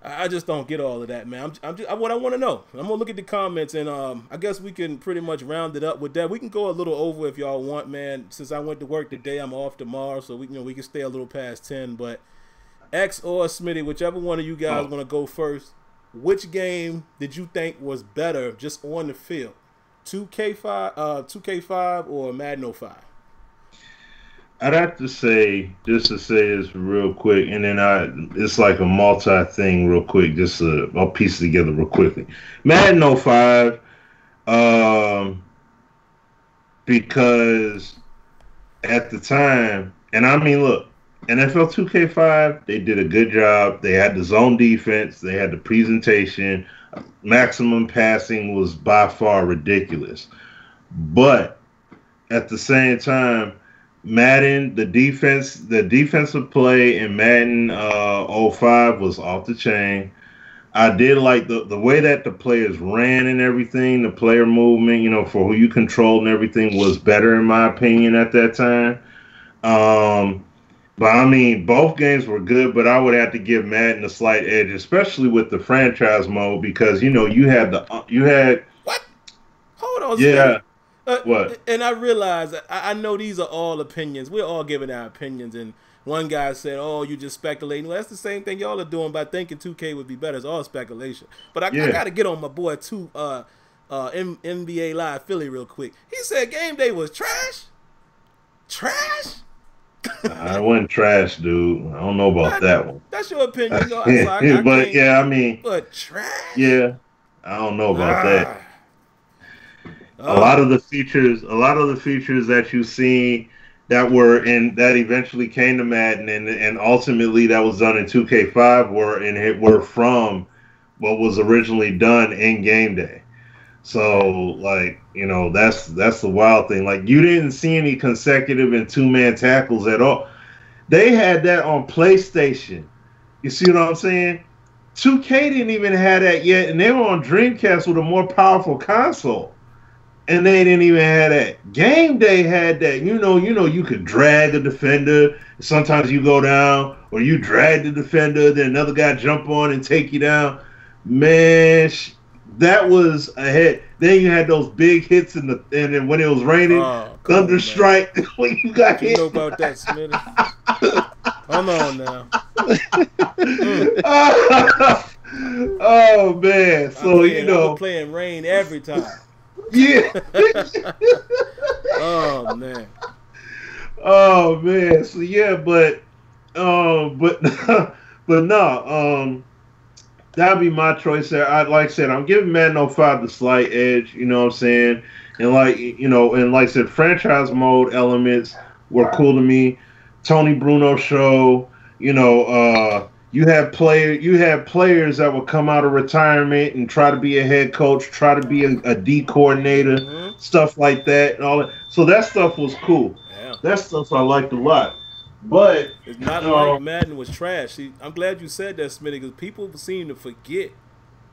Speaker 1: I just don't get all of that, man. What I want to know. I'm gonna look at the comments, and I guess we can pretty much round it up with that. We can go a little over if y'all want, man. Since I went to work today, I'm off tomorrow, so we can stay a little past 10. But X or Smitty, whichever one of you guys want to go first. Which game did you think was better just on the field? 2K5 or Madden 05?
Speaker 3: I'd have to say, just to say this real quick, and then it's like a multi-thing real quick, just I'll piece it together real quickly. Madden 05, because at the time, and I mean, look, NFL 2K5, they did a good job. They had the zone defense. They had the presentation. Maximum passing was by far ridiculous. But at the same time, Madden, the defensive play in Madden 05 was off the chain. I did like the way that the players ran and everything, the player movement, for who you controlled and everything was better in my opinion at that time. But I mean, both games were good, but I would have to give Madden a slight edge, especially with the franchise mode, because you had
Speaker 1: what? Hold on,
Speaker 3: yeah.
Speaker 1: What? And I realize I know these are all opinions. We're all giving our opinions, and one guy said, "Oh, you just speculating." Well, that's the same thing y'all are doing by thinking 2K would be better. It's all speculation. But I got to get on my boy NBA Live Philly real quick. He said game day was trash. Trash.
Speaker 3: I wasn't trash, dude. I don't know about that one.
Speaker 1: That's your opinion.
Speaker 3: But yeah, I mean,
Speaker 1: but trash.
Speaker 3: Yeah, I don't know about that. A lot of the features that you see that eventually came to Madden and ultimately that was done in 2K5 were from what was originally done in game day. So that's the wild thing. Like, you didn't see any consecutive and 2-man tackles at all. They had that on PlayStation. You see what I'm saying? 2K didn't even have that yet, and they were on Dreamcast with a more powerful console. And they didn't even have that. Game Day had that. You could drag a defender. Sometimes you go down, or you drag the defender, then another guy jump on and take you down. Man, that was ahead. Then you had those big hits and then when it was raining, thunder strike. When you got hit.
Speaker 1: You know about that, Smitty. Hold on now.
Speaker 3: Oh man! So
Speaker 1: we're playing rain every time.
Speaker 3: Yeah.
Speaker 1: Oh man.
Speaker 3: Oh man. So yeah, but no. That'd be my choice there. Like I said, I'm giving Madden 05 the slight edge. You know what I'm saying? And like I said, franchise mode elements were cool to me. Tony Bruno show. You have players that would come out of retirement and try to be a head coach, try to be a D coordinator, stuff like that, and all that. So that stuff was cool. Yeah. That stuff I liked a lot. But
Speaker 1: it's not like Madden was trash. See, I'm glad you said that, Smitty, because people seem to forget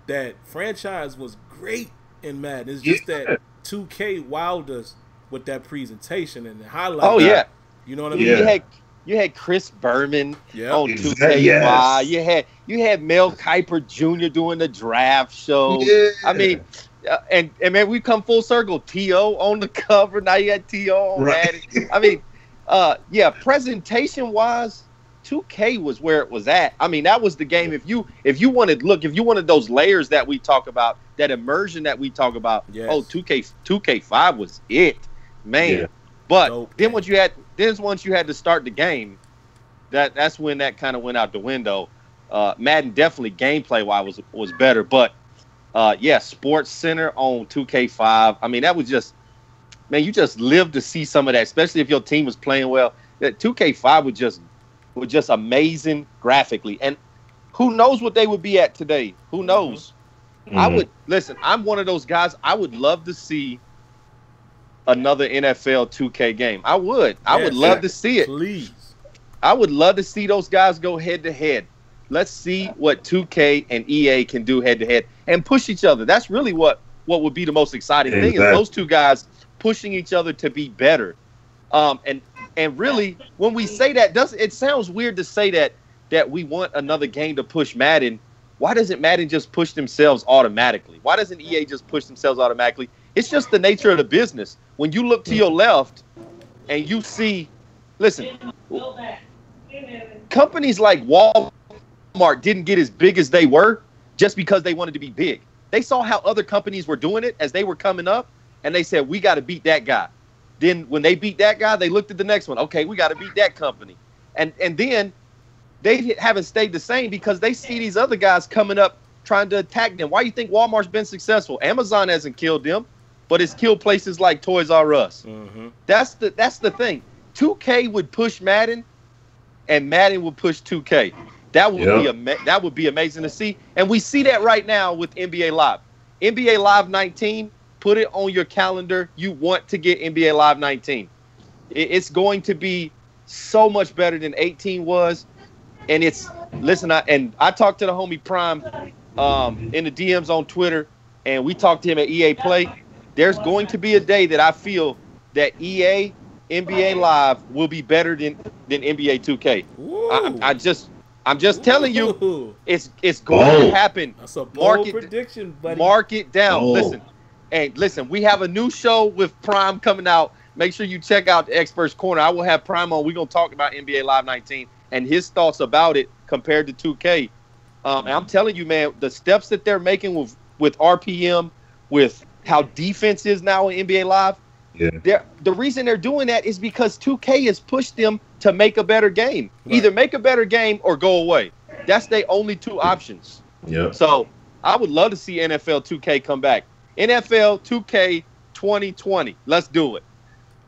Speaker 1: that franchise was great in Madden. It's just that 2K wowed us with that presentation and the highlight.
Speaker 2: Oh yeah,
Speaker 1: you know what I mean?
Speaker 2: Yeah. You had Chris Berman on 2K5. Yes. You had Mel Kiper Jr. doing the draft show. Yeah. I mean, and man, we come full circle. T.O. on the cover. Now you got T.O. on Madden. I mean, presentation wise, 2K was where it was at. I mean, that was the game. If you wanted those layers that we talk about, that immersion that we talk about, yes. 2K5 was it, man. Yeah. But then once you had to start the game, that's when that kind of went out the window. Madden definitely gameplay wise was better, but Sports Center on 2K5. I mean, that was just, man, you just lived to see some of that, especially if your team was playing well. That 2K5 was just amazing graphically, and who knows what they would be at today? Who knows? Mm-hmm. I'm one of those guys. I would love to see another NFL 2K game. I would love to see it.
Speaker 1: Please.
Speaker 2: I would love to see those guys go head to head. Let's see what 2K and EA can do head to head and push each other. That's really what would be the most exciting thing, is those two guys pushing each other to be better. And really, when we say that, it sounds weird to say that that we want another game to push Madden, why doesn't Madden just push themselves automatically? Why doesn't EA just push themselves automatically? It's just the nature of the business. When you look to your left and you see, listen, companies like Walmart didn't get as big as they were just because they wanted to be big. They saw how other companies were doing it as they were coming up, and they said, we got to beat that guy. Then when they beat that guy, they looked at the next one. Okay, we got to beat that company. And then they haven't stayed the same because they see these other guys coming up trying to attack them. Why do you think Walmart's been successful? Amazon hasn't killed them, but it's killed places like Toys R Us. Mm-hmm. That's the thing. 2K would push Madden, and Madden would push 2K. That would be amazing to see. And we see that right now with NBA Live. NBA Live 19, put it on your calendar. You want to get NBA Live 19. It's going to be so much better than 18 was. And I talked to the homie Prime in the DMs on Twitter, and we talked to him at EA Play. There's going to be a day that I feel that EA NBA Live will be better than NBA 2K. I'm just telling you, it's going to happen.
Speaker 1: That's a bold prediction, buddy.
Speaker 2: Mark it down. Listen, we have a new show with Prime coming out. Make sure you check out the Experts Corner. I will have Prime on. We're going to talk about NBA Live 19 and his thoughts about it compared to 2K. And I'm telling you, man, the steps that they're making with RPM, with how defense is now in NBA Live, the reason they're doing that is because 2K has pushed them to make a better game. Right. Either make a better game or go away. That's their only two options.
Speaker 3: Yeah.
Speaker 2: So I would love to see NFL 2K come back. NFL 2K 2020. Let's do it.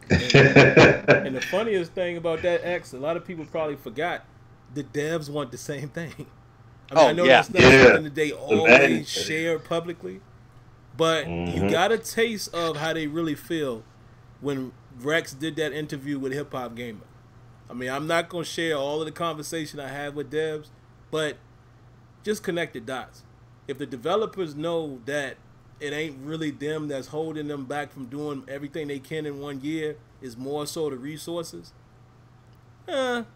Speaker 1: And the funniest thing about that, X, a lot of people probably forgot the devs want the same thing. I know that's not something that they always share publicly, but you got a taste of how they really feel when Rex did that interview with Hip Hop Gamer. I mean, I'm not going to share all of the conversation I had with devs, but just connect the dots. If the developers know that it ain't really them that's holding them back from doing everything they can in 1 year, is more so the resources,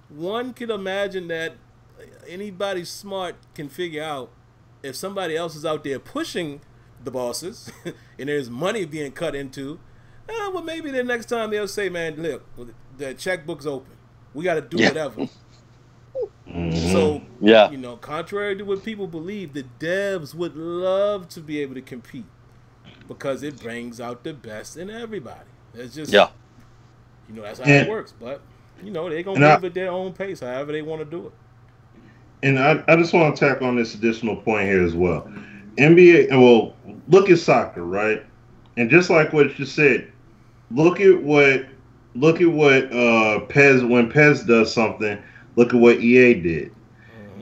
Speaker 1: one could imagine that anybody smart can figure out if somebody else is out there pushing the bosses and there's money being cut into, well, maybe the next time they'll say, man, look, the checkbook's open. We got to do whatever. So, contrary to what people believe, the devs would love to be able to compete because it brings out the best in everybody. It's just, that's how it works. But, they're going to move at their own pace, however they want to do it.
Speaker 3: And I just want to tack on this additional point here as well. NBA, well, look at soccer, right? And just like what you said, look at what Pez, when Pez does something, look at what EA did.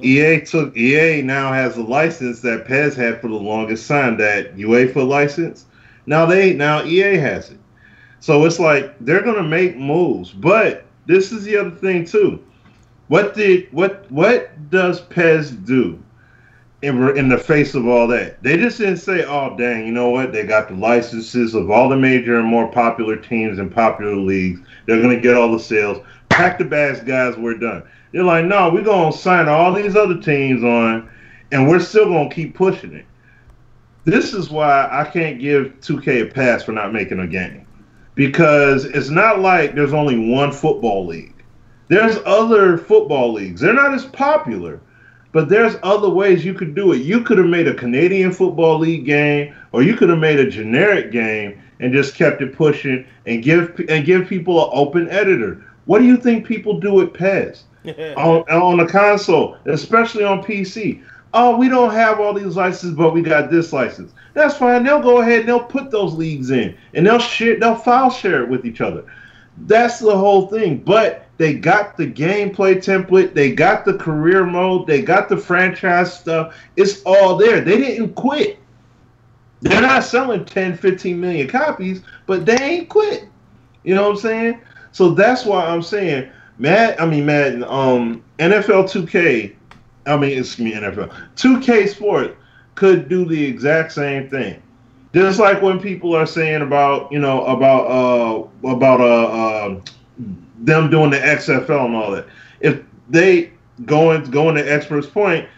Speaker 3: EA now has a license that Pez had for the longest time, that UEFA license. Now EA has it. So it's like they're gonna make moves. But this is the other thing too. What does Pez do in the face of all that? They just didn't say, oh dang, you know what? They got the licenses of all the major and more popular teams and popular leagues. They're gonna get all the sales. Pack the bags, guys, we're done. They're like, no, we're going to sign all these other teams on, and we're still going to keep pushing it. This is why I can't give 2K a pass for not making a game. Because it's not like there's only one football league. There's other football leagues. They're not as popular, but there's other ways you could do it. You could have made a Canadian Football League game, or you could have made a generic game and just kept it pushing and give people an open editor. What do you think people do with PES? on the console, especially on PC. Oh, we don't have all these licenses, but we got this license. That's fine. They'll go ahead and they'll put those leagues in, and they'll file share it with each other. That's the whole thing. But they got the gameplay template, they got the career mode, they got the franchise stuff. It's all there. They didn't quit. They're not selling 10, 15 million copies, but they ain't quit. You know what I'm saying? So that's why I'm saying Madden, NFL 2K, NFL 2K Sport could do the exact same thing. Just like when people are saying about them doing the XFL and all that. If they going to Expert's point,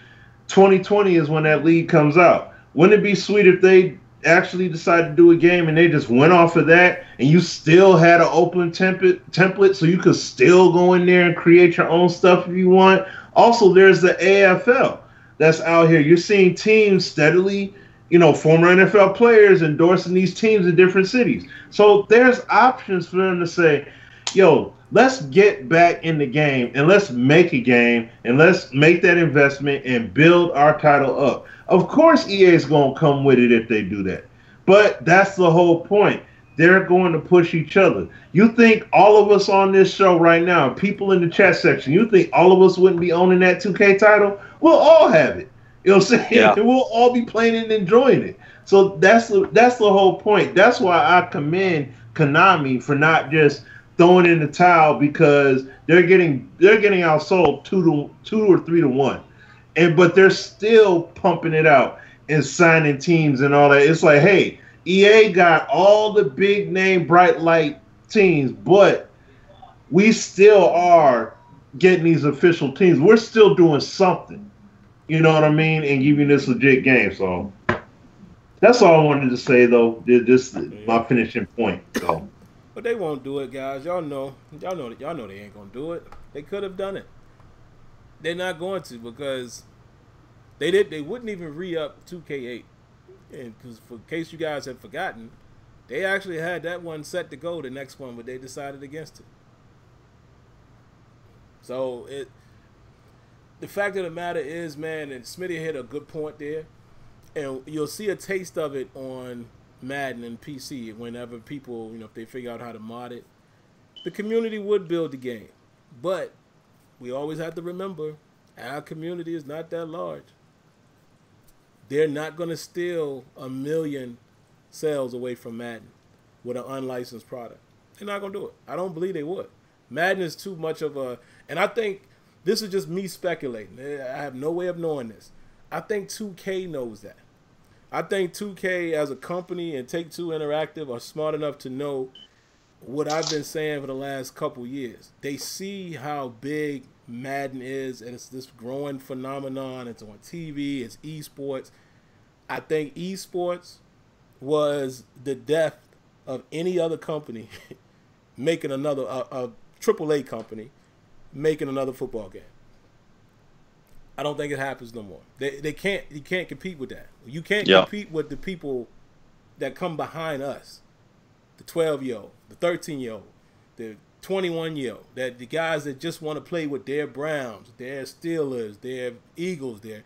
Speaker 3: 2020 is when that league comes out. Wouldn't it be sweet if they actually decided to do a game and they just went off of that, and you still had an open template so you could still go in there and create your own stuff if you want? Also, there's the AFL that's out here. You're seeing teams steadily, former NFL players endorsing these teams in different cities. So there's options for them to say, yo, let's get back in the game and let's make a game and let's make that investment and build our title up. Of course, EA is going to come with it if they do that. But that's the whole point. They're going to push each other. You think all of us on this show right now, people in the chat section, you think all of us wouldn't be owning that 2K title? We'll all have it. You know what I'm saying? Yeah. We'll all be playing it and enjoying it. So that's the whole point. That's why I commend Konami for not just throwing in the towel, because they're getting outsold 2 or 3 to 1, but they're still pumping it out and signing teams and all that. It's like, hey, EA got all the big name bright light teams, but we still are getting these official teams. We're still doing something, you know what I mean, and giving this legit game. So that's all I wanted to say, though. This is my finishing point. So.
Speaker 1: But they won't do it, guys. Y'all know they ain't gonna do it. They could have done it. They're not going to, because they wouldn't even re-up 2K8. And because, for case you guys have forgotten, they actually had that one set to go, the next one, but they decided against it. So the fact of the matter is, man, and Smitty hit a good point there, and you'll see a taste of it on Madden and PC whenever people, if they figure out how to mod it. The community would build the game, but we always have to remember our community is not that large. They're not going to steal 1 million sales away from Madden with an unlicensed product. They're not going to do it. I don't believe they would. Madden is too much of a, and I think this is just me speculating. I have no way of knowing this. I think 2K knows that. I think 2K as a company and Take-Two Interactive are smart enough to know what I've been saying for the last couple years. They see how big Madden is, and it's this growing phenomenon. It's on TV. It's esports. I think esports was the death of any other company making another a AAA company making another football game. I don't think it happens no more. They can't. You can't compete with that. You can't compete with the people that come behind us. The 12-year-old, the 13-year-old, the 21-year-old, that the guys that just want to play with their Browns, their Steelers, their Eagles, their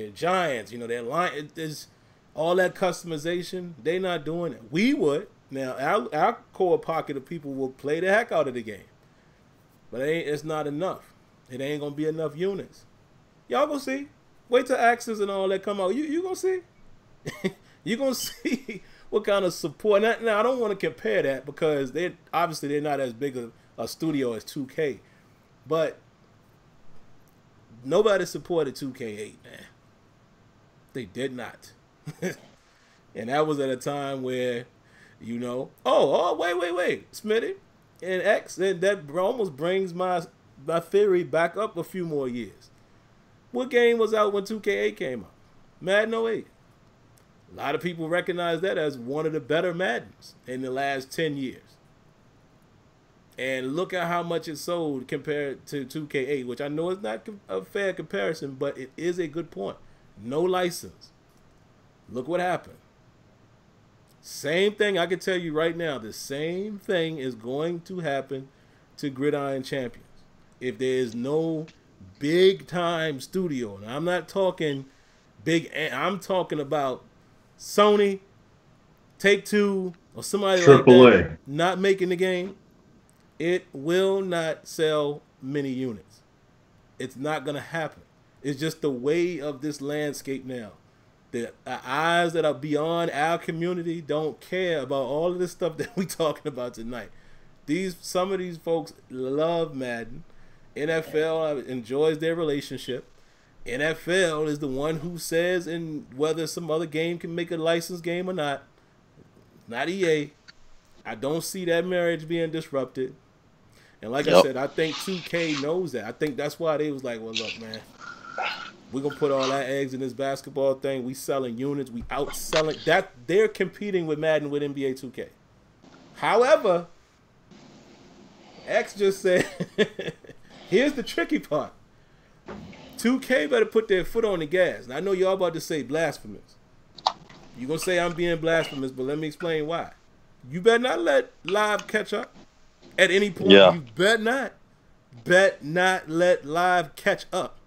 Speaker 1: Giants, their Lions. There's all that customization. They're not doing it. We would. Now, our core pocket of people will play the heck out of the game. But it's not enough. It ain't going to be enough units. Y'all gonna see. Wait till Axis and all that come out. You gonna see. You gonna see what kind of support. Now I don't want to compare that, because they're not as big a studio as 2K, but nobody supported 2K8, man. They did not. And that was at a time where, wait, Smitty and X, that almost brings my theory back up a few more years. What game was out when 2K8 came out? Madden 08. A lot of people recognize that as one of the better Maddens in the last 10 years. And look at how much it sold compared to 2K8, which I know is not a fair comparison, but it is a good point. No license. Look what happened. Same thing, I can tell you right now, the same thing is going to happen to Gridiron Champions. If there is no big time studio, and I'm not talking big, I'm talking about Sony, Take-Two, or somebody like that not making the game, it will not sell many units. It's not going to happen. It's just the way of this landscape now. The eyes that are beyond our community don't care about all of this stuff that we're talking about tonight. Some of these folks love Madden. NFL enjoys their relationship. NFL is the one who says whether some other game can make a licensed game or not. Not EA. I don't see that marriage being disrupted. And like I said, I think 2K knows that. I think that's why they was like, well, look, man, we're going to put all our eggs in this basketball thing. We selling units. We outselling. That they're competing with Madden with NBA 2K. However, X just said, here's the tricky part. 2K better put their foot on the gas. Now, I know y'all about to say blasphemous. You're going to say I'm being blasphemous, but let me explain why. You better not let live catch up at any point.
Speaker 2: Yeah.
Speaker 1: You better not. Bet not let live catch up.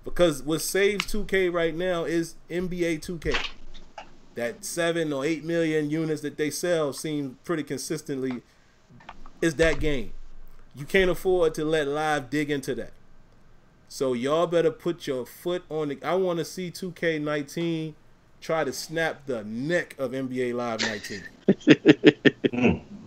Speaker 1: Because what saves 2K right now is NBA 2K. That 7 or 8 million units that they sell seem pretty consistently is that game. You can't afford to let live dig into that. So y'all better put your foot on the... I want to see 2K19 try to snap the neck of NBA Live 19.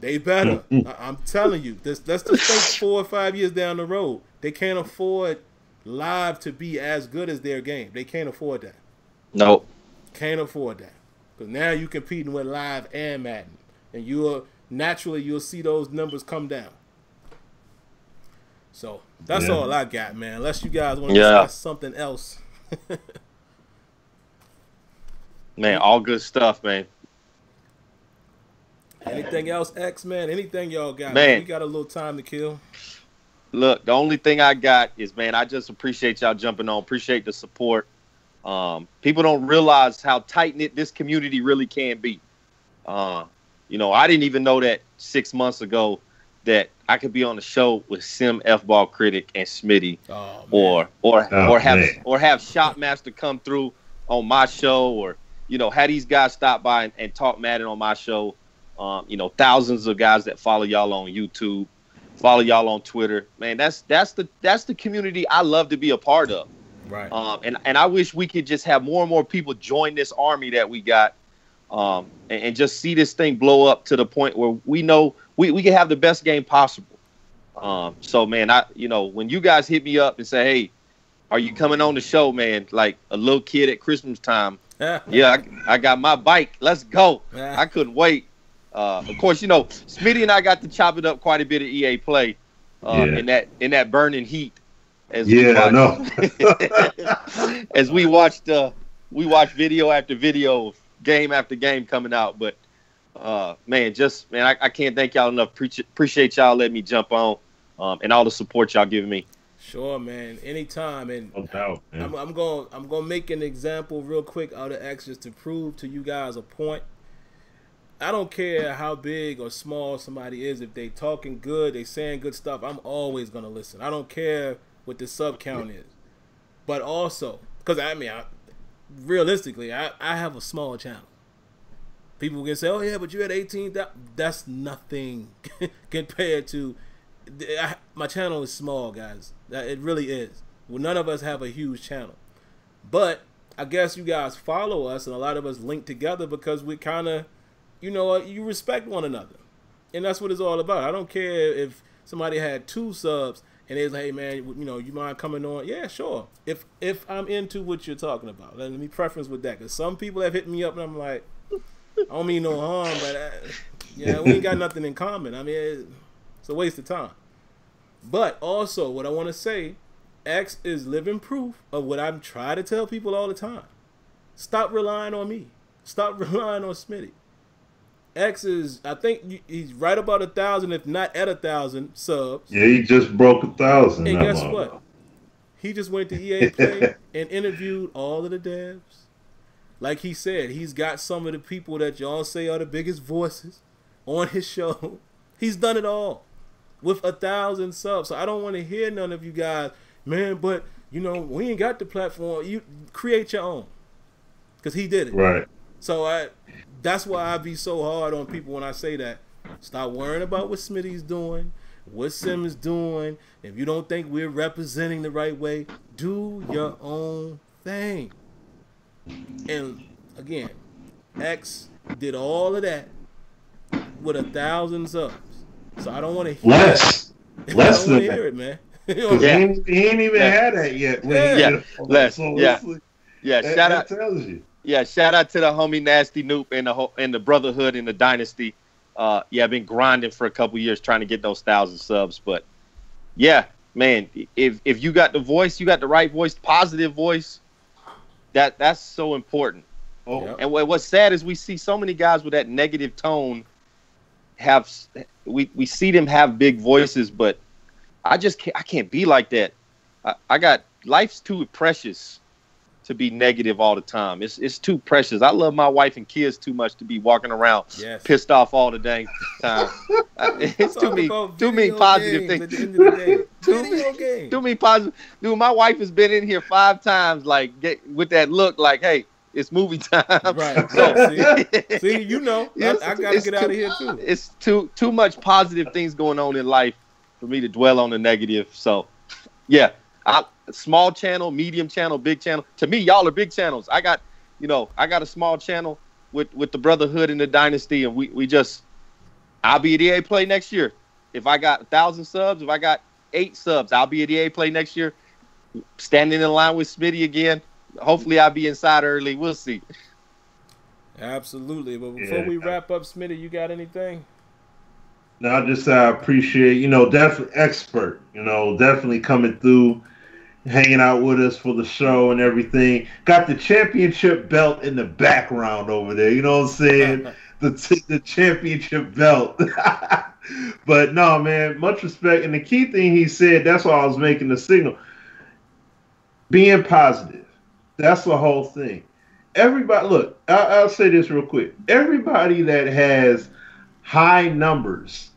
Speaker 1: They better. I'm telling you. Let's just think 4 or 5 years down the road. They can't afford live to be as good as their game. They can't afford that.
Speaker 2: Nope.
Speaker 1: Can't afford that. Because now you're competing with live and Madden. And you'll see those numbers come down. So that's all I got, man. Unless you guys want to discuss something else.
Speaker 2: Man, all good stuff, man.
Speaker 1: Anything else, X, man? Anything y'all got?
Speaker 2: Man,
Speaker 1: we got a little time to kill.
Speaker 2: Look, the only thing I got is, man, I just appreciate y'all jumping on. Appreciate the support. People don't realize how tight-knit this community really can be. I didn't even know that 6 months ago that I could be on the show with SimFBallCritic and Smitty, or have Shopmaster come through on my show, or have these guys stop by and talk Madden on my show. Thousands of guys that follow y'all on YouTube, follow y'all on Twitter. Man, that's the community I love to be a part of.
Speaker 1: Right.
Speaker 2: And I wish we could just have more and more people join this army that we got, and just see this thing blow up to the point where we know we can have the best game possible. So, man, when you guys hit me up and say, hey, are you coming on the show, man? Like a little kid at Christmas time. I got my bike. Let's go. I couldn't wait. Of course, Smitty and I got to chop it up quite a bit at EA Play in that burning heat. As we watched video after video, game after game coming out. But I can't thank y'all enough. Appreciate y'all letting me jump on, and all the support y'all giving me.
Speaker 1: Sure, man. Anytime. And
Speaker 3: no doubt, man.
Speaker 1: I'm gonna make an example real quick out of X just to prove to you guys a point. I don't care how big or small somebody is. If they talking good, they saying good stuff, I'm always gonna listen. I don't care what the sub count is. But also, because realistically, I have a small channel. People can say, oh yeah, but you had 18,000. That's nothing compared to my channel is small, guys. It really is. Well, none of us have a huge channel. But I guess you guys follow us, and a lot of us link together because we kind of, you respect one another. And that's what it's all about. I don't care if somebody had 2 subs and it's like, hey, man, you mind coming on? Yeah, sure. If I'm into what you're talking about. Let me preference with that. Because some people have hit me up and I'm like, I don't mean no harm, but we ain't got nothing in common. I mean, it's a waste of time. But also, what I want to say, X is living proof of what I'm trying to tell people all the time. Stop relying on me. Stop relying on Smitty. X is, I think he's right about 1,000, if not at 1,000 subs.
Speaker 3: Yeah, he just broke 1,000.
Speaker 1: And guess what? He just went to EA Play and interviewed all of the devs. Like he said, he's got some of the people that y'all say are the biggest voices on his show. He's done it all with 1,000 subs. So I don't want to hear none of you guys, man, but, we ain't got the platform. You create your own. Because he did it.
Speaker 3: Right.
Speaker 1: So that's why I be so hard on people when I say that. Stop worrying about what Smitty's doing, what Sim is doing. If you don't think we're representing the right way, do your own thing. And again, X did all of that with 1,000 subs. So I don't want to hear
Speaker 3: less
Speaker 1: it.
Speaker 3: Less than
Speaker 1: hear it, man.
Speaker 3: He ain't even had that yet.
Speaker 2: Less. Shout out.
Speaker 3: That tells you.
Speaker 2: Yeah, shout out to the homie Nasty Noop and the Brotherhood and the Dynasty. I've been grinding for a couple years trying to get those 1,000 subs, but Yeah, man. If you got the voice, you got the right voice, positive voice. That's so important.
Speaker 3: Oh,
Speaker 1: Yep.
Speaker 2: And what's sad is we see so many guys with that negative tone we see them have big voices, but I can't be like that. Life's too precious to be negative all the time. It's too precious. I love my wife and kids too much to be walking around pissed off all the dang time. It's too many positive things.
Speaker 1: At the end of the day.
Speaker 2: Too many positive. Dude, my wife has been in here 5 times, like with that look, like, hey, it's movie time.
Speaker 1: Right.
Speaker 2: So,
Speaker 1: see, you know, I gotta get out of here too.
Speaker 2: It's too much positive things going on in life for me to dwell on the negative. So, yeah, small channel, medium channel, big channel. To me, y'all are big channels. I got a small channel with the Brotherhood and the Dynasty, and I'll be at EA Play next year. If I got 1,000 subs, if I got 8 subs, I'll be at EA Play next year. Standing in line with Smitty again. Hopefully I'll be inside early. We'll see.
Speaker 1: Absolutely. But before we wrap up, Smitty, you got anything?
Speaker 3: No, just I appreciate, definitely Xpert, definitely coming through, hanging out with us for the show and everything. Got the championship belt in the background over there. You know what I'm saying? the championship belt. But no, man, much respect. And the key thing he said, that's why I was making the signal. Being positive. That's the whole thing. Everybody, look, I'll say this real quick. Everybody that has high numbers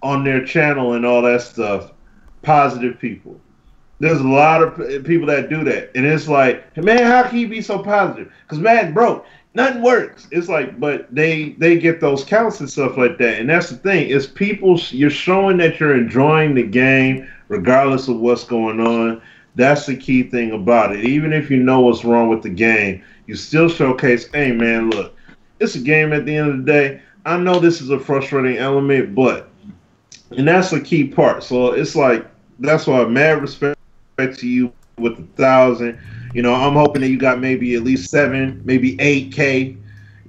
Speaker 3: on their channel and all that stuff, positive people. There's a lot of people that do that. And it's like, man, how can you be so positive? Because Madden broke. Nothing works. It's like, but they get those counts and stuff like that. And that's the thing. It's people, you're showing that you're enjoying the game regardless of what's going on. That's the key thing about it. Even if you know what's wrong with the game, you still showcase, hey, man, look, it's a game at the end of the day. I know this is a frustrating element, and that's the key part. So it's like, that's why mad respect to you with 1,000. I'm hoping that you got maybe at least 7, maybe 8K,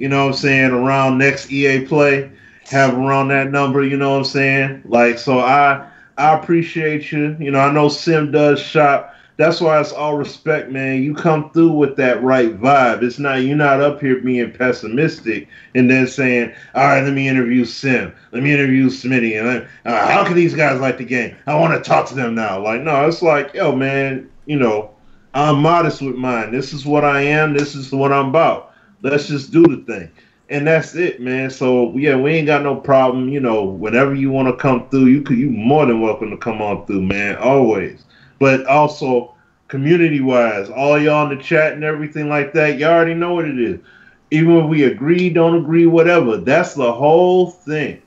Speaker 3: around next EA Play. Have around that number, you know what I'm saying? Like, so I appreciate you. I know Sim does shop. That's why it's all respect, man. You come through with that right vibe. You're not up here being pessimistic and then saying, all right, let me interview Sim. Let me interview Smitty. And how can these guys like the game? I want to talk to them now. Like, no, it's like, yo, man, I'm modest with mine. This is what I am. This is what I'm about. Let's just do the thing. And that's it, man. So, yeah, we ain't got no problem. Whenever you want to come through, you more than welcome to come on through, man, always. But also, community-wise, all y'all in the chat and everything like that, y'all already know what it is. Even if we agree, don't agree, whatever, that's the whole thing.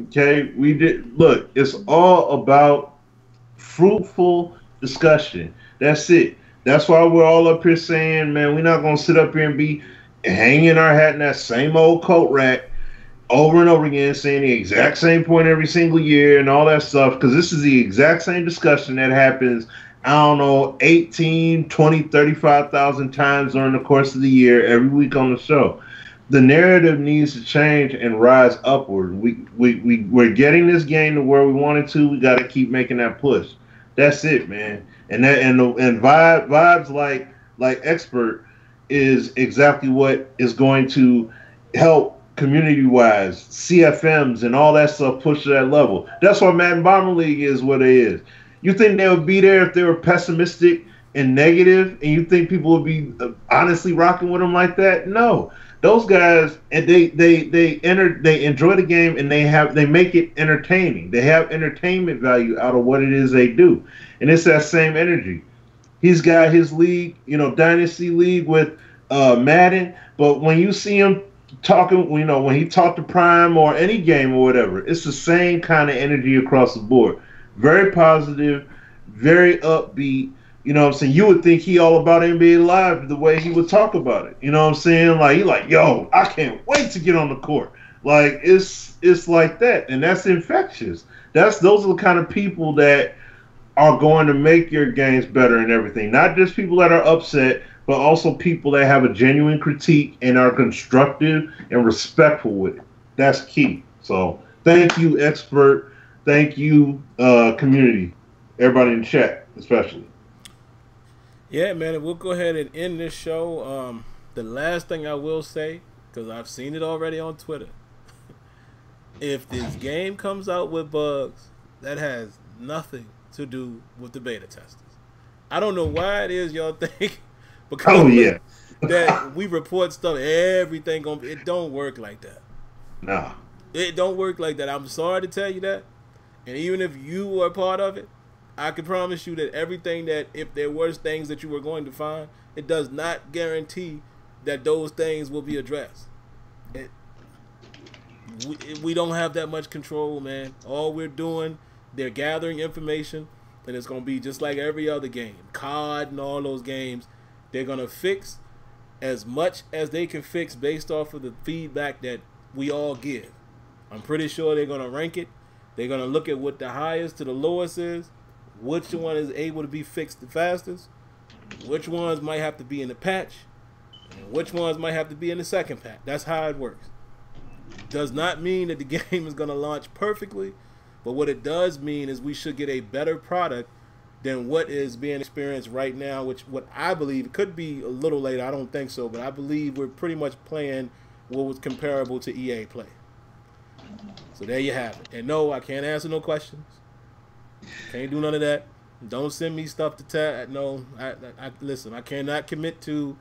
Speaker 3: Okay? Look, it's all about fruitful discussion. That's it. That's why we're all up here saying, man, we're not going to sit up here and be hanging our hat in that same old coat rack over and over again, saying the exact same point every single year and all that stuff, because this is the exact same discussion that happens, 18, 20, 35,000 times during the course of the year, every week on the show. The narrative needs to change and rise upward. We're getting this game to where we wanted to. We got to keep making that push. That's it, man. And vibes like Xpert is exactly what is going to help community-wise, CFMs and all that stuff push to that level. That's why Madden Bomber League is what it is. You think they would be there if they were pessimistic and negative, and you think people would be honestly rocking with them like that? No. Those guys, and they enjoy the game, and they make it entertaining. They have entertainment value out of what it is they do. And it's that same energy. He's got his league, Dynasty League with Madden, but when you see him talking, when he talked to Prime or any game or whatever, it's the same kind of energy across the board. Very positive, very upbeat. You know what I'm saying? You would think he all about NBA Live the way he would talk about it. You know what I'm saying? Like, he like, yo, I can't wait to get on the court. Like, it's like that. And that's infectious. Those are the kind of people that are going to make your games better and everything. Not just people that are upset, but also people that have a genuine critique and are constructive and respectful with it. That's key. So thank you, Xpert. Thank you, community. Everybody in chat, especially.
Speaker 1: Yeah, man, and we'll go ahead and end this show. The last thing I will say, because I've seen it already on Twitter, if this game comes out with bugs, that has nothing to do with the beta testers. I don't know why it is y'all think because that we report stuff, everything it don't work like that.
Speaker 3: Nah.
Speaker 1: It don't work like that. I'm sorry to tell you that. And even if you were a part of it, I can promise you that everything that, if there was things that you were going to find, it does not guarantee that those things will be addressed. We don't have that much control, man. All we're doing, they're gathering information, and it's going to be just like every other game. COD and all those games, they're going to fix as much as they can fix based off of the feedback that we all give. I'm pretty sure they're going to rank it. They're going to look at what the highest to the lowest is, which one is able to be fixed the fastest, which ones might have to be in the patch, and which ones might have to be in the second patch. That's how it works. Does not mean that the game is going to launch perfectly, but what it does mean is we should get a better product than what is being experienced right now, which what I believe, it could be a little later, I don't think so, but I believe we're pretty much playing what was comparable to EA play. So there you have it. And no, I can't answer no questions. Can't do none of that. Don't send me stuff to test. No, listen, I cannot commit to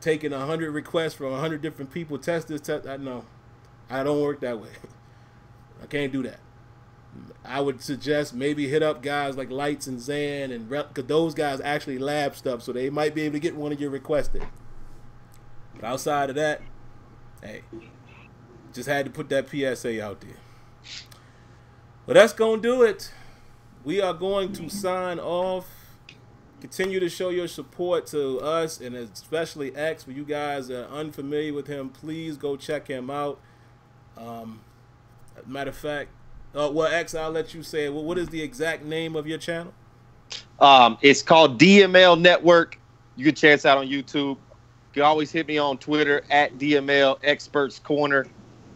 Speaker 1: taking 100 requests from 100 different people, test this, test that. No, I don't work that way. I can't do that. I would suggest maybe hit up guys like Lights and Zan, and because those guys actually lab stuff, so they might be able to get one of your requests in. But outside of that, hey, just had to put that PSA out there. Well, that's going to do it. We are going to sign off. Continue to show your support to us, and especially X. For you guys that are unfamiliar with him, please go check him out. Matter of fact, well, X, I'll let you say it. Well, what is the exact name of your channel?
Speaker 2: It's called DML Network. You can check us out on YouTube. You can always hit me on Twitter at DML Experts Corner.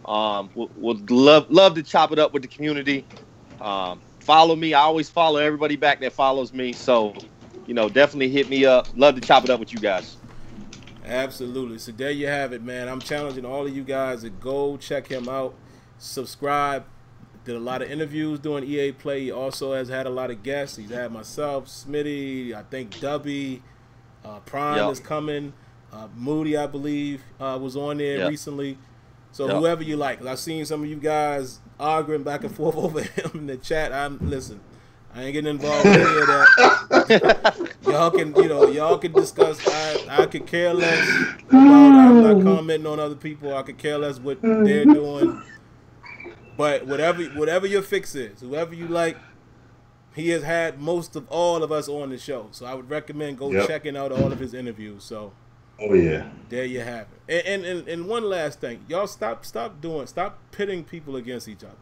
Speaker 2: We'll love to chop it up with the community. Follow me. I always follow everybody back that follows me. So, definitely hit me up. Love to chop it up with you guys.
Speaker 1: Absolutely. So there you have it, man. I'm challenging all of you guys to go check him out. Subscribe. Did a lot of interviews doing EA Play. He also has had a lot of guests. He's had myself, Smitty, I think Dubby, Prime is coming. Moody, I believe, was on there recently. So whoever you like. I've seen some of you guys arguing back and forth over him in the chat. Listen, I ain't getting involved with any of that. y'all can discuss. I could care less about. I'm not commenting on other people. I could care less what they're doing. But whatever your fix is, whoever you like, he has had most of all of us on the show. So I would recommend checking out all of his interviews. So there you have it. And one last thing, y'all stop pitting people against each other.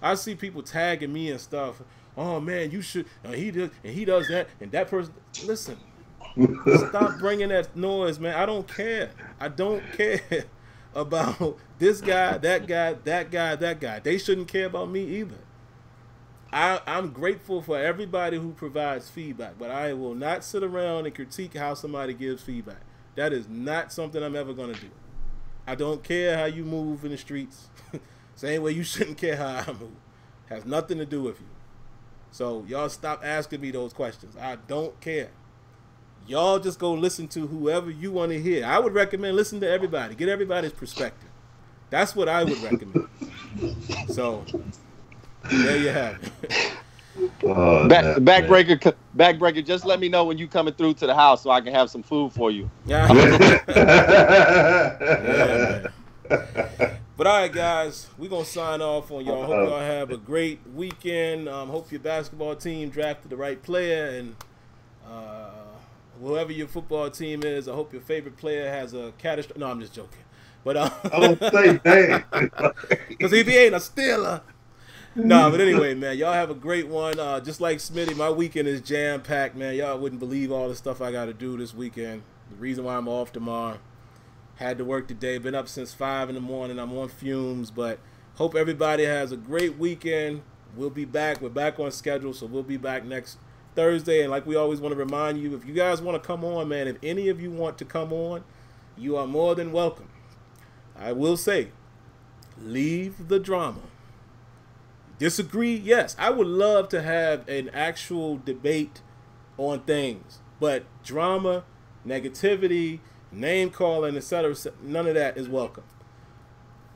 Speaker 1: I see people tagging me and stuff. Oh man, you should. He does that, and that person. Listen, stop bringing that noise, man. I don't care. I don't care about this guy, that guy, that guy, that guy. They shouldn't care about me either. I'm grateful for everybody who provides feedback, but I will not sit around and critique how somebody gives feedback. That is not something I'm ever going to do. I don't care how you move in the streets. Same way you shouldn't care how I move. Has nothing to do with you. So y'all stop asking me those questions. I don't care. Y'all just go listen to whoever you want to hear. I would recommend listen to everybody. Get everybody's perspective. That's what I would recommend. So there you have it.
Speaker 2: Backbreaker, just let me know when you coming through to the house so I can have some food for you.
Speaker 1: Yeah, man. But all right, guys, we're going to sign off on y'all. Hope y'all have a great weekend. Hope your basketball team drafted the right player, and whoever your football team is, I hope your favorite player has a catastrophic. No, I'm just joking. But I don't say dang. Because if he ain't a Steeler. No, but anyway, man, y'all have a great one. Just like Smitty, my weekend is jam-packed, man. Y'all wouldn't believe all the stuff I got to do this weekend. The reason why I'm off tomorrow. Had to work today. Been up since 5 in the morning. I'm on fumes, but hope everybody has a great weekend. we'll be back. We're back on schedule, so we'll be back next Thursday. And like we always want to remind you, if you guys want to come on, man, if any of you want to come on, you are more than welcome. I will say, leave the drama. Disagree? Yes. I would love to have an actual debate on things. But drama, negativity, name calling, etc., none of that is welcome.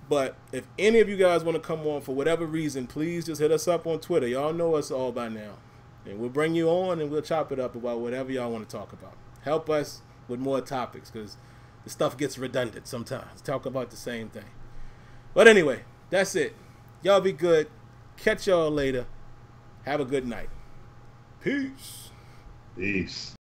Speaker 1: But if any of you guys want to come on for whatever reason, please just hit us up on Twitter. Y'all know us all by now. And we'll bring you on and we'll chop it up about whatever y'all want to talk about. Help us with more topics because the stuff gets redundant sometimes. Talk about the same thing. But anyway, that's it. Y'all be good. Catch y'all later. Have a good night. Peace.
Speaker 3: Peace.